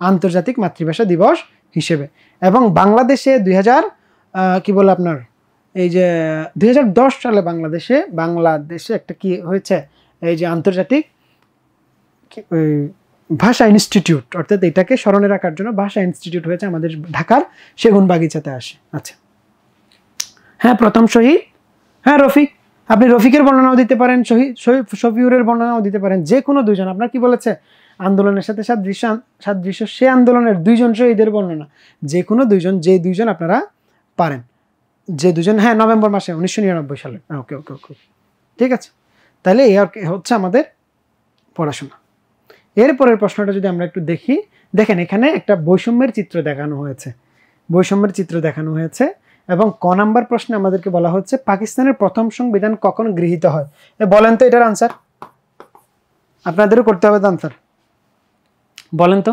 আন্তর্জাতিক মাতৃভাষা দিবস হিসেবে। এবং বাংলাদেশে 2010 সালে বাংলাদেশে একটা কি হয়েছে, এই যে আন্তর্জাতিক ভাষা ইনস্টিটিউট, অর্থাৎ এটাকে স্মরণে রাখার জন্য ভাষা ইনস্টিটিউট হয়েছে আমাদের ঢাকার সেগুনবাগিচাতে আসে। আচ্ছা, হ্যাঁ, প্রথম শহীদ, হ্যাঁ রফিক, আপনি রফিকের বর্ণনাও দিতে পারেন, শফিউরের বর্ণনাও দিতে পারেন, যে কোনো দুইজন। আপনার কি বলেছে, আন্দোলনের সাথে সাদৃশ্য সে আন্দোলনের 2 জন শহীদের বর্ণনা, যে কোনো দুইজন, যে দুইজন আপনারা পারেন, যে দুজন, হ্যাঁ, নভেম্বর মাসে 1999 সালে। ওকে ওকে ওকে, ঠিক আছে। তাহলে এই হচ্ছে আমাদের পড়াশোনা। এরপরের প্রশ্নটা যদি আমরা একটু দেখি, দেখেন এখানে একটা বৈষম্যের চিত্র দেখানো হয়েছে, এবং ক নাম্বার প্রশ্নে আমাদেরকে বলা হচ্ছে পাকিস্তানের প্রথম সংবিধান কখন গৃহীত হয়। বলেন তো এটার আনসার, আপনাদেরও করতে হবে আনসার। বলেন তো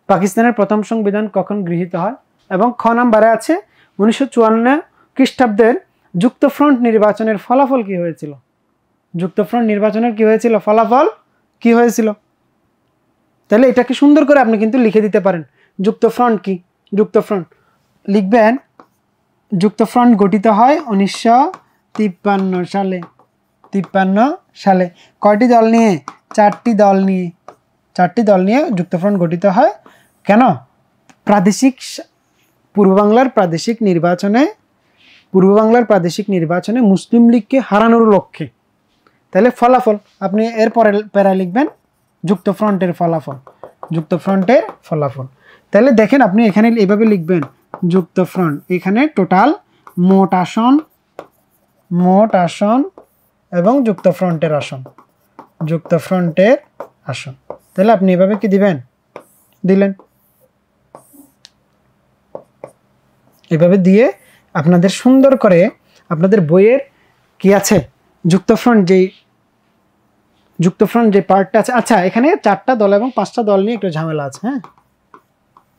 পাকিস্তানের প্রথম সংবিধান কখন গৃহীত হয়। এবং খ নাম্বারে আছে 1954 খ্রিস্টাব্দের যুক্তফ্রন্ট নির্বাচনের ফলাফল কি হয়েছিল। যুক্তফ্রন্ট নির্বাচনের কি হয়েছিল, ফলাফল কি হয়েছিল। তাহলে এটাকে সুন্দর করে আপনি কিন্তু লিখে দিতে পারেন। যুক্তফ্রন্ট কি, যুক্তফ্রন্ট লিখবেন, যুক্তফ্রন্ট গঠিত হয় 1953 সালে। 53 সালে কয়টি দল নিয়ে, 4টি দল নিয়ে যুক্তফ্রন্ট গঠিত হয়। কেন? পূর্ব বাংলার প্রাদেশিক নির্বাচনে মুসলিম লীগকে হারানোর লক্ষ্যে। তাহলে ফলাফল আপনি এরপরে প্যারা লিখবেন যুক্তফ্রন্টের ফলাফল। তাহলে দেখেন আপনি এখানে এইভাবে লিখবেন যুক্তফ্রন্ট, এখানে টোটাল মোট আসন এবং যুক্তফ্রন্টের আসন। তাহলে আপনি এভাবে কি দিলেন, এভাবে দিয়ে আপনাদের সুন্দর করে আপনাদের বইয়ের কি আছে, যুক্তফ্রন্ট যে পার্টটা আছে। আচ্ছা, এখানে 4টা দল এবং 5টা দল নিয়ে একটু ঝামেলা আছে। হ্যাঁ,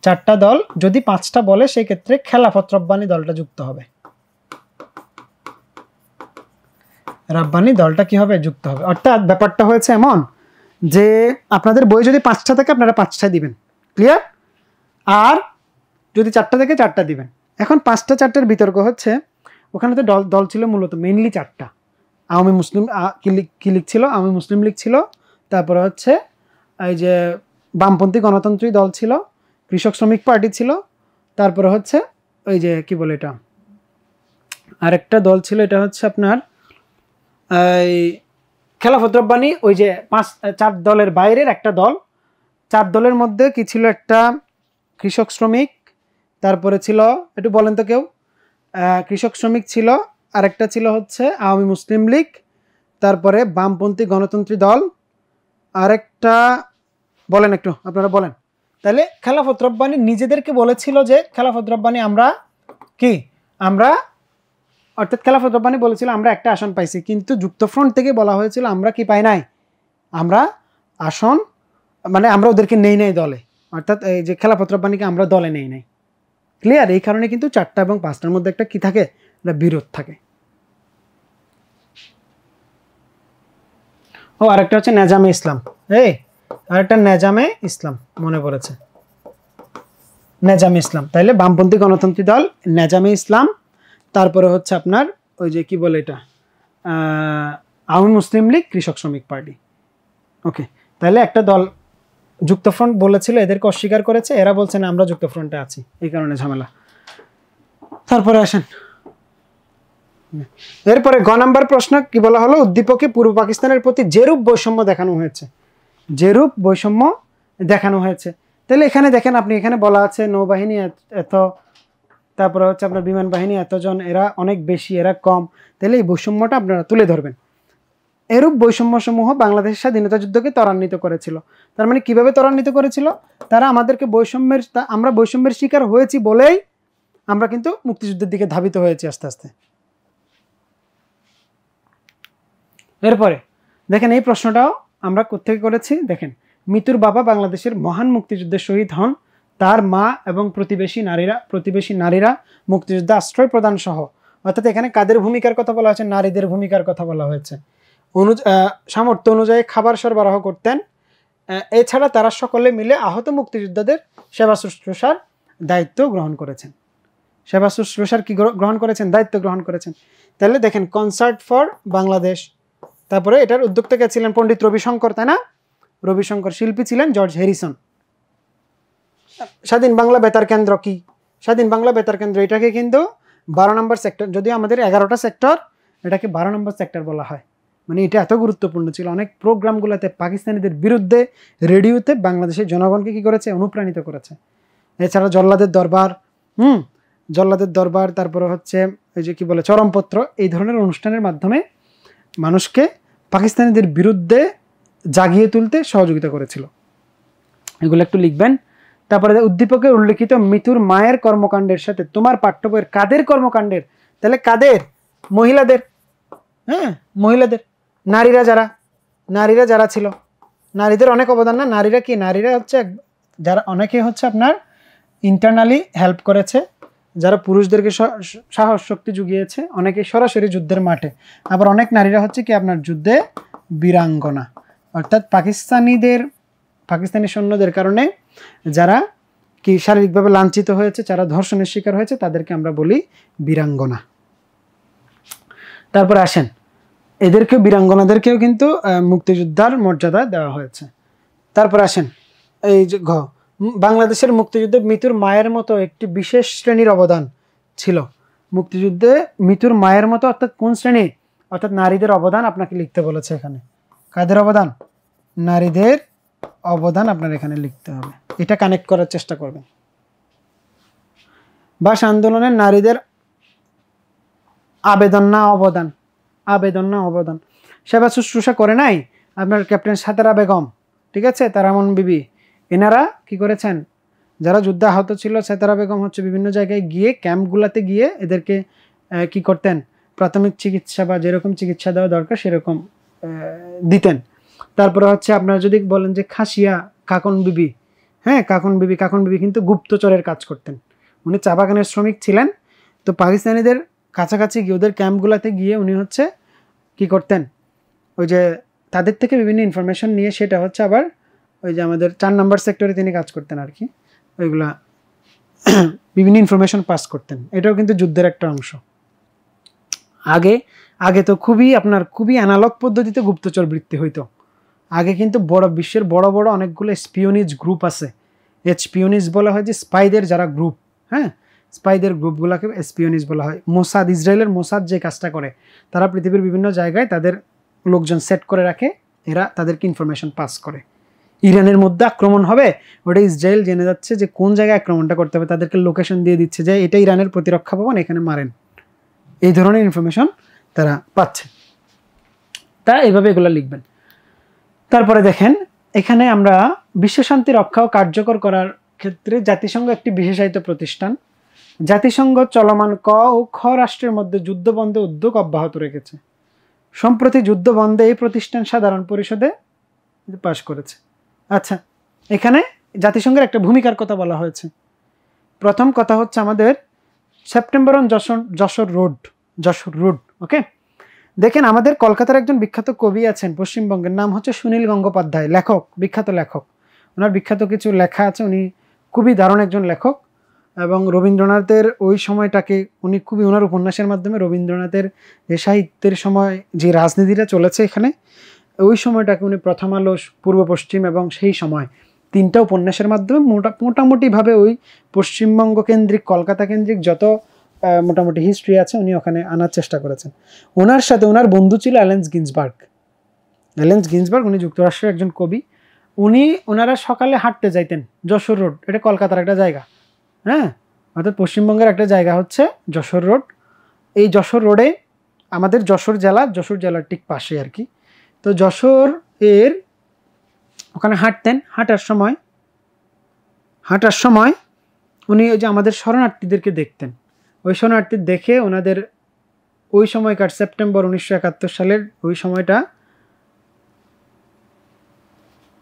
4টা দল, যদি 5টা বলে সেই ক্ষেত্রে খেলাফত রব্বানি দলটা যুক্ত হবে, কি হবে, যুক্ত হবে। অর্থাৎ ব্যাপারটা হয়েছে এমন যে আপনাদের বই যদি 5টা থাকে আপনারা 5টাই দিবেন, ক্লিয়ার। আর যদি 4টা থেকে 4টা দিবেন। এখন 5টা 4টার বিতর্ক হচ্ছে, ওখানে তো দল ছিল মূলত মেইনলি 4টা। আওয়ামী মুসলিম আওয়ামী মুসলিম লীগ ছিল, তারপরে হচ্ছে এই যে বামপন্থী গণতন্ত্রী দল ছিল, কৃষক শ্রমিক পার্টি ছিল, তারপরে হচ্ছে ওই যে কি বলে এটা, আরেকটা দল ছিল, এটা হচ্ছে আপনার এই খেলাফত রব্বানি, ওই যে 4 দলের বাইরের একটা দল। 4 দলের মধ্যে কি ছিল, একটা কৃষক শ্রমিক, তারপরে ছিল, একটু বলেন তো কেউ, কৃষক শ্রমিক ছিল, আরেকটা ছিল হচ্ছে আওয়ামী মুসলিম লীগ, তারপরে বামপন্থী গণতন্ত্রী দল, আরেকটা বলেন, একটু আপনারা বলেন। তাহলে খেলাফত রব্বানি নিজেদেরকে বলেছিল যে খেলাফত রব্বানি অর্থাৎ খেলাফত রব্বানি বলেছিল আমরা একটা আসন পাইছি, কিন্তু যুক্তফ্রন্ট থেকে বলা হয়েছিল আমরা কি পাই নাই, আমরা আসন মানে আমরা ওদেরকে নেই নাই দলে, অর্থাৎ এই যে খেলাফত রব্বানিকে আমরা দলে নেই নাই, ক্লিয়ার। এই কারণে কিন্তু 4টা এবং 5টার মধ্যে একটা কি থাকে, একটা বিরোধ থাকে। ও আরেকটা হচ্ছে নেজামে ইসলাম, আরেকটা নেজামে ইসলাম মনে পড়েছে, নেজামে ইসলাম। তাইলে বামপন্থী গণতন্ত্রী দল, নেজামে ইসলাম, তারপরে হচ্ছে আপনার ওই যে কি বলে এটা আওয়ামী মুসলিম লীগ, কৃষক শ্রমিক পার্টি। ওকে, তাহলে একটা দল যুক্তফ্রন্ট বলেছিল, এদেরকে অস্বীকার করেছে, এরা বলছে না আমরা যুক্তফ্রন্টে আছি, এই কারণে ঝামেলা। তারপরে আসেন, এরপরে গ নাম্বার প্রশ্ন কি বলা হলো, উদ্দীপকে পূর্ব পাকিস্তানের প্রতি যেরূপ বৈষম্য দেখানো হয়েছে। তাহলে এখানে দেখেন আপনি, এখানে বলা আছে নৌবাহিনী এত তারপরে হচ্ছে আপনার বিমান বাহিনী এতজন, এরা অনেক বেশি, এরা কম, তাহলে এই বৈষম্যটা আপনারা তুলে ধরবেন। এরূপ বৈষম্যসমূহ বাংলাদেশের স্বাধীনতা যুদ্ধকে ত্বরান্বিত করেছিল। তার মানে কিভাবে ত্বরান্বিত করেছিল? তারা আমাদেরকে আমরা বৈষম্যের শিকার হয়েছি বলেই আমরা কিন্তু মুক্তিযুদ্ধের দিকে ধাবিত হয়েছি আস্তে আস্তে। এরপরে দেখেন এই প্রশ্নটাও আমরা কোত্থেকে করেছি, দেখেন মিতুর বাবা বাংলাদেশের মহান মুক্তিযুদ্ধে শহীদ হন, তার মা এবং প্রতিবেশী নারীরা মুক্তিযুদ্ধে আশ্রয় প্রদান সহ, অর্থাৎ এখানে কাদের ভূমিকার কথা বলা হয়েছে? নারীদের ভূমিকার কথা বলা হয়েছে। সামর্থ্য অনুযায়ী খাবার সরবরাহ করতেন। এছাড়া তারা সকলে মিলে আহত মুক্তিযোদ্ধাদের সেবা শুশ্রূষার দায়িত্ব গ্রহণ করেছেন। সেবা শুশ্রূষার কি গ্রহণ করেছেন? দায়িত্ব গ্রহণ করেছেন। তাহলে দেখেন কনসার্ট ফর বাংলাদেশ, তারপরে এটার উদ্যোক্তা কে ছিলেন? পণ্ডিত রবিশঙ্কর, তাই না? রবিশঙ্কর। শিল্পী ছিলেন জর্জ হ্যারিসন। স্বাধীন বাংলা বেতার কেন্দ্র কি? স্বাধীন বাংলা বেতার কেন্দ্র এটাকে কিন্তু 12 নম্বর সেক্টর, যদিও আমাদের 11টা সেক্টর, এটাকে 12 নম্বর সেক্টর বলা হয়। মানে এটা এত গুরুত্বপূর্ণ ছিল, অনেক প্রোগ্রামগুলোতে পাকিস্তানিদের বিরুদ্ধে রেডিওতে বাংলাদেশের জনগণকে কি করেছে? অনুপ্রাণিত করেছে। এছাড়া জল্লাদের দরবার, তারপরে হচ্ছে এই যে কি বলে চরমপত্র, এই ধরনের অনুষ্ঠানের মাধ্যমে মানুষকে পাকিস্তানিদের বিরুদ্ধে জাগিয়ে তুলতে সহযোগিতা করেছিল। এগুলো একটু লিখবেন। তারপরে উদ্দীপকে উল্লেখিত মিতুর মায়ের কর্মকাণ্ডের সাথে তোমার পাঠ্য বইয়ের কাদের কর্মকাণ্ডের? তাহলে কাদের? মহিলাদের। হ্যাঁ, মহিলাদের, নারীরা যারা ছিল, নারীদের অনেক অবদান না? নারীরা কি? নারীরা হচ্ছে যারা অনেকে হচ্ছে আপনার ইন্টারনালি হেল্প করেছে, যারা পুরুষদেরকে সাহস শক্তি জুগিয়েছে, অনেকে সরাসরি যুদ্ধের মাঠে, আবার অনেক নারীরা হচ্ছে কি আপনার যুদ্ধে বীরাঙ্গনা, অর্থাৎ পাকিস্তানি সৈন্যদের কারণে যারা কি শারীরিকভাবে লাঞ্ছিত হয়েছে, যারা ধর্ষণের শিকার হয়েছে, তাদেরকে আমরা বলি বীরাঙ্গনা। তারপরে আসেন, এদেরকেও, বীরাঙ্গনাদেরকেও কিন্তু মুক্তিযোদ্ধার মর্যাদা দেওয়া হয়েছে। তারপর আসেন এই যে বাংলাদেশের মুক্তিযুদ্ধে মিতুর মায়ের মতো একটি বিশেষ শ্রেণীর অবদান ছিল। মুক্তিযুদ্ধে মিতুর মায়ের মতো অর্থাৎ কোন শ্রেণী? অর্থাৎ নারীদের অবদান আপনাকে লিখতে বলেছে এখানে। কাদের অবদান? নারীদের অবদান আপনার এখানে লিখতে হবে। এটা কানেক্ট করার চেষ্টা করবেন। ভাষা আন্দোলনের নারীদের আবেদন না অবদান? আবেদন না অবদান? সেবা শুশ্রূষা করে নাই আপনার ক্যাপ্টেন সাতারা বেগম, ঠিক আছে, তারামন বিবি, এনারা কি করেছেন? যারা যুদ্ধে আহত ছিল, সাতারা বেগম হচ্ছে বিভিন্ন জায়গায় গিয়ে, ক্যাম্পগুলোতে গিয়ে এদেরকে কি করতেন? প্রাথমিক চিকিৎসা বা যেরকম চিকিৎসা দেওয়া দরকার সেরকম দিতেন। তারপরে হচ্ছে আপনারা যদি বলেন যে খাসিয়া কাকন বিবি, হ্যাঁ, কাকন বিবি কিন্তু গুপ্তচরের কাজ করতেন। উনি চা বাগানের শ্রমিক ছিলেন। তো পাকিস্তানিদের কাছাকাছি গিয়ে, ওদের ক্যাম্পগুলোতে গিয়ে উনি হচ্ছে কি করতেন? ওই যে তাদের থেকে বিভিন্ন ইনফরমেশন নিয়ে সেটা হচ্ছে আবার ওই যে আমাদের 4 নম্বর সেক্টরে তিনি কাজ করতেন আর কি, ওইগুলা বিভিন্ন ইনফরমেশন পাস করতেন। এটাও কিন্তু যুদ্ধের একটা অংশ। আগে তো খুবই অ্যানালগ পদ্ধতিতে গুপ্তচর বৃত্তি হইতো। আগে কিন্তু বিশ্বের বড় বড় অনেকগুলো স্পিওনিজ গ্রুপ আছে। স্পিওনিজ বলা হয় যে স্পাইদের যারা গ্রুপ, হ্যাঁ, স্পাইদের গ্রুপগুলোকে স্পিওনিজ বলা হয়। মোসাদ, ইসরায়েলের মোসাদ যে কাজটা করে, তারা পৃথিবীর বিভিন্ন জায়গায় তাদের লোকজন সেট করে রাখে, এরা তাদেরকে ইনফরমেশন পাস করে। ইরানের মধ্যে আক্রমণ হবে, ওটা ইসরায়েল জেনে যাচ্ছে যে কোন জায়গায় আক্রমণটা করতে হবে, তাদেরকে লোকেশন দিয়ে দিচ্ছে যে এটা ইরানের প্রতিরক্ষা ভবন, এখানে মারেন। এই ধরনের ইনফরমেশন তারা পাচ্ছে। তা এভাবে এগুলো লিখবেন। তারপরে দেখেন, এখানে আমরা বিশ্বশান্তি রক্ষা ও কার্যকর করার ক্ষেত্রে জাতিসংঘ একটি বিশেষায়িত প্রতিষ্ঠান। জাতিসংঘ চলমান ক ও খ রাষ্ট্রের মধ্যে যুদ্ধ বন্ধে উদ্যোগ অব্যাহত রেখেছে। সম্প্রতি যুদ্ধ বন্ধে এই প্রতিষ্ঠান সাধারণ পরিষদে পাশ করেছে। আচ্ছা, এখানে জাতিসংঘের একটা ভূমিকার কথা বলা হয়েছে। প্রথম কথা হচ্ছে আমাদের সেপ্টেম্বর অন যশোর রোড, ওকে। দেখেন, আমাদের কলকাতার একজন বিখ্যাত কবি আছেন পশ্চিমবঙ্গের, নাম হচ্ছে সুনীল গঙ্গোপাধ্যায়, বিখ্যাত লেখক। ওনার বিখ্যাত কিছু লেখা আছে, উনি খুবই দারুণ একজন লেখক। এবং রবীন্দ্রনাথের ওই সময়টাকে উনি খুবই, ওনার উপন্যাসের মাধ্যমে রবীন্দ্রনাথের যে সাহিত্যের সময় যে রাজনীতিটা চলেছে এখানে, ওই সময়টাকে উনি প্রথম আলো, পূর্ব পশ্চিম এবং সেই সময় 3টা উপন্যাসের মাধ্যমে মোটামুটিভাবে ওই পশ্চিমবঙ্গ কেন্দ্রিক, কলকাতা কেন্দ্রিক যত মোটামুটি হিস্ট্রি আছে উনি ওখানে আনার চেষ্টা করেছেন। ওনার সাথে ওনার বন্ধু ছিল অ্যালেন্স গিন্সবার্গ। উনি যুক্তরাষ্ট্রের একজন কবি। ওনারা সকালে হাঁটতে যাইতেন যশোর রোড, এটা কলকাতার একটা জায়গা, হ্যাঁ, অর্থাৎ পশ্চিমবঙ্গের একটা জায়গা হচ্ছে যশোর রোড। এই যশোর রোডে আমাদের যশোর জেলার ঠিক পাশে আর কি। তো যশোর এর ওখানে হাঁটার সময় উনি ওই যে আমাদের শরণার্থীদেরকে দেখতেন। ওই শরণার্থী দেখে ওনাদের ওই সময়কার সেপ্টেম্বর 1971 সালের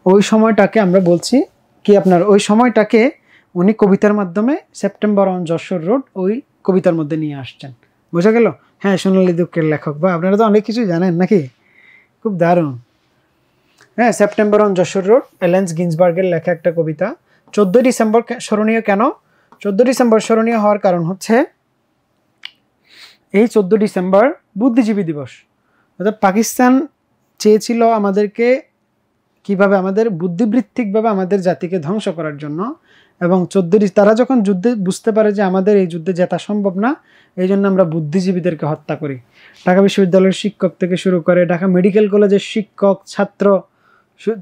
ওই সময়টাকে আমরা বলছি কি আপনার ওই সময়টাকে উনি কবিতার মাধ্যমে সেপ্টেম্বর অন যশোর রোড ওই কবিতার মধ্যে নিয়ে আসছেন। বোঝা গেল? হ্যাঁ, সোনালী দুঃখের লেখক, বা আপনারা তো অনেক কিছু জানেন নাকি, খুব দারুণ। হ্যাঁ, সেপ্টেম্বর অন যশোর রোড এলেন্স গিন্সবার্গের লেখা একটা কবিতা। 14 ডিসেম্বর স্মরণীয় কেন? 14 ডিসেম্বর স্মরণীয় হওয়ার কারণ হচ্ছে এই 14 ডিসেম্বর বুদ্ধিজীবী দিবস। অর্থাৎ পাকিস্তান চেয়েছিল আমাদেরকে কিভাবে আমাদের বুদ্ধিবৃত্তিকভাবে আমাদের জাতিকে ধ্বংস করার জন্য, এবং তারা যখন যুদ্ধে বুঝতে পারে যে আমাদের এই যুদ্ধে জেতা সম্ভব না, এই জন্য আমরা বুদ্ধিজীবীদেরকে হত্যা করি। ঢাকা বিশ্ববিদ্যালয়ের শিক্ষক থেকে শুরু করে ঢাকা মেডিকেল কলেজের শিক্ষক ছাত্র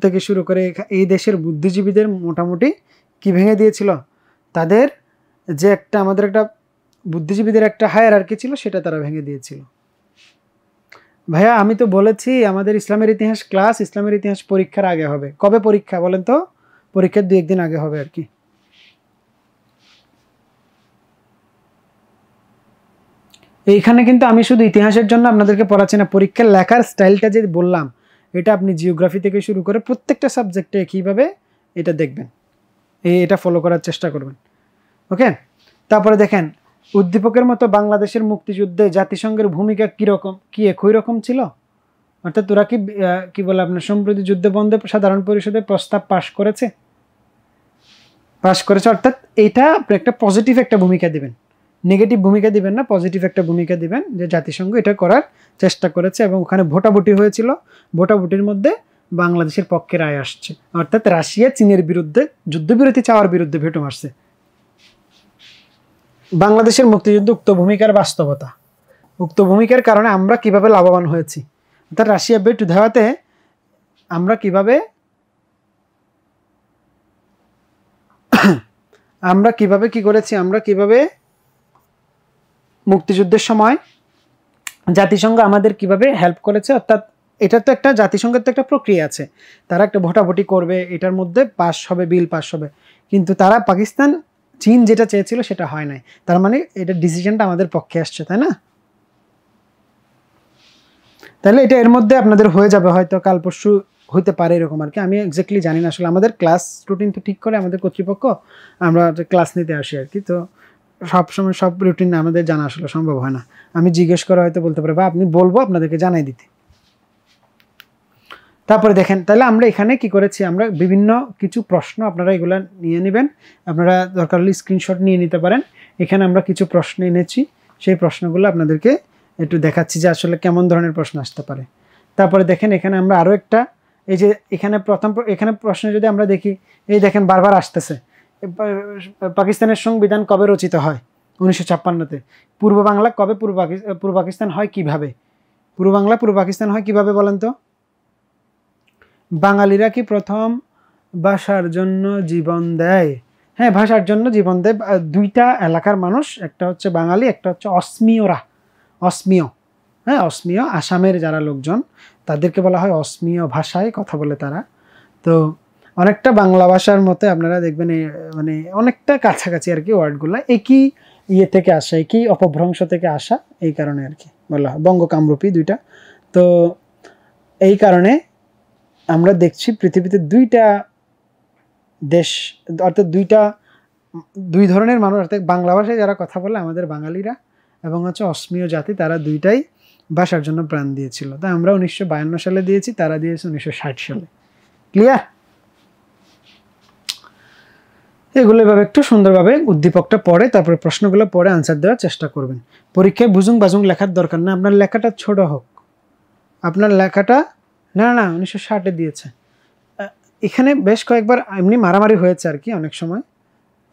থেকে শুরু করে এই দেশের বুদ্ধিজীবীদের মোটামুটি কি ভেঙে দিয়েছিল, তাদের যে আমাদের একটা বুদ্ধিজীবীদের একটা হায়ারার্কি ছিল সেটা তারা ভেঙে দিয়েছিল। ভাইয়া আমি তো বলেছি আমাদের ইসলামের ইতিহাস পরীক্ষার আগে হবে। কবে পরীক্ষা বলেন তো? পরীক্ষার 2-1 দিন আগে হবে আর কি। এইখানে কিন্তু আমি শুধু ইতিহাসের জন্য আপনাদেরকে পড়াচ্ছি না, পরীক্ষার লেখার স্টাইলটা যে বললাম এটা আপনি জিওগ্রাফি থেকে শুরু করে প্রত্যেকটা সাবজেক্টে একইভাবে এটা দেখবেন, এটা ফলো করার চেষ্টা করবেন। ওকে, তারপরে দেখেন উদ্দীপকের মতো বাংলাদেশের মুক্তিযুদ্ধে জাতিসংঘের ভূমিকা একই রকম ছিল। অর্থাৎ তোরা কি বলে আপনার সম্প্রতি যুদ্ধ বন্ধে সাধারণ পরিষদের প্রস্তাব পাশ করেছে, অর্থাৎ এটা আপনি একটা পজিটিভ একটা ভূমিকা দিবেন, নেগেটিভ ভূমিকা দিবেন না, পজিটিভ একটা ভূমিকা দিবেন যে জাতিসংঘ এটা করার চেষ্টা করেছে এবং ওখানে ভোটাভুটি হয়েছিল, ভোটাভুটির মধ্যে বাংলাদেশের পক্ষে রায় আসছে। অর্থাৎ রাশিয়া চীনের বিরুদ্ধে যুদ্ধবিরতি চাওয়ার বিরুদ্ধে ভেটো মারছে। বাংলাদেশের মুক্তিযুদ্ধ উক্ত ভূমিকার বাস্তবতা, উক্ত ভূমিকার কারণে আমরা কিভাবে লাভবান হয়েছি, অর্থাৎ রাশিয়া ভেটো দেওয়াতে আমরা কিভাবে কি করেছি, আমরা কিভাবে মুক্তিযুদ্ধের সময় জাতিসংঘ আমাদের কিভাবে হেল্প করেছে। অর্থাৎ এটা তো একটা জাতিসংঘের তো একটা প্রক্রিয়া আছে, তারা একটা ভোটাভুটি করবে, এটার মধ্যে বিল পাস হবে, কিন্তু তারা চীন যেটা চেয়েছিল সেটা হয় নাই, তার মানে এটা ডিসিশনটা আমাদের পক্ষে আসছে, তাই না? তাহলে এটা এর মধ্যে আপনাদের হয়ে যাবে, হয়তো কাল পরশু হইতে পারে এরকম আর কি, আমি এক্স্যাক্টলি জানি না। আসলে আমাদের ক্লাস রুটিন তো ঠিক করে আমাদের কর্তৃপক্ষ, আমরা ক্লাস নিতে আসি আর কি, তো সবসময় সব রুটিন আমাদের জানা আসলে সম্ভব হয় না। আমি জিজ্ঞেস করে হয়তো বলতে পারি বা আপনি বলবো আপনাদেরকে জানাই দিতে। তারপরে দেখেন, তাহলে আমরা এখানে কি করেছি, আমরা বিভিন্ন কিছু প্রশ্ন, আপনারা এগুলা নিয়ে নেবেন, আপনারা দরকার হলে স্ক্রিনশট নিয়ে নিতে পারেন। এখানে আমরা কিছু প্রশ্ন এনেছি, সেই প্রশ্নগুলো আপনাদেরকে একটু দেখাচ্ছি যে আসলে কেমন ধরনের প্রশ্ন আসতে পারে। তারপরে দেখেন এখানে আমরা আরও একটা, এই যে এখানে এখানে প্রশ্ন যদি আমরা দেখি, এই দেখেন বারবার আসতেছে পাকিস্তানের সংবিধান কবে রচিত হয়? 1956-তে। পূর্ব বাংলা কবে পূর্ব পাকিস্তান হয় কিভাবে? পূর্ব পাকিস্তান হয় কিভাবে বলেন তো? বাঙালিরা কি প্রথম ভাষার জন্য জীবন দেয়? হ্যাঁ, ভাষার জন্য জীবন দেয় দুইটা এলাকার মানুষ, একটা হচ্ছে বাঙালি, একটা হচ্ছে অসমীয়। হ্যাঁ, অসমীয় আসামের যারা লোকজন তাদেরকে বলা হয় অসমীয় ভাষায় কথা বলে তারা। তো অনেকটা বাংলা ভাষার মতে আপনারা দেখবেন মানে অনেকটা কাছাকাছি আর কি ওয়ার্ডগুলো, একই থেকে আসা, একই অপভ্রংশ থেকে আসা, এই কারণে আর কি বলা হয় বঙ্গ কামরূপী দুইটা। তো এই কারণে আমরা দেখছি পৃথিবীতে দুইটা দেশ, অর্থাৎ দুই ধরনের মানুষ, অর্থাৎ বাংলা ভাষায় যারা কথা বলে আমাদের বাঙালিরা এবং হচ্ছে অসমীয় জাতি, তারা দুইটাই ভাষার জন্য প্রাণ দিয়েছিল। তাই আমরা 1952 সালে দিয়েছি, তারা দিয়েছে 1960 সালে। ক্লিয়ার? এগুলো এভাবে একটু সুন্দরভাবে উদ্দীপকটা পড়ে তারপরে প্রশ্নগুলো পড়ে আনসার দেওয়ার চেষ্টা করবেন। পরীক্ষায় বুজুং বাজুং লেখার দরকার না, আপনার লেখাটা ছোট হোক, আপনার লেখাটা না 1960-এ দিয়েছে। এখানে বেশ কয়েকবার এমনি মারামারি হয়েছে আর কি অনেক সময়,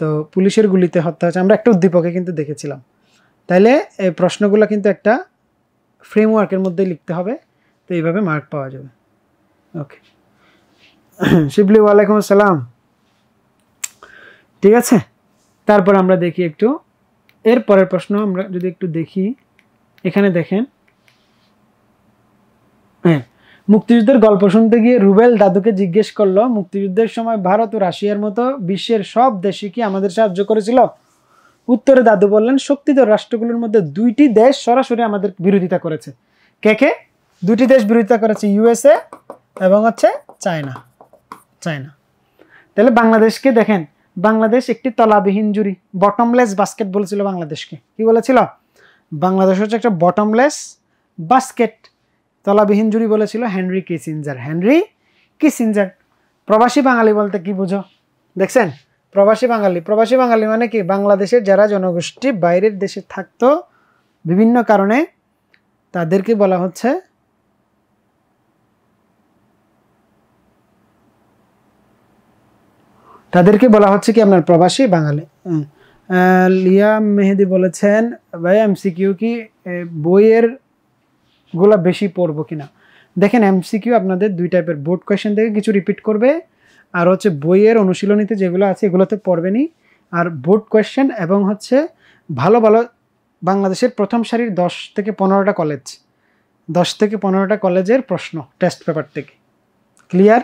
তো পুলিশের গুলিতে হত্যা হয়েছে, আমরা একটা উদ্দীপকে কিন্তু দেখেছিলাম। তাইলে এই প্রশ্নগুলো কিন্তু একটা ফ্রেমওয়ার্কের মধ্যে লিখতে হবে, তো এইভাবে মার্ক পাওয়া যাবে। ওকে, শিবলি ওয়ালাইকুম আসসালাম। ঠিক আছে, তারপর আমরা দেখি একটু এর পরের প্রশ্ন আমরা যদি একটু দেখি, এখানে দেখেন, হ্যাঁ, মুক্তিযুদ্ধের গল্প শুনতে গিয়ে রুবেল দাদুকে জিজ্ঞেস করলো, মুক্তিযুদ্ধের সময় ভারত ও রাশিয়ার মতো বিশ্বের সব দেশই কি আমাদের সাহায্য করেছিল? উত্তরে দাদু বললেন, শক্তিধর রাষ্ট্রগুলোর মধ্যে 2টি দেশ সরাসরি আমাদের বিরোধিতা করেছে। কে কে 2টি দেশ বিরোধিতা করেছে? ইউএসএ এবং হচ্ছে চায়না। তাহলে বাংলাদেশকে দেখেন, বাংলাদেশ একটি তলাবিহীন জুড়ি, বটমলেস বাস্কেট বলেছিল বাংলাদেশকে। কি বলেছিল? বাংলাদেশ হচ্ছে একটা বটমলেস বাস্কেট, তলাবিহীন জুড়ি বলেছিল হেনরি কিসিঞ্জার। প্রবাসী বাঙালি বলতে কি বুঝো? দেখছেন, প্রবাসী বাঙালি মানে কি? বাংলাদেশের যারা জনগোষ্ঠী বাইরের দেশে থাকতো বিভিন্ন কারণে, তাদেরকে বলা হচ্ছে কি আপনার প্রবাসী বাঙালি। লিয়া মেহেদি বলেছেন, ভাই এমসিকিউ কি বইয়ের গুলা বেশি পড়বো কিনা? দেখেন, এমসিকিউ আপনাদের 2 টাইপের, বোর্ড কোয়েশ্চেন থেকে কিছু রিপিট করবে, আর হচ্ছে বইয়ের অনুশীলনীতে যেগুলো আছে এগুলোতে পড়বেনি। আর বোর্ড কোয়েশ্চেন এবং হচ্ছে ভালো ভালো বাংলাদেশের প্রথম সারির 10 থেকে 15টা কলেজের প্রশ্ন টেস্ট পেপার থেকে। ক্লিয়ার?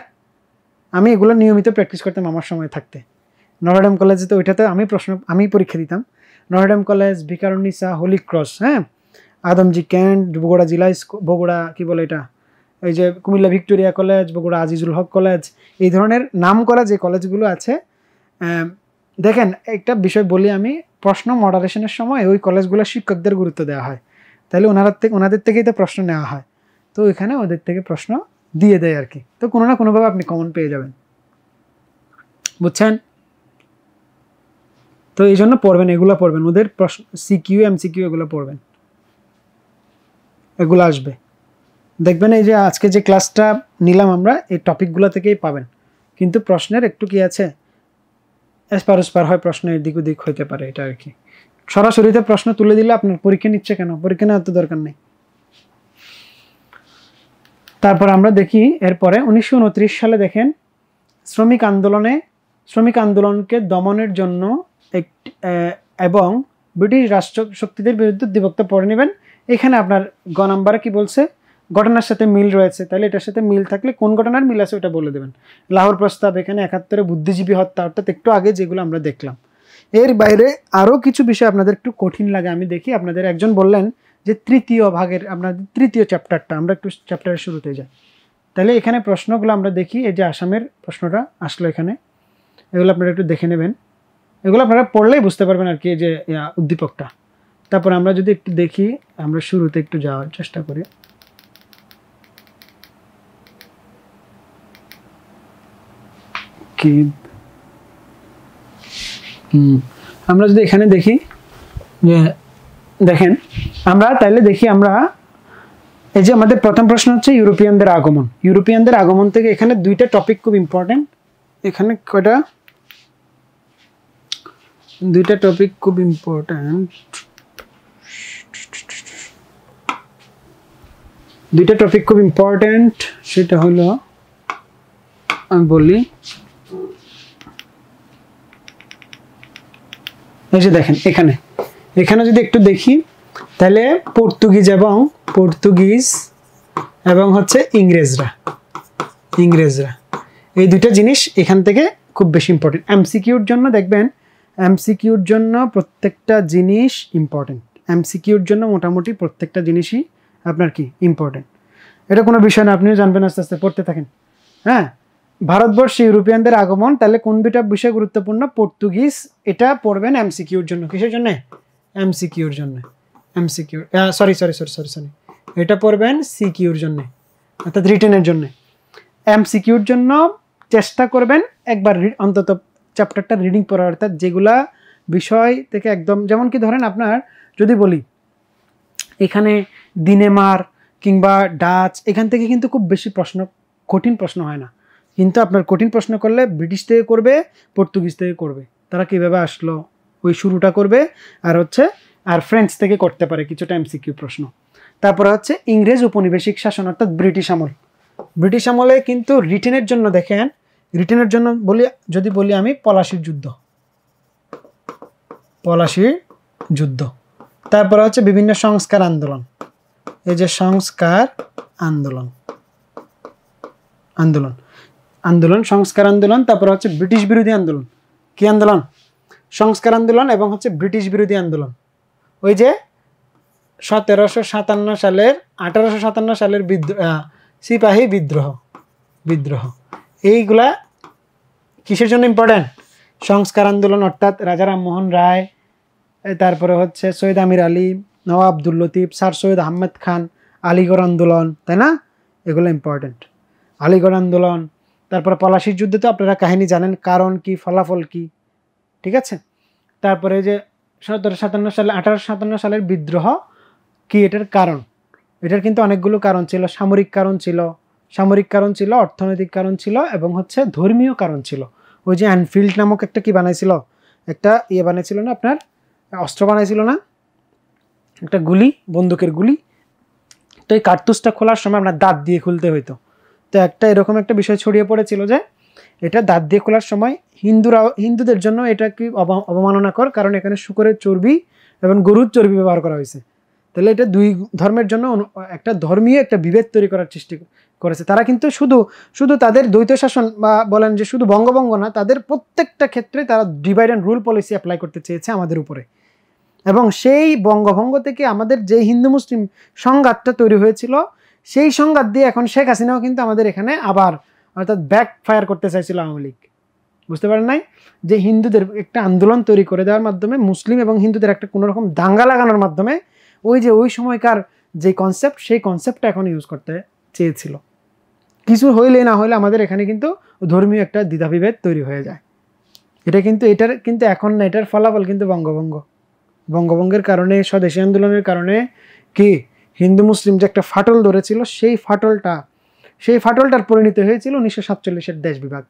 আমি এগুলো নিয়মিত প্র্যাকটিস করতাম আমার সময় থাকতে। নটরডেম কলেজে তো ওইটাতে আমি পরীক্ষা দিতাম। Notre Dame college, Viqarunnisa, holy cross, হ্যাঁ, আদমজি ক্যান্ট, বগুড়া কি বলে এটা, এই যে Comilla Victoria college, Bogura Azizul Haque college, এই ধরনের নাম করা যে কলেজগুলো আছে। দেখেন, একটা বিষয় বলি আমি, প্রশ্ন মডারেশনের সময় ওই কলেজগুলো শিক্ষকদের গুরুত্ব দেওয়া হয়, তাহলে ওনাদের থেকেই তো প্রশ্ন নেওয়া হয়, তো ওইখানে ওদের থেকে প্রশ্ন দিয়ে দেয় আর কি। তো কোনো না কোনোভাবে আপনি কমন পেয়ে যাবেন, বুঝছেন? তো এই জন্য পড়বেন, এগুলো পড়বেন, ওদের প্রশ্ন সিকিউ এমসিকিউ এগুলো পড়বেন, এগুলো আসবে। দেখবেন এই যে আজকে যে ক্লাসটা নিলাম আমরা, এই টপিকগুলো থেকেই পাবেন, কিন্তু প্রশ্নের একটু কি আছে, এসপার হয়, প্রশ্ন এদিক ওদিক হইতে পারে, এটা আর কি। সরাসরিতে প্রশ্ন তুলে দিলে আপনার পরীক্ষা নিচ্ছে কেন? পরীক্ষা নেওয়ার তো দরকার নেই। তারপর আমরা দেখি এরপরে 1929 সালে দেখেন, শ্রমিক আন্দোলনকে দমনের জন্য এবং ব্রিটিশ রাষ্ট্র শক্তিদের বিরুদ্ধে উদ্দীপকতা পড়ে নেবেন। এখানে আপনার গ নাম্বারে কি বলছে? ঘটনার সাথে মিল রয়েছে, তাহলে এটার সাথে মিল থাকলে কোন ঘটনার মিল আছে ওটা বলে দেবেন। লাহোর প্রস্তাব, এখানে 71-এ বুদ্ধিজীবী হত্যা, অর্থাৎ একটু আগে যেগুলো আমরা দেখলাম। এর বাইরে আরও কিছু বিষয় আপনাদের একটু কঠিন লাগে, আমি দেখি আপনাদের একজন বললেন যে তৃতীয় ভাগের আপনাদের তৃতীয় চ্যাপ্টারটা, আমরা একটু চ্যাপ্টারের শুরুতে যাই। তাহলে এখানে প্রশ্নগুলো আমরা দেখি, এই যে আসামের প্রশ্নটা আসলো এখানে, এগুলো আপনারা একটু দেখে নেবেন, এগুলো আপনারা পড়লেই বুঝতে পারবেন আর কি, যে উদ্দীপকটা। তারপর আমরা যদি একটু দেখি, আমরা শুরুতে একটু যাওয়ার চেষ্টা করি। কি আমরা যদি এখানে দেখি, যে দেখেন আমরা তাইলে দেখি, আমরা এই যে আমাদের প্রথম প্রশ্ন হচ্ছে ইউরোপিয়ানদের আগমন থেকে এখানে 2টা টপিক খুব ইম্পর্টেন্ট। এখানে কয়টা? 2টা টপিক খুব ইম্পর্টেন্ট। 2টা টপিক খুব ইম্পর্টেন্ট, সেটা হলো, আমি বলি, এই যে দেখেন এখানে যদি একটু দেখি, তাহলে পর্তুগিজ এবং হচ্ছে ইংরেজরা, এই 2টা জিনিস এখান থেকে খুব বেশি ইম্পর্টেন্ট। এমসিকিউর জন্য দেখবেন, এমসিকিউর জন্য প্রত্যেকটা জিনিস ইম্পর্টেন্ট, এমসিকিউর জন্য মোটামুটি প্রত্যেকটা জিনিসই আপনার কি ইম্পর্টেন্ট। এটা কোনো বিষয় না, আপনিও জানবেন, আস্তে আস্তে পড়তে থাকেন। হ্যাঁ, ভারতবর্ষে ইউরোপিয়ানদের আগমন, তাহলে কোন 2টা বিষয় গুরুত্বপূর্ণ? পর্তুগিজ, এটা পড়বেন এমসিকিউর জন্য। কিসের জন্য? এমসিকিউর জন্য। সরি, এটা পড়বেন সিকিউর জন্য, অর্থাৎ রিটেনের জন্য। এমসিকিউর জন্য চেষ্টা করবেন একবার অন্তত চ্যাপ্টারটা রিডিং পড়ার, অর্থাৎ যেগুলা বিষয় থেকে একদম, যেমন কি ধরেন আপনার যদি বলি এখানে দিনেমার কিংবা ডাচ, এখান থেকে কিন্তু খুব বেশি কঠিন প্রশ্ন হয় না, কিন্তু আপনার কঠিন প্রশ্ন করলে ব্রিটিশ থেকে করবে, পর্তুগিজ থেকে করবে, তারা কীভাবে আসলো ওই শুরুটা করবে, আর ফ্রেঞ্চ থেকে করতে পারে কিছুটা এমসিকিউ প্রশ্ন। তারপরে হচ্ছে ইংরেজ উপনিবেশিক শাসন, অর্থাৎ ব্রিটিশ আমলে কিন্তু রিটেনের জন্য দেখেন, রিটেনের জন্য যদি বলি আমি পলাশির যুদ্ধ। তারপরে হচ্ছে বিভিন্ন সংস্কার আন্দোলন, এই যে সংস্কার আন্দোলন, আন্দোলন আন্দোলন সংস্কার আন্দোলন। তারপরে হচ্ছে ব্রিটিশ বিরোধী আন্দোলন। কি আন্দোলন? সংস্কার আন্দোলন এবং হচ্ছে ব্রিটিশ বিরোধী আন্দোলন। ওই যে 1757 সালের 1857 সালের সিপাহী বিদ্রোহ এইগুলা কিসের জন্য ইম্পর্টেন্ট? সংস্কার আন্দোলন অর্থাৎ রাজা রামমোহন রায়, তারপরে হচ্ছে সৈয়দ আমির আলী, নওয়াব আব্দুল লতিফ, স্যার সৈয়দ আহমেদ খান, আলিগড় আন্দোলন, তাই না? এগুলো ইম্পর্টেন্ট। আলিগড় আন্দোলন, তারপরে পলাশির যুদ্ধে তো আপনারা কাহিনী জানেন, কারণ কি ফলাফল কি, ঠিক আছে? তারপরে যে 1857 সালের বিদ্রোহ কি, এটার কারণ, এটার কিন্তু অনেকগুলো কারণ ছিল। সামরিক কারণ ছিল, অর্থনৈতিক কারণ ছিল এবং হচ্ছে ধর্মীয় কারণ ছিল। ওই যে অ্যানফিল্ড নামক একটা কি বানাইছিল, একটা বানাইছিল না, আপনার অস্ত্র বানাইছিল না, একটা গুলি, বন্দুকের গুলি। তো এই কার্তুজটা খোলার সময় আপনার দাঁত দিয়ে খুলতে হইতো। তো একটা এরকম একটা বিষয় ছড়িয়ে পড়েছিল যে এটা দাঁত দিয়ে খোলার সময় হিন্দুদের জন্য এটা কি অবমাননাকর, কারণ এখানে শূকরের চর্বি এবং গরুর চর্বি ব্যবহার করা হয়েছে। তাহলে এটা দুই ধর্মের জন্য একটা ধর্মীয় একটা বিভেদ তৈরি করার চেষ্টা করেছে। তারা কিন্তু শুধু তাদের দ্বৈত শাসন বা বলেন যে শুধু বঙ্গভঙ্গ না, তাদের প্রত্যেকটা ক্ষেত্রে তারা divide and rule policy apply করতে চেয়েছে আমাদের উপরে। এবং সেই বঙ্গভঙ্গ থেকে আমাদের যে হিন্দু মুসলিম সংঘাতটা তৈরি হয়েছিল, সেই সংঘাত দিয়ে এখন শেখ হাসিনাও কিন্তু আমাদের এখানে আবার অর্থাৎ ব্যাক ফায়ার করতে চাইছিল আওয়ামী লীগ। বুঝতে পারেন নাই? যে হিন্দুদের একটা আন্দোলন তৈরি করে দেওয়ার মাধ্যমে, মুসলিম এবং হিন্দুদের একটা কোনোরকম দাঙ্গা লাগানোর মাধ্যমে ওই সময়কার যে কনসেপ্ট, সেই কনসেপ্টটা এখন ইউজ করতে চেয়েছিল। কিছু হইলে না হইলে আমাদের এখানে কিন্তু ধর্মীয় একটা দ্বিধাবিভেদ তৈরি হয়ে যায়। এটার কিন্তু এখন না, এটার ফলাফল কিন্তু বঙ্গভঙ্গের কারণে, স্বদেশী আন্দোলনের কারণে কি হিন্দু মুসলিম যে একটা ফাটল ধরেছিল, সেই ফাটলটার পরিণত হয়েছিল 1947-এর দেশ বিভাগ।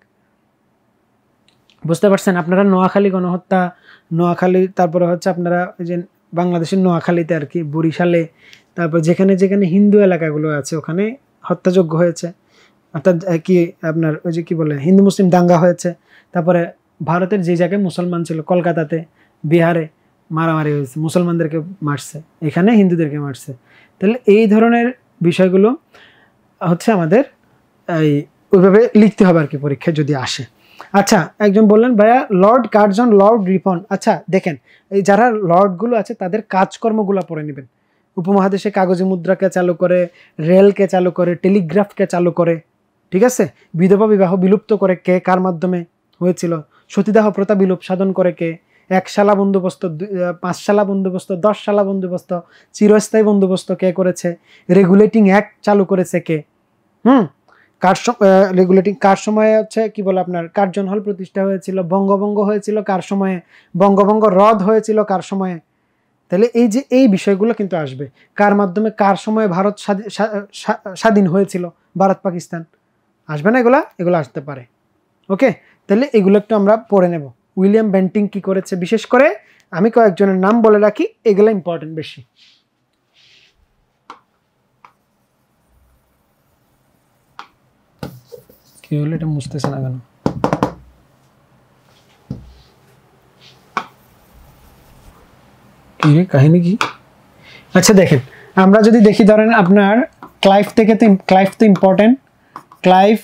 বুঝতে পারছেন আপনারা? নোয়াখালী গণহত্যা, তারপরে হচ্ছে আপনারা ওই যে বাংলাদেশের নোয়াখালীতে আর কি, বরিশালে, তারপর যেখানে যেখানে হিন্দু এলাকাগুলো আছে ওখানে হত্যাযজ্ঞ হয়েছে, অর্থাৎ কি আপনার ওই যে কি বলে হিন্দু মুসলিম দাঙ্গা হয়েছে। তারপরে ভারতের যে জায়গায় মুসলমান ছিল, কলকাতাতে, বিহারে মারামারি হয়েছে, মুসলমানদেরকে মারছে, এখানে হিন্দুদেরকে মারছে। তাহলে এই ধরনের বিষয়গুলো হচ্ছে আমাদের ওইভাবে লিখতে হবে আর কি পরীক্ষায় যদি আসে। আচ্ছা, একজন বললেন ভাইয়া লর্ড কার্জন, লর্ড রিপন। আচ্ছা দেখেন, এই যারা লর্ডগুলো আছে তাদের কাজকর্মগুলো পড়ে নেবেন। উপমহাদেশে কাগজে মুদ্রাকে চালু করে, রেলকে চালু করে, টেলিগ্রাফকে চালু করে, ঠিক আছে? বিধবা বিবাহ বিলুপ্ত করে কে, কার মাধ্যমে হয়েছিল? সতীদাহ প্রথা বিলুপ সাধন করে কে? 1 শালা বন্দোবস্ত, 5 শালা বন্দোবস্ত, 10 শালা বন্দোবস্ত, চিরস্থায়ী বন্দোবস্ত কে করেছে? রেগুলেটিং অ্যাক্ট চালু করেছে কে? কার সময়ে হচ্ছে কি বলে আপনার কার্জন হল প্রতিষ্ঠা হয়েছিল? বঙ্গভঙ্গ হয়েছিল কার সময়ে? বঙ্গভঙ্গ রদ হয়েছিল কার সময়ে? তাহলে এই যে এই বিষয়গুলো কিন্তু আসবে। কার মাধ্যমে, কার সময়ে ভারত স্বাধীন হয়েছিল, ভারত পাকিস্তান, আসবে না? এগুলো আসতে পারে। ওকে, তাহলে এগুলো একটু আমরা পড়ে নেব। উইলিয়াম বেন্টিং কি করেছে, বিশেষ করে আমি কয়েকজনের নাম বলে রাখি, এগুলো ইম্পর্টেন্ট বেশি। কি হলো, এটা মুছতেছে না কেন? কাহিনী কি? আচ্ছা দেখেন, আমরা যদি দেখি, ধরেন আপনার ক্লাইভ তো ইম্পর্টেন্ট। ক্লাইভ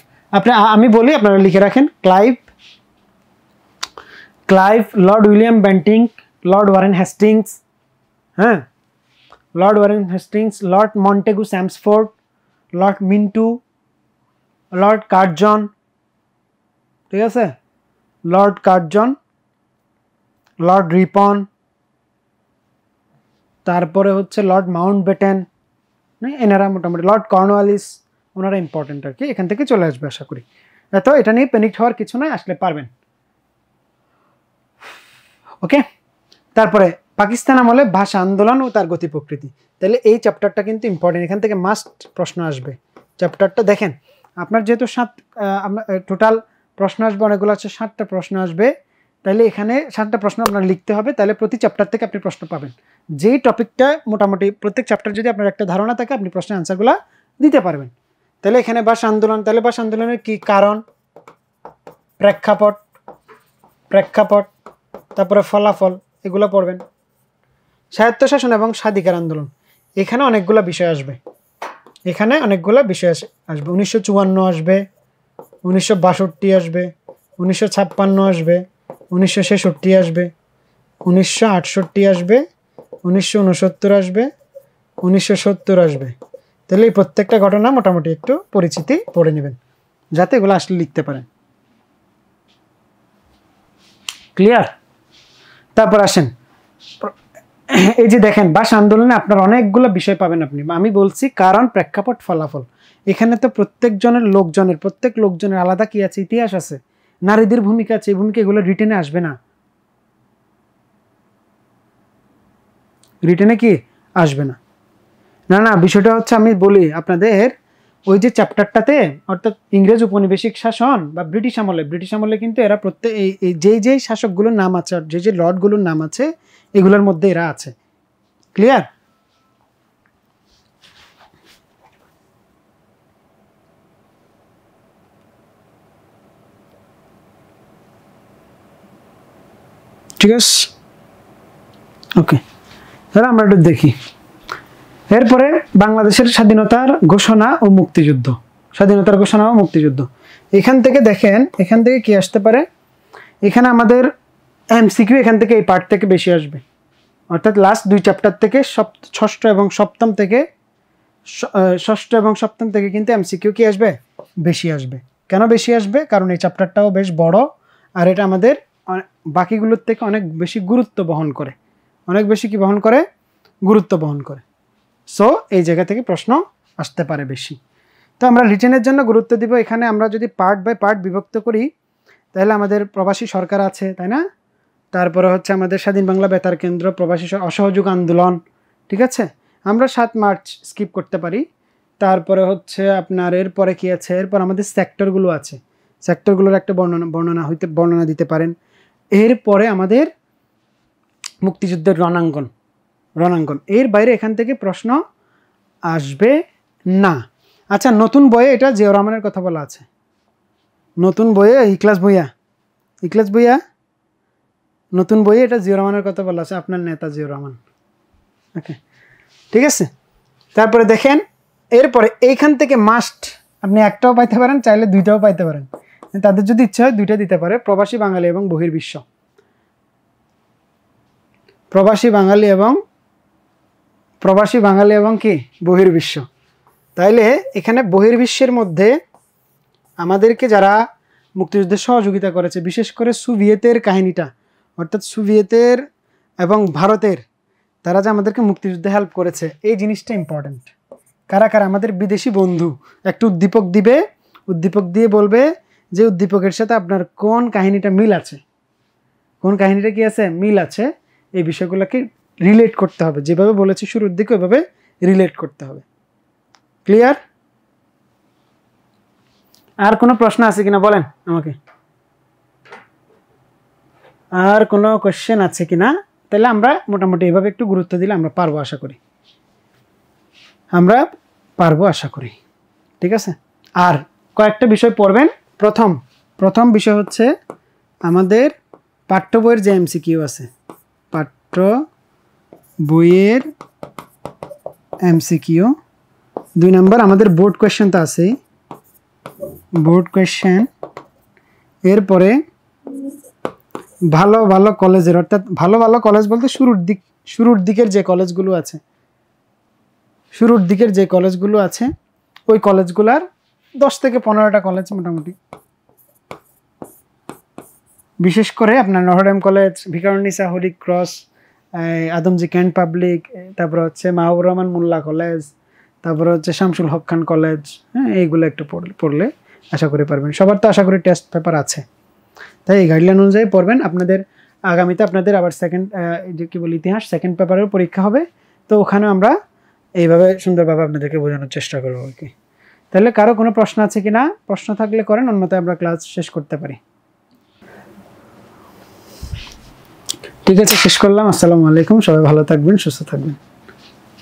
আমি বলি, আপনারা লিখে রাখেন। Clive, lord William Bentinck, lord Warren Hastings, হ্যাঁ, lord Warren Hastings, lord Montagu Chelmsford, lord Minto, lord Curzon, ঠিক আছে? লর্ড কার্জন, লর্ড রিপন, তারপরে হচ্ছে লর্ড মাউন্টব্যাটেন, এনারা মোটামুটি, লর্ড কর্নওয়ালিস, ওনারা ইম্পর্টেন্ট আর কি। এখান থেকে চলে আসবে আশা করি। এটা নিয়ে প্যানিক হওয়ার কিছু নয়, আসলে পারবেন। ওকে, তারপরে পাকিস্তান আমলে ভাষা আন্দোলন ও তার গতি প্রকৃতি। তাহলে এই চ্যাপ্টারটা কিন্তু ইম্পর্টেন্ট, এখান থেকে মাস্ট প্রশ্ন আসবে। চ্যাপ্টারটা দেখেন, আপনার যেহেতু টোটাল প্রশ্ন আসবে অনেকগুলো আছে, 7টা প্রশ্ন আসবে। তাহলে এখানে 7টা প্রশ্ন আপনার লিখতে হবে, তাহলে প্রতি চ্যাপ্টার থেকে আপনি প্রশ্ন পাবেন। যেই টপিকটা মোটামুটি প্রত্যেক চ্যাপ্টার যদি আপনার একটা ধারণা থাকে, আপনি প্রশ্নের আনসারগুলো দিতে পারবেন। তাহলে এখানে ভাষা আন্দোলন, তাহলে ভাষা আন্দোলনের কি কারণ, প্রেক্ষাপট, তারপরে ফলাফল, এগুলো পড়বেন। স্বায়ত্তশাসন এবং স্বাধিকার আন্দোলন, এখানে অনেকগুলো বিষয় আসবে, এখানে অনেকগুলো বিষয় আসবে। 1954 আসবে, 1962 আসবে, 1956 আসবে, 1966 আসবে, 1968 আসবে, 1969 আসবে, 1970 আসবে। তাহলে এই প্রত্যেকটা ঘটনা মোটামুটি একটু পরিচিতি পড়ে নেবেন, যাতে এগুলো আসলে লিখতে পারেন। ক্লিয়ার? তারপর আসেন, এই যে দেখেন ভাষা আন্দোলনে আপনার অনেকগুলো বিষয় পাবেন আপনি। আমি বলছি কারণ, প্রেক্ষাপট, ফলাফল। এখানে তো প্রত্যেক লোকজনের আলাদা কি আছে, ইতিহাস আছে, নারীদের ভূমিকা আছে, এই ভূমিকা এগুলো রিটেনে আসবে না, রিটেনে কি আসবে না। না বিষয়টা হচ্ছে, আমি বলি আপনাদের, ওই যে চ্যাপ্টারটাতে, অর্থাৎ ইংরেজ উপনিবেশিক শাসন বা ব্রিটিশ আমলে কিন্তু এরা প্রত্যেক এই যেই শাসকগুলোর নাম আছে, যে লর্ডগুলোর নাম আছে, এগুলোর মধ্যে এরা আছে। ক্লিয়ার? ঠিক আছে, ওকে। তাহলে আমরা একটু দেখি। এরপরে বাংলাদেশের স্বাধীনতার ঘোষণা ও মুক্তিযুদ্ধ। এখান থেকে দেখেন, এখান থেকে কি আসতে পারে, এখানে আমাদের এমসিকিউ এখান থেকে এই পার্ট থেকে বেশি আসবে, অর্থাৎ লাস্ট 2 চ্যাপ্টার থেকে ষষ্ঠ এবং সপ্তম থেকে কিন্তু এমসিকিউ কি আসবে, বেশি আসবে। কেন বেশি আসবে? কারণ এই চ্যাপ্টারটাও বেশ বড়, আর এটা আমাদের বাকিগুলোর থেকে অনেক বেশি গুরুত্ব বহন করে, গুরুত্ব বহন করে। সো এই জায়গা থেকে প্রশ্ন আসতে পারে বেশি। তো আমরা রিটেনের জন্য গুরুত্ব দিব। এখানে আমরা যদি পার্ট বাই পার্ট বিভক্ত করি, তাহলে আমাদের প্রবাসী সরকার আছে, তাই না? তারপরে হচ্ছে আমাদের স্বাধীন বাংলা বেতার কেন্দ্র, প্রবাসী অসহযোগ আন্দোলন, ঠিক আছে? আমরা 7 মার্চ স্কিপ করতে পারি। তারপরে হচ্ছে আপনার এরপরে কি আছে, এরপর আমাদের সেক্টরগুলো আছে, সেক্টরগুলোর একটা বর্ণনা দিতে পারেন। এরপরে আমাদের মুক্তিযুদ্ধের রণাঙ্গন, এর বাইরে এখান থেকে প্রশ্ন আসবে না। আচ্ছা, নতুন বইয়ে এটা জিয়াউর রহমানের কথা বলা আছে, নতুন বইয়ে ইখলাস বইয়া নতুন বইয়ে এটা জিয়াউর রহমানের কথা বলা আছে, আপনার নেতা জিয়াউর রহমান। ওকে, ঠিক আছে। তারপরে দেখেন, এরপরে এইখান থেকে মাস্ট আপনি একটাও পাইতে পারেন, চাইলে 2টাও পাইতে পারেন, তাদের যদি ইচ্ছা হয় 2টা দিতে পারে। প্রবাসী বাঙালি এবং বহির্বিশ্ব, প্রবাসী বাঙালি এবং কি বহির্বিশ্ব। তাইলে এখানে বহির্বিশ্বের মধ্যে আমাদেরকে যারা মুক্তিযুদ্ধে সহযোগিতা করেছে, বিশেষ করে সোভিয়েতের কাহিনীটা, অর্থাৎ সোভিয়েতের এবং ভারতের, তারা যে আমাদেরকে মুক্তিযুদ্ধে হেল্প করেছে, এই জিনিসটা ইম্পর্টেন্ট। কারা কারা? আমাদের বিদেশি বন্ধু একটু উদ্দীপক দিবে, উদ্দীপক দিয়ে বলবে যে উদ্দীপকের সাথে আপনার কোন কাহিনীটা মিল আছে, কোন কাহিনীটা কি আছে, মিল আছে। এই বিষয়গুলোকে রিলেট করতে হবে, যেভাবে বলেছি শুরুর দিকে ওইভাবে রিলেট করতে হবে। ক্লিয়ার? আর কোনো প্রশ্ন আছে কিনা বলেন আমাকে, আর কোনো কোশ্চেন আছে কিনা? তাহলে আমরা মোটামুটি এভাবে একটু গুরুত্ব দিলে আমরা পারবো আশা করি, ঠিক আছে। আর কয়েকটা বিষয় পড়বেন। প্রথম বিষয় হচ্ছে আমাদের পাঠ্য বইয়ের যে এমসিকিউ আছে, পাঠ্য বইয়ের এমসিকিউ। 2 নম্বর আমাদের বোর্ড কোয়েশ্চেন তো আছেই, বোর্ড কোয়েশ্চেন। এরপরে ভালো কলেজের, অর্থাৎ ভালো কলেজ বলতে শুরুর দিকের যে কলেজগুলো আছে, ওই কলেজগুলার 10 থেকে 15টা কলেজ মোটামুটি, বিশেষ করে আপনার Notre Dame college, Viqarunnisa holy cross, Adamjee cantt public, তারপর হচ্ছে মাহবুবুর রহমান মোল্লা কলেজ, তারপর হচ্ছে শামসুল হক খান কলেজ। হ্যাঁ, এইগুলো একটু পড়লে আশা করি পারবেন। সবার তো আশা করি টেস্ট পেপার আছে, তাই এই গাইডলাইন অনুযায়ী পড়বেন। আপনাদের আগামীতে আপনাদের আবার ইতিহাস সেকেন্ড পেপারের পরীক্ষা হবে, তো ওখানে আমরা এইভাবে সুন্দরভাবে আপনাদেরকে বোঝানোর চেষ্টা করবো আর কি। তাহলে কারো কোনো প্রশ্ন আছে কিনা? প্রশ্ন থাকলে করেন, অন্যথায় আমরা ক্লাস শেষ করতে পারি। ঠিক আছে, শেষ করলাম। আসসালামু আলাইকুম, সবাই ভালো থাকবেন, সুস্থ থাকবেন।